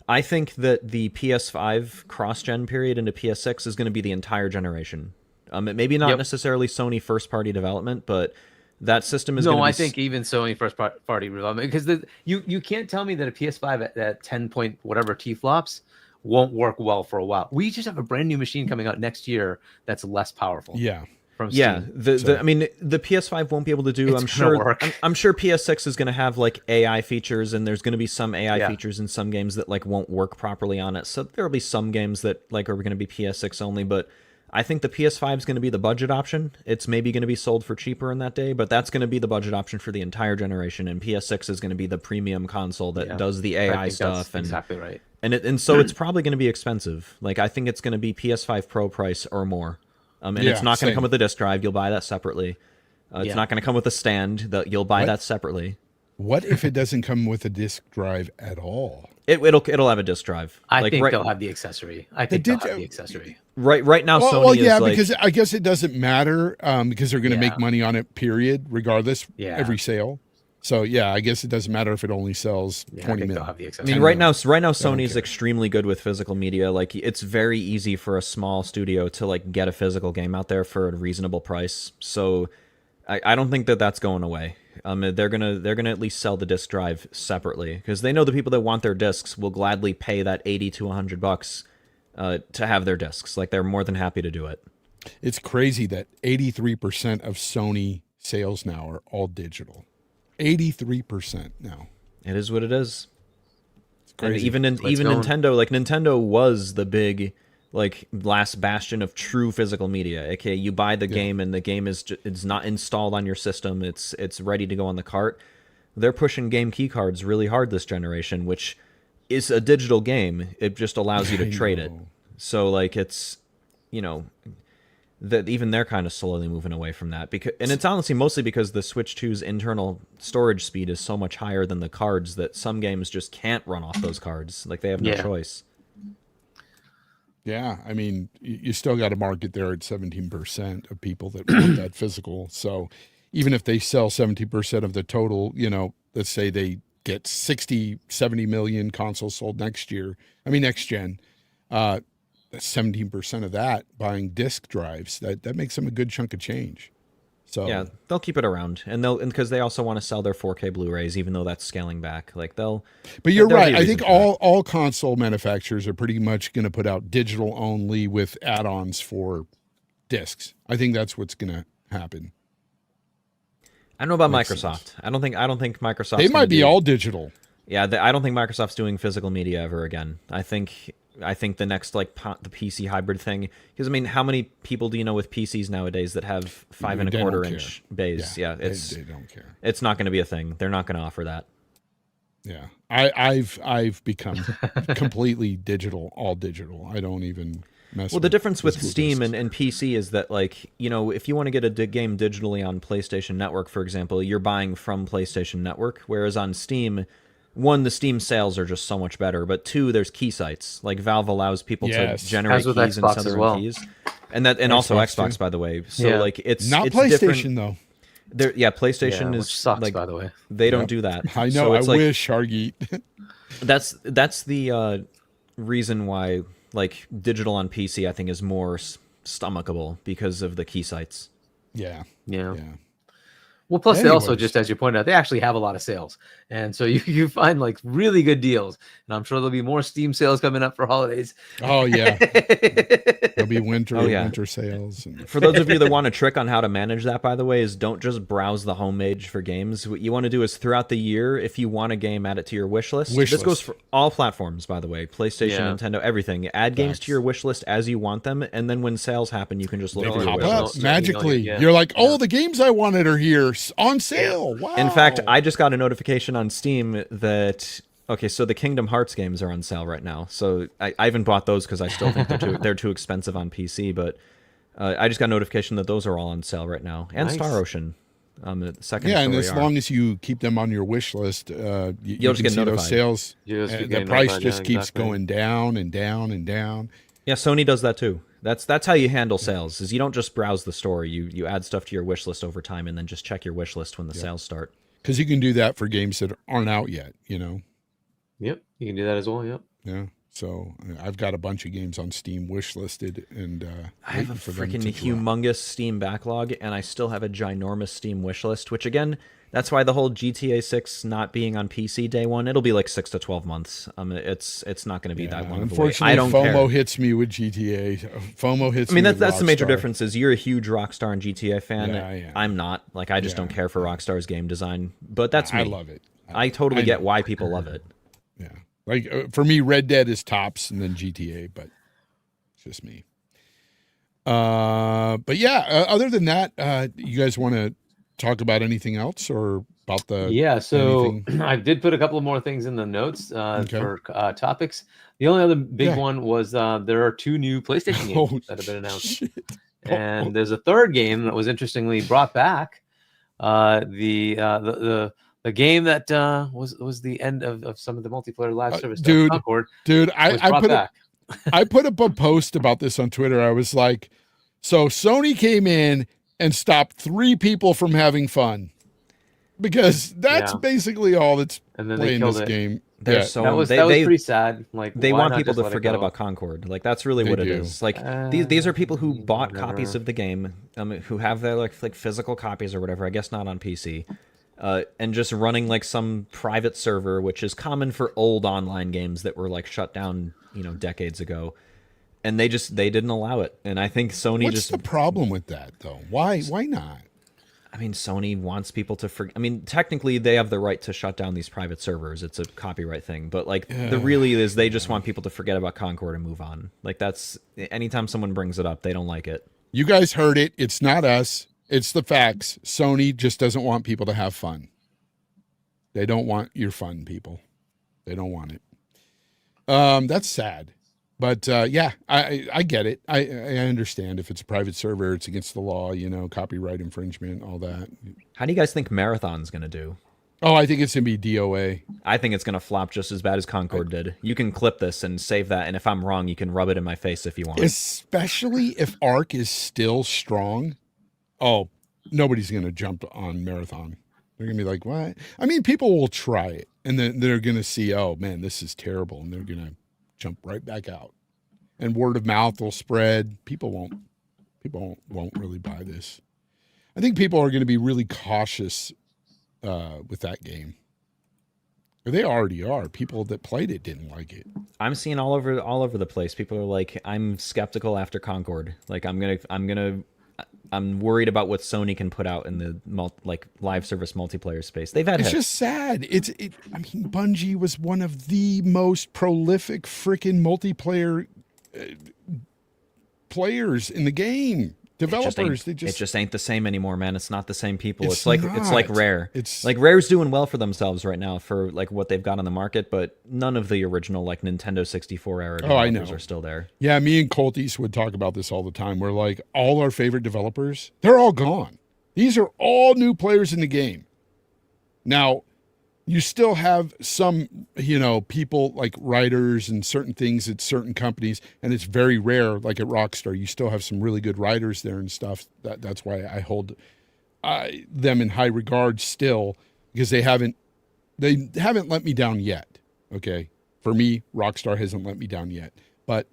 I think that the PS5 cross-gen period into PS6 is going to be the entire generation. It maybe not Yep. necessarily Sony first-party development, but that system is No, going to be. I think even Sony first party development, because you can't tell me that a PS5 at 10 point whatever T-flops won't work well for a while. We just have a brand new machine coming out next year that's less powerful. Yeah. From Steam. Yeah, I mean, the PS5 won't be able to do. It's I'm gonna sure. work. I'm sure PS6 is going to have like AI features, and there's going to be some AI Yeah. features in some games that like won't work properly on it. So there'll be some games that like are going to be PS6 only, but I think the PS5 is going to be the budget option. It's maybe going to be sold for cheaper in that day, but that's going to be the budget option for the entire generation. And PS6 is going to be the premium console that Yeah. does the I AI think stuff. that's And exactly right. and so it's probably going to be expensive. Like I think it's going to be PS5 Pro price or more. And Yeah, it's not going to same. come with a disc drive. You'll buy that separately. It's Yeah. not going to come with a stand. That you'll buy What? that separately. What if it doesn't come with a disc drive at all? It'll have a disc drive. I Like, think right, they'll have the accessory. I think they'll have the accessory. right now. Sony Well, yeah, is like, because I guess it doesn't matter because they're going to Yeah. make money on it. Period, regardless. Yeah. Every sale. So yeah, I guess it doesn't matter if it only sells Yeah, I 20 think mil. they'll have the I accessory. mean, right now Sony is care. extremely good with physical media. Like it's very easy for a small studio to like get a physical game out there for a reasonable price. So I don't think that that's going away. They're gonna at least sell the disc drive separately because they know the people that want their discs will gladly pay that $80 to $100 to have their discs. Like they're more than happy to do it. It's crazy that 83% of Sony sales now are all digital. 83% now. It is what it is. It's And crazy. even It's going. Nintendo, like Nintendo was the big like last bastion of true physical media. Okay, you buy the game and the game is it's not installed on your system. It's ready to go on the cart. They're pushing game key cards really hard this generation, which is a digital game. It just allows you to trade it. So like it's, you know, that even they're kind of slowly moving away from that, because, and it's honestly mostly because the Switch 2's internal storage speed is so much higher than the cards that some games just can't run off those cards. Like they have no choice. Yeah, I mean, you still got a market there at 17% of people that want that physical. So even if they sell 70% of the total, you know, let's say they get 60, 70 million consoles sold next gen, 17% of that buying disk drives, that makes them a good chunk of change. So yeah, they'll keep it around, and because they also want to sell their 4K Blu-rays, even though that's scaling back. Like they'll. But you're right. I think all console manufacturers are pretty much going to put out digital only with add-ons for discs. I think that's what's going to happen. I don't know about Microsoft. I don't think Microsoft. They might be all digital. Yeah, I don't think Microsoft's doing physical media ever again. I think the next like the PC hybrid thing, because I mean, how many people do you know with PCs nowadays that have 5 1/4 inch bays? Yeah, they don't care. It's not going to be a thing. They're not going to offer that. Yeah, I've become completely digital, all digital. I don't even mess. Well, the difference with Steam and PC is that, like, you know, if you want to get a game digitally on PlayStation Network, for example, you're buying from PlayStation Network, whereas on Steam, one, the Steam sales are just so much better, but two, there's key sites. Like Valve allows people to generate keys and sell their own keys, and also Xbox too, by the way. So like it's not it's PlayStation though. PlayStation is which sucks, like, by the way. They don't do that. I know. So I it's wish Hargeet. That's the reason why like digital on PC I think is more stomachable, because of the key sites. Yeah. Well, plus they also, just as you pointed out, they actually have a lot of sales, and so you find like really good deals, and I'm sure there'll be more Steam sales coming up for holidays. Oh yeah, there'll be winter sales. For those of you that want a trick on how to manage that, by the way, is don't just browse the homepage for games. What you want to do is throughout the year, if you want a game, add it to your wish list. This goes for all platforms, by the way, PlayStation, Nintendo, everything. Add games to your wish list as you want them, and then when sales happen, you can just look at your wish list. Magically. You're like, oh, the games I wanted are here. On sale. Wow. In fact, I just got a notification on Steam that so the Kingdom Hearts games are on sale right now. So I haven't bought those because I still think they're too expensive on PC. But I just got a notification that those are all on sale right now, and Star Ocean. The second. Yeah, and as long as you keep them on your wish list, you'll just get notified. Those sales. The price just keeps going down and down and down. Yeah, Sony does that too. That's how you handle sales. Is you don't just browse the store. You add stuff to your wish list over time, and then just check your wish list when the sales start. Because you can do that for games that aren't out yet. You know. Yep, you can do that as well. Yep. Yeah. So I've got a bunch of games on Steam wish listed, and I have a freaking humongous Steam backlog, and I still have a ginormous Steam wish list. Which again, that's why the whole GTA 6 not being on PC day one, it'll be like 6 to 12 months. It's not going to be that long. Unfortunately, I don't FOMO hits me with GTA. FOMO hits. I mean, me that's the major difference. Is you're a huge Rockstar and GTA fan. Yeah. I'm not. Like, I just don't care for Rockstar's game design. But that's me. I love it. I totally get why people love it. Yeah. Like for me, Red Dead is tops, and then GTA, but it's just me. But yeah, other than that, you guys want to talk about anything else or about the? Yeah, so I did put a couple of more things in the notes for topics. The only other big one was there are 2 new PlayStation games that have been announced, and there's a third game that was interestingly brought back. The game that was the end of some of the multiplayer live service stuff. Concord, I put up a post about this on Twitter. I was like, so Sony came in and stopped 3 people from having fun, because that's basically all that's playing this game. That was pretty sad. Like, they want people to forget about Concord. Like, that's really what it is. Like, these are people who bought copies of the game, who have their like physical copies or whatever. I guess not on PC. And just running like some private server, which is common for old online games that were like shut down, decades ago. And they didn't allow it. And I think Sony What's the problem with that though? Why not? I mean, Sony wants people to forget. I mean, technically, they have the right to shut down these private servers. It's a copyright thing. But, like, the really is they just want people to forget about Concord and move on. Like, that's... Anytime someone brings it up, they don't like it. You guys heard it. It's not us. It's the facts. Sony just doesn't want people to have fun. They don't want your fun, people. They don't want it. That's sad. But yeah, I get it. I understand if it's a private server, it's against the law, you know, copyright infringement, all that. How do you guys think Marathon's going to do? Oh, I think it's going to be DOA. I think it's going to flop just as bad as Concord did. You can clip this and save that, and if I'm wrong, you can rub it in my face if you want. Especially if Arc is still strong. Oh, nobody's going to jump on Marathon. They're going to be like, what? I mean, people will try it, and then they're going to see, oh, man, this is terrible, and they're going to jump right back out. And word of mouth will spread. People won't really buy this. I think people are going to be really cautious with that game. Or they already are. People that played it didn't like it. I'm seeing all over the place. People are like, I'm skeptical after Concord. Like, I'm worried about what Sony can put out in the live service multiplayer space. They've had it's hits. just sad. I mean, Bungie was one of the most prolific freaking multiplayer players in the game. Developers, it just ain't the same anymore, man. It's not the same people. It's not. like Rare. It's like Rare's doing well for themselves right now for like what they've got on the market, but none of the original like Nintendo 64 era developers are still there. Yeah, me and Colties would talk about this all the time. We're like, all our favorite developers, they're all gone. These are all new players in the game. Now, you still have some, you know, people like writers and certain things at certain companies, and it's very rare, like at Rockstar. You still have some really good writers there and stuff. That's why I hold them in high regard still, because they haven't let me down yet. Okay, for me, Rockstar hasn't let me down yet. But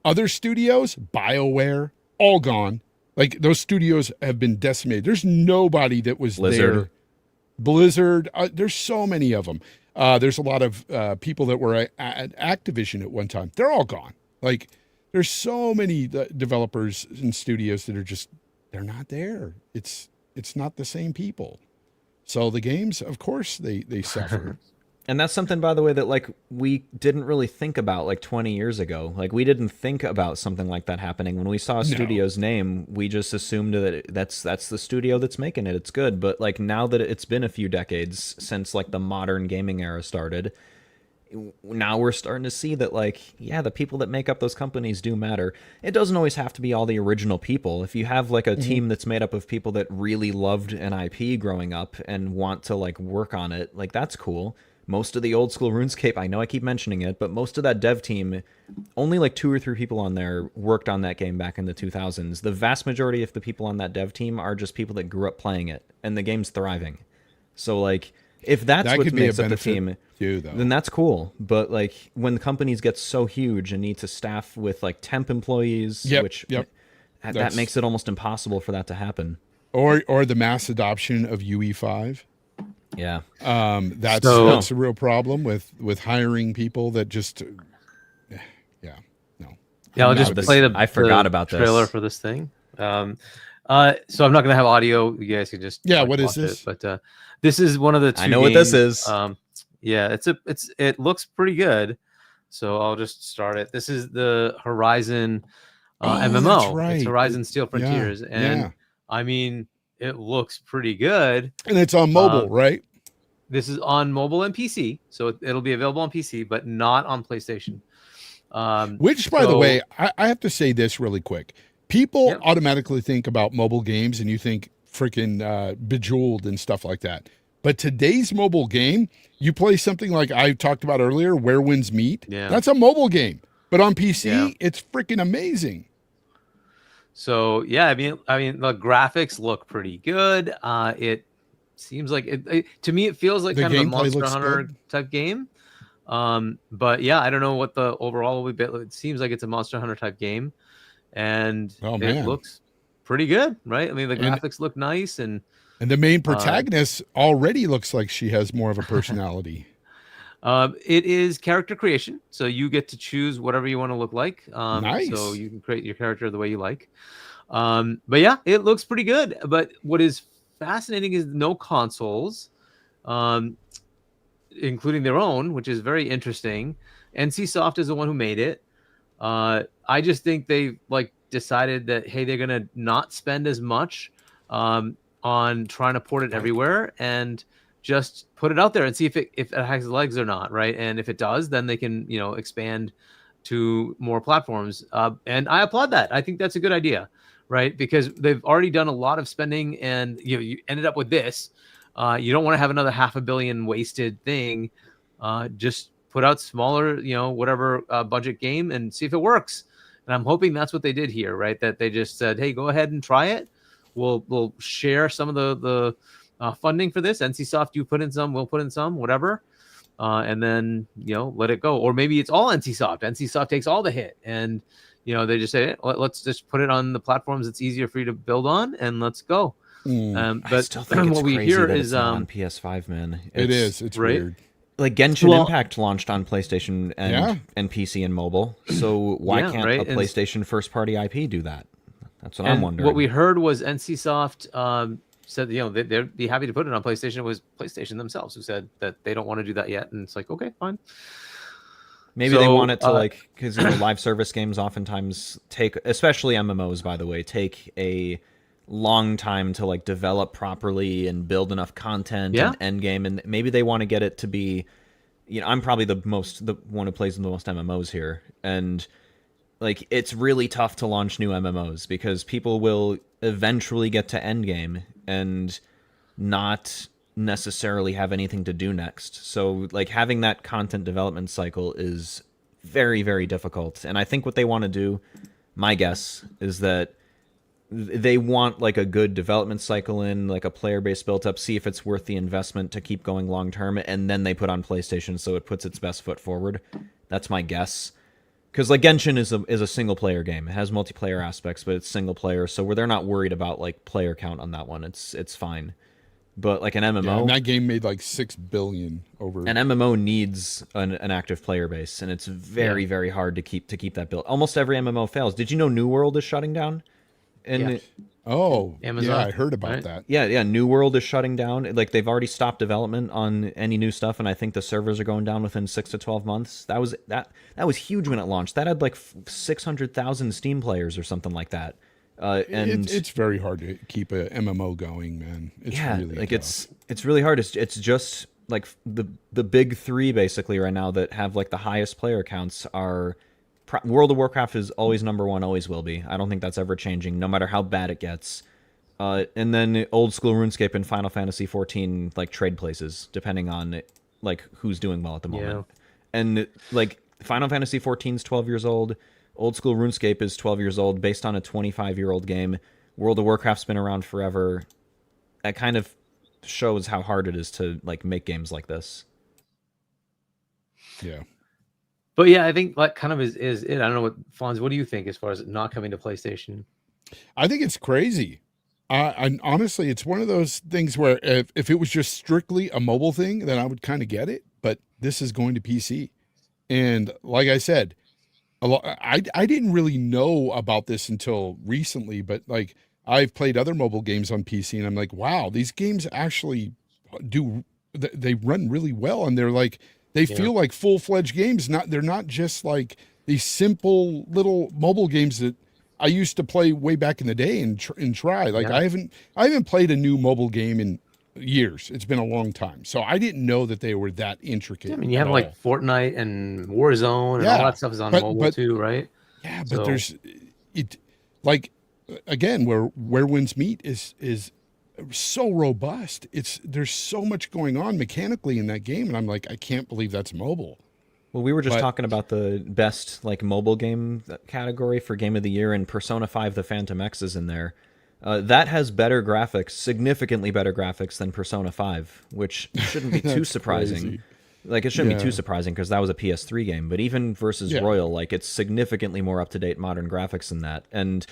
other studios, BioWare, all gone. Like those studios have been decimated. There's nobody that was there. Blizzard, there's so many of them. There's a lot of people that were at Activision at one time. They're all gone. Like, there's so many developers and studios that are just, they're not there. It's not the same people. So the games, of course, they suffer. And that's something, by the way, that like we didn't really think about like 20 years ago. Like we didn't think about something like that happening. When we saw a studio's name, we just assumed that that's the studio that's making it. It's good. But like now that it's been a few decades since like the modern gaming era started, now we're starting to see that like, yeah, the people that make up those companies do matter. It doesn't always have to be all the original people. If you have like a team that's made up of people that really loved an IP growing up and want to like work on it, like that's cool. Most of the old school RuneScape, I know I keep mentioning it, but most of that dev team, only like 2 or 3 people on there worked on that game back in the 2000s. The vast majority of the people on that dev team are just people that grew up playing it, and the game's thriving. So like, if that's what makes up the team, then that's cool. But like, when the companies get so huge and need to staff with like temp employees, that makes it almost impossible for that to happen. Or the mass adoption of UE5. Yeah. That's a real problem with hiring people that just Yeah, I'll just play I forgot about this trailer for this thing. So I'm not gonna have audio. You guys can just what is this? But this is one of the 2 I know games. what this is. Yeah, it looks pretty good. So I'll just start it. This is the Horizon MMO. That's right. It's Horizon Steel Frontiers, and I mean, it looks pretty good. And it's on mobile, right? This is on mobile and PC, so it'll be available on PC, but not on PlayStation. Which, by the way, I have to say this really quick. People automatically think about mobile games, and you think freaking Bejeweled and stuff like that. But today's mobile game, you play something like I talked about earlier, Where Winds Meet. Yeah. That's a mobile game. But on PC, it's freaking amazing. So yeah, I mean, the graphics look pretty good. It seems like it to me, it feels like kind of a Monster Hunter type game. But yeah, I don't know what the overall will be. It seems like it's a Monster Hunter type game, and it looks pretty good, right? I mean, the graphics look nice, and the main protagonist already looks like she has more of a personality. It is character creation, so you get to choose whatever you want to look like. Nice. So you can create your character the way you like. But yeah, it looks pretty good. But what is fascinating is no consoles, um, including their own, which is very interesting. NCSoft is the one who made it. I just think they like decided that, hey, they're gonna not spend as much on trying to port it everywhere and just put it out there and see if it has legs or not, right? And if it does, then they can expand to more platforms. And I applaud that. I think that's a good idea, right? Because they've already done a lot of spending, and you ended up with this. You don't want to have another $500 million wasted thing. Just put out smaller, whatever budget game and see if it works. And I'm hoping that's what they did here, right? That they just said, hey, go ahead and try it. We'll share some of the funding for this. NCSoft, you put in some, we'll put in some, whatever. And then, let it go. Or maybe it's all NCSoft. NCSoft takes all the hit. And, they just say, let's just put it on the platforms it's easier for you to build on, and let's go. But I still think it's what we crazy hear that is it's not on PS5, man. It's right? weird. Like Genshin Impact launched on PlayStation and PC and mobile. So why can't a PlayStation first-party IP do that? That's what I'm wondering. What we heard was NCSoft said, they'd be happy to put it on PlayStation. It was PlayStation themselves who said that they don't want to do that yet. And it's like, okay, fine. Maybe they want it to because live service games oftentimes take, especially MMOs, by the way, take a long time to develop properly and build enough content and end game, and maybe they want to get it to be, I'm probably the one who plays the most MMOs here, and it's really tough to launch new MMOs because people will eventually get to end game and not necessarily have anything to do next. So having that content development cycle is very, very difficult. And I think what they want to do, my guess, is that they want a good development cycle in, a player base built up, see if it's worth the investment to keep going long term, and then they put on PlayStation so it puts its best foot forward. That's my guess. Because Genshin is a single player game. It has multiplayer aspects, but it's single player, so where they're not worried about player count on that one. It's fine. But an MMO, and that game made $6 billion over. An MMO needs an active player base, and it's very, very hard to keep that built. Almost every MMO fails. Did you know New World is shutting down? And Amazon, yeah, I heard about that. Yeah, New World is shutting down. They've already stopped development on any new stuff, and I think the servers are going down within 6 to 12 months. That was huge when it launched. That had 600,000 Steam players or something like that. And it's very hard to keep a MMO going, man. It's really tough. It's really hard. It's just the big three basically right now that have the highest player counts are World of Warcraft is always number one, always will be. I don't think that's ever changing, no matter how bad it gets. And then old school RuneScape and Final Fantasy 14 trade places, depending on who's doing well at the moment. Yeah. And Final Fantasy 14 is 12 years old. Old school RuneScape is 12 years old, based on a 25-year-old game. World of Warcraft's been around forever. That kind of shows how hard it is to make games like this. Yeah. But yeah, I think kind of is it. I don't know what Fonz, what do you think as far as it not coming to PlayStation? I think it's crazy. And honestly, it's one of those things where if it was just strictly a mobile thing, then I would kind of get it. But this is going to PC, and like I said, I didn't really know about this until recently. But I've played other mobile games on PC, and I'm like, wow, these games actually they run really well, and they're they feel like full-fledged games. They're not just these simple little mobile games that I used to play way back in the day and try. I haven't played a new mobile game in years. It's been a long time. So I didn't know that they were that intricate. Yeah, I mean, you have Fortnite and Warzone and all that stuff is on mobile too, right? Yeah, but there's it again where winds meet is so robust. There's so much going on mechanically in that game, and I'm I can't believe that's mobile. Well, we were just talking about the best mobile game category for Game of the Year, and Persona 5: The Phantom X is in there. That has better graphics, significantly better graphics than Persona 5, which shouldn't be too surprising. Crazy. It shouldn't be too surprising because that was a PS3 game. But even versus Royal, it's significantly more up-to-date modern graphics than that. And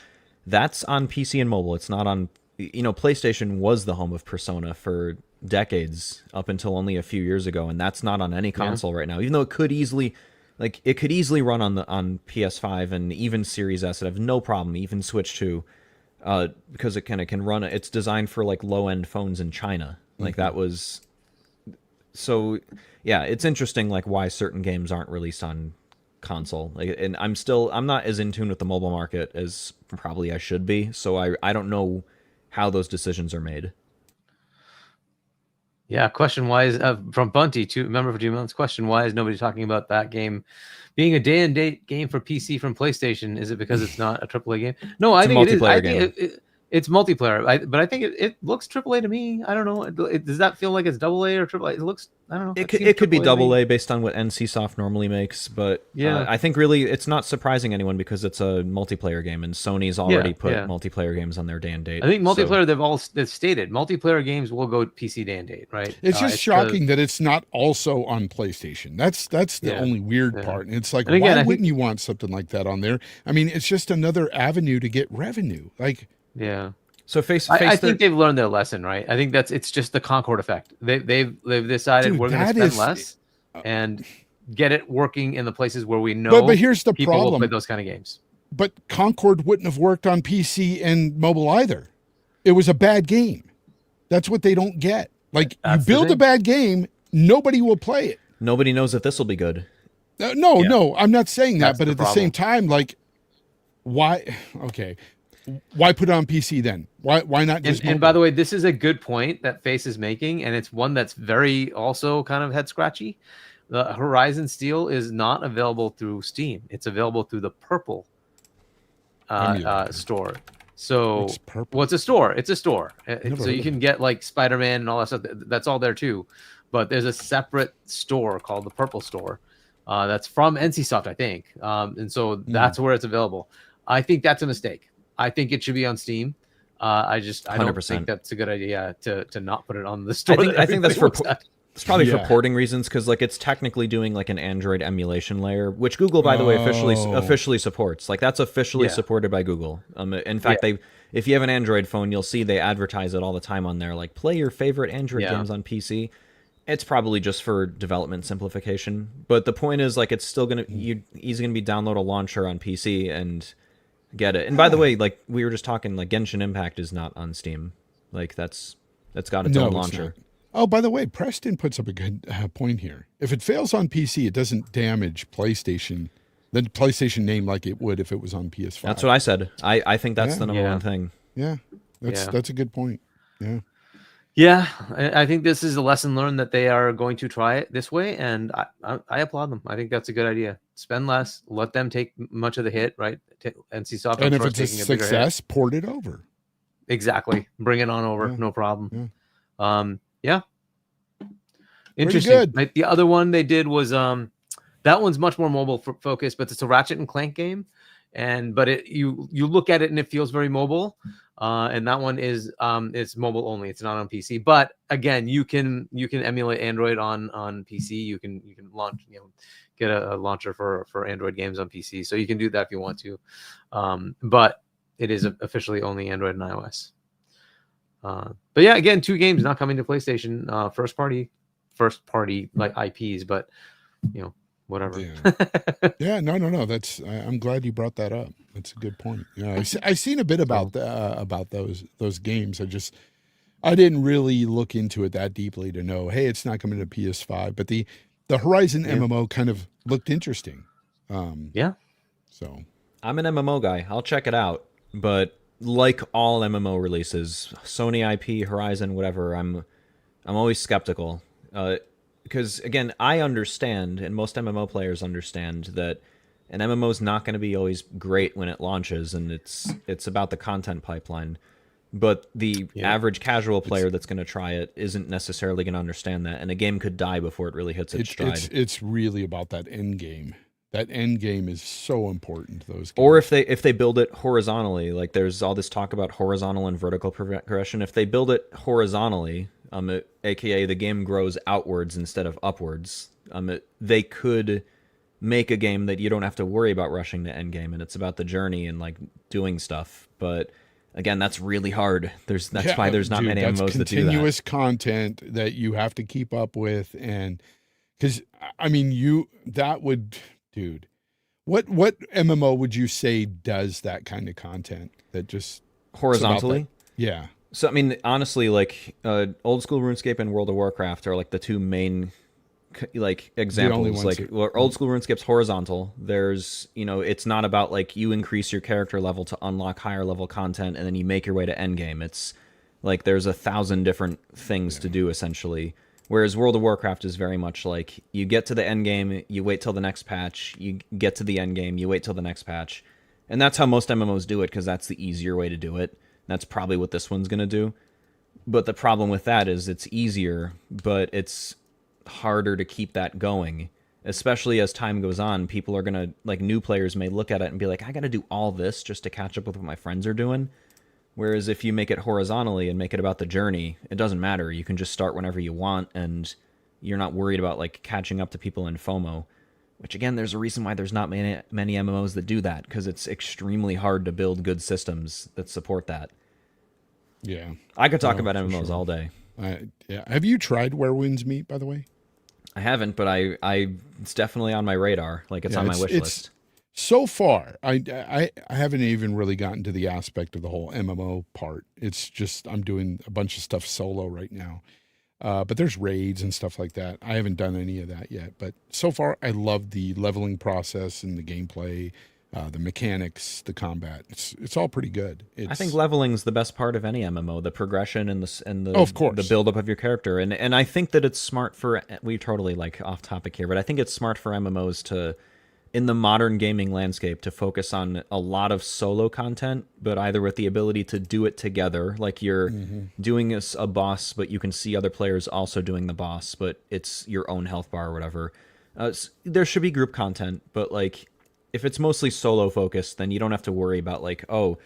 that's on PC and mobile. It's not on... PlayStation was the home of Persona for decades, up until only a few years ago, and that's not on any console right now. Even though it could easily... it could easily run on PS5 and even Series S. It have no problem, even Switch 2. because it kind of can run. It's designed for like low end phones in China. Like that was so. Yeah, it's interesting like why certain games aren't released on console. Like, and I'm not as in tune with the mobile market as probably I should be. So I don't know how those decisions are made. Yeah, question why is from Bunty, member for 2 months. Question why is nobody talking about that game being a day and date game for PC from PlayStation? Is it because it's not a AAA game? No, I It's a think it is. I multiplayer think game. it's multiplayer. But I think it looks AAA to me. I don't know. Does that feel like it's AA or AAA? It looks. I don't know. It could be AAA to me. AA based on what NCSoft normally makes, but Yeah. I think really it's not surprising anyone because it's a multiplayer game, and Sony's already put yeah. multiplayer games on their day and date. I think multiplayer. So. They've stated multiplayer games will go PC day and date, right? It's just shocking that it's not also on PlayStation. That's the only weird part. And it's like, and again, why wouldn't you want something like that on there? I mean, it's just another avenue to get revenue. Like, yeah. So I think they've learned their lesson, right? I think it's just the Concord effect. They've decided we're going to spend less and get it working in the places where we know. But here's the people problem: will play those kind of games. But Concord wouldn't have worked on PC and mobile either. It was a bad game. That's what they don't get. Like, you build a bad game, nobody will play it. Nobody knows if this will be good. No, I'm not saying that. But at the same time, like, why? Okay. Why put it on PC then? Why not just? And by the way, this is a good point that Face is making, and it's one that's very also kind of head scratchy. The Horizon Steel is not available through Steam. It's available through the Purple store. So it's a store. It's a store. So you can get like Spider-Man and all that stuff. That's all there too. But there's a separate store called the Purple Store. That's from NCSoft, I think. And so that's where it's available. I think that's a mistake. I think it should be on Steam. I don't 100%. think that's a good idea to not put it on the store. I think that's it's probably for Yeah. porting reasons, because like it's technically doing like an Android emulation layer, which Google, by the way, officially supports. Like that's officially supported by Google. In fact, if you have an Android phone, you'll see they advertise it all the time on there, like play your favorite Android games on PC. It's probably just for development simplification, but the point is like it's still easy gonna be download a launcher on PC and get it. And by the way, like we were just talking, like Genshin Impact is not on Steam. Like that's got its own launcher. Oh, by the way, Preston puts up a good point here. If it fails on PC, it doesn't damage PlayStation, the PlayStation name like it would if it was on PS5. That's what I said. I think that's the number one thing. Yeah, that's a good point. Yeah. Yeah, I think this is a lesson learned that they are going to try it this way, and I applaud them. I think that's a good idea. Spend less, let them take much of the hit, right? NCSoft, and if it's a success, port it over. Exactly, bring it on over, no problem. Yeah. Interesting. Good. Right? The other one they did was that one's much more mobile focused, but it's a Ratchet and Clank game, but you look at it and it feels very mobile. And that one is it's mobile only. It's not on PC. But again, you can emulate Android on PC. You can launch, get a launcher for Android games on PC. So you can do that if you want to. But it is officially only Android and iOS. But yeah, again, 2 games not coming to PlayStation. First party like IPs, but whatever. Yeah, no. That's I'm glad you brought that up. That's a good point. Yeah, I seen a bit about those games. I didn't really look into it that deeply to know. Hey, it's not coming to PS5, but the Horizon MMO kind of looked interesting. So I'm an MMO guy. I'll check it out, but like all MMO releases, Sony IP, Horizon, whatever, I'm always skeptical. Because again, I understand, and most MMO players understand, that an MMO is not going to be always great when it launches, and it's about the content pipeline. But the average casual player that's going to try it isn't necessarily going to understand that, and a game could die before it really hits its stride. It's really about that end game. That end game is so important. Those games. Or if they build it horizontally, like there's all this talk about horizontal and vertical progression. If they build it horizontally, aka the game grows outwards instead of upwards, they could make a game that you don't have to worry about rushing to end game, and it's about the journey and like doing stuff. But again, that's really hard. That's why there's not many MMOs that do that. Continuous content that you have to keep up with, and because I mean, what MMO would you say does that kind of content that just horizontally. Yeah. So I mean, honestly, like old school RuneScape and World of Warcraft are like the two main like examples. Like old school RuneScape's horizontal. There's it's not about like you increase your character level to unlock higher level content and then you make your way to endgame. It's like there's 1,000 different things to do essentially. Whereas World of Warcraft is very much like you get to the end game, you wait till the next patch, you get to the end game, you wait till the next patch. And that's how most MMOs do it because that's the easier way to do it. That's probably what this one's going to do. But the problem with that is it's easier, but it's harder to keep that going. Especially as time goes on, people are going to, like new players may look at it and be like, I got to do all this just to catch up with what my friends are doing. Whereas if you make it horizontally and make it about the journey, it doesn't matter. You can just start whenever you want, and you're not worried about like catching up to people in FOMO. Which again, there's a reason why there's not many MMOs that do that, because it's extremely hard to build good systems that support that. Yeah, I could talk about MMOs all day. Yeah, have you tried Where Winds Meet, by the way? I haven't, but it's definitely on my radar. Like it's on my wish list. So far, I haven't even really gotten to the aspect of the whole MMO part. It's just I'm doing a bunch of stuff solo right now. But there's raids and stuff like that. I haven't done any of that yet. But so far, I love the leveling process and the gameplay, the mechanics, the combat. It's all pretty good. I think leveling's the best part of any MMO. The progression and the of course, the build up of your character. And I think that it's smart for we totally like off topic here, but I think it's smart for MMOs to, in the modern gaming landscape, to focus on a lot of solo content, but either with the ability to do it together, like you're doing a boss, but you can see other players also doing the boss, but it's your own health bar or whatever. There should be group content, but like if it's mostly solo focused, then you don't have to worry about like, oh,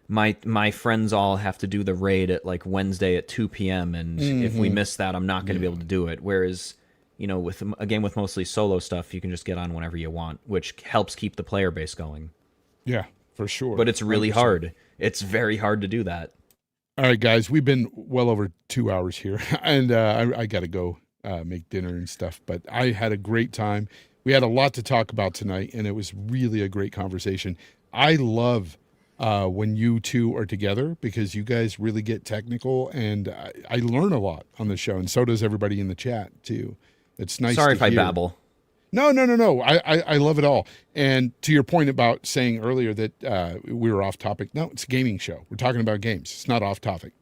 my friends all have to do the raid at like Wednesday at 2 p.m. and if we miss that, I'm not going to be able to do it. Whereas with a game with mostly solo stuff, you can just get on whenever you want, which helps keep the player base going. Yeah, for sure. But it's really 100%. Hard. It's very hard to do that. All right, guys, we've been well over 2 hours here, and I got to go make dinner and stuff. But I had a great time. We had a lot to talk about tonight, and it was really a great conversation. I love when you two are together because you guys really get technical, and I learn a lot on the show, and so does everybody in the chat, too. It's nice. Sorry if I babble. No. I love it all. And to your point about saying earlier that we were off topic. No, it's a gaming show. We're talking about games. It's not off topic.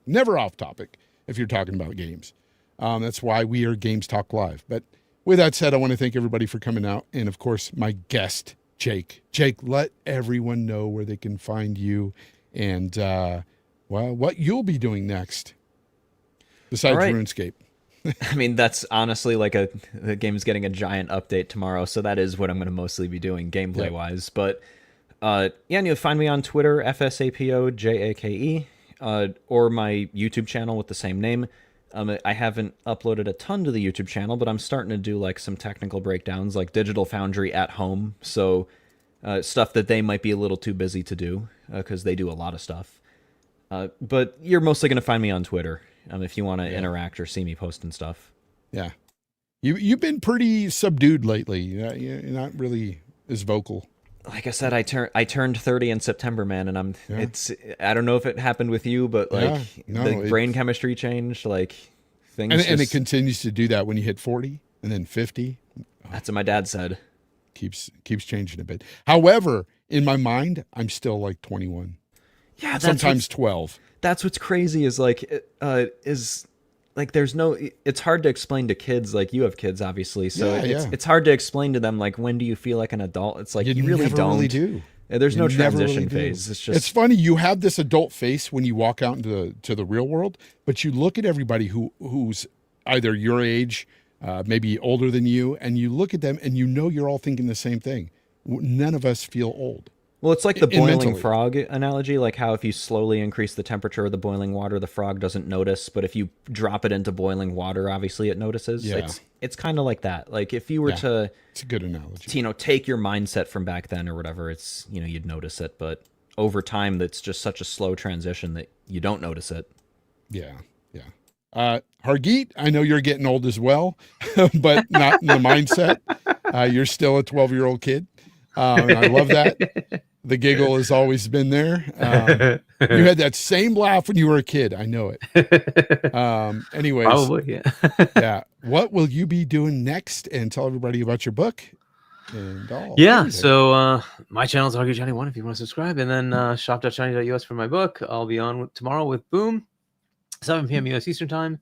Never off topic if you're talking about games. That's why we are Games Talk Live. But with that said, I want to thank everybody for coming out. And of course, my guest, Jake. Jake, let everyone know where they can find you and, what you'll be doing next besides RuneScape. I mean, that's honestly like the game's getting a giant update tomorrow, so that is what I'm going to mostly be doing gameplay-wise. But and you'll find me on Twitter, FSAPOJAKE, or my YouTube channel with the same name. I haven't uploaded a ton to the YouTube channel, but I'm starting to do like some technical breakdowns, like Digital Foundry at home, so stuff that they might be a little too busy to do, because they do a lot of stuff. But you're mostly going to find me on Twitter. If you want to interact or see me posting stuff. Yeah. You've been pretty subdued lately. You're not really as vocal. Like I said, I turned 30 in September, man, and I don't know if it happened with you, but like the brain chemistry changed, like things. And it continues to do that when you hit 40 and then 50. That's what my dad said. Keeps changing a bit. However, in my mind, I'm still like 21. Yeah, sometimes 12. That's what's crazy is there's no, it's hard to explain to kids. Like you have kids, obviously. So it's hard to explain to them, like, when do you feel like an adult? It's like, you really don't. Really do. There's no transition phase. It's funny. You have this adult face when you walk out into the real world, but you look at everybody who's either your age, maybe older than you, and you look at them and you're all thinking the same thing. None of us feel old. Well, it's like the boiling frog analogy, like how if you slowly increase the temperature of the boiling water, the frog doesn't notice, but if you drop it into boiling water, obviously it notices. Yeah. It's kind of like that. Like if you were to, it's a good analogy. Take your mindset from back then or whatever, it's, you'd notice it, but over time, that's just such a slow transition that you don't notice it. Yeah. Hargeet, I know you're getting old as well, but not in the mindset. You're still a 12-year-old kid. And I love that. The giggle has always been there. You had that same laugh when you were a kid. I know it. Anyways, Probably, yeah. yeah. What will you be doing next? And tell everybody about your book and all. Yeah, everything. so my channel is ArgueJohnny1 if you want to subscribe, and then shop.shiny.us for my book. I'll be on tomorrow with Boom, 7 p.m. US Eastern Time.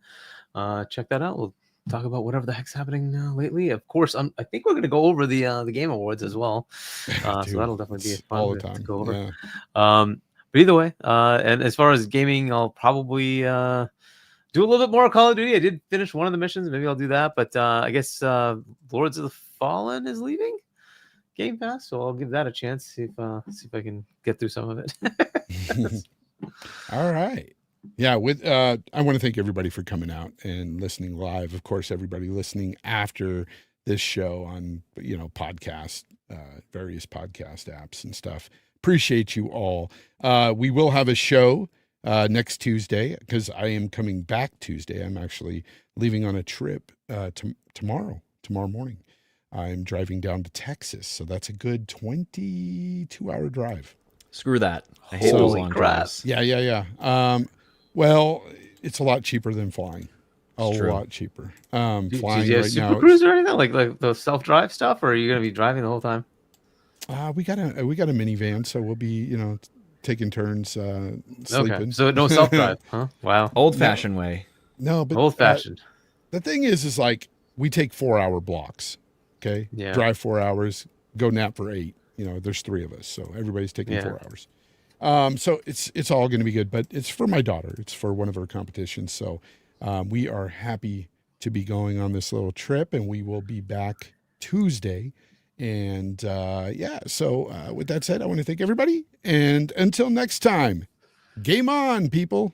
Check that out. We'll talk about whatever the heck's happening lately. Of course, I think we're going to go over the Game Awards as well. Dude, So that'll definitely be it's fun all the to time. go over. Yeah. But either way, and as far as gaming, I'll probably do a little bit more Call of Duty. I did finish one of the missions. Maybe I'll do that. But I guess Lords of the Fallen is leaving Game Pass, so I'll give that a chance. See if I can get through some of it. All right. Yeah, I want to thank everybody for coming out and listening live. Of course, everybody listening after this show on podcast, various podcast apps and stuff. Appreciate you all. We will have a show next Tuesday because I am coming back Tuesday. I'm actually leaving on a trip tomorrow morning. I'm driving down to Texas, so that's a good 22-hour drive. Screw that. I hate those Holy long crap. drives. Yeah. Well, it's a lot cheaper than flying. It's true. Lot cheaper. Do Flying you have right Super now. Cruise or anything like the self-drive stuff, or are you going to be driving the whole time? We got a minivan, so we'll be taking turns sleeping. Okay, so no self-drive, huh? Wow, Old-fashioned way. No, but old-fashioned. The thing is like we take 4-hour blocks. Okay, Yeah. Drive 4 hours, go nap for 8. There's 3 of us, so everybody's taking 4 hours. So it's all going to be good, but it's for my daughter. It's for one of her competitions. So we are happy to be going on this little trip, and we will be back Tuesday. And so with that said, I want to thank everybody. And until next time, game on, people.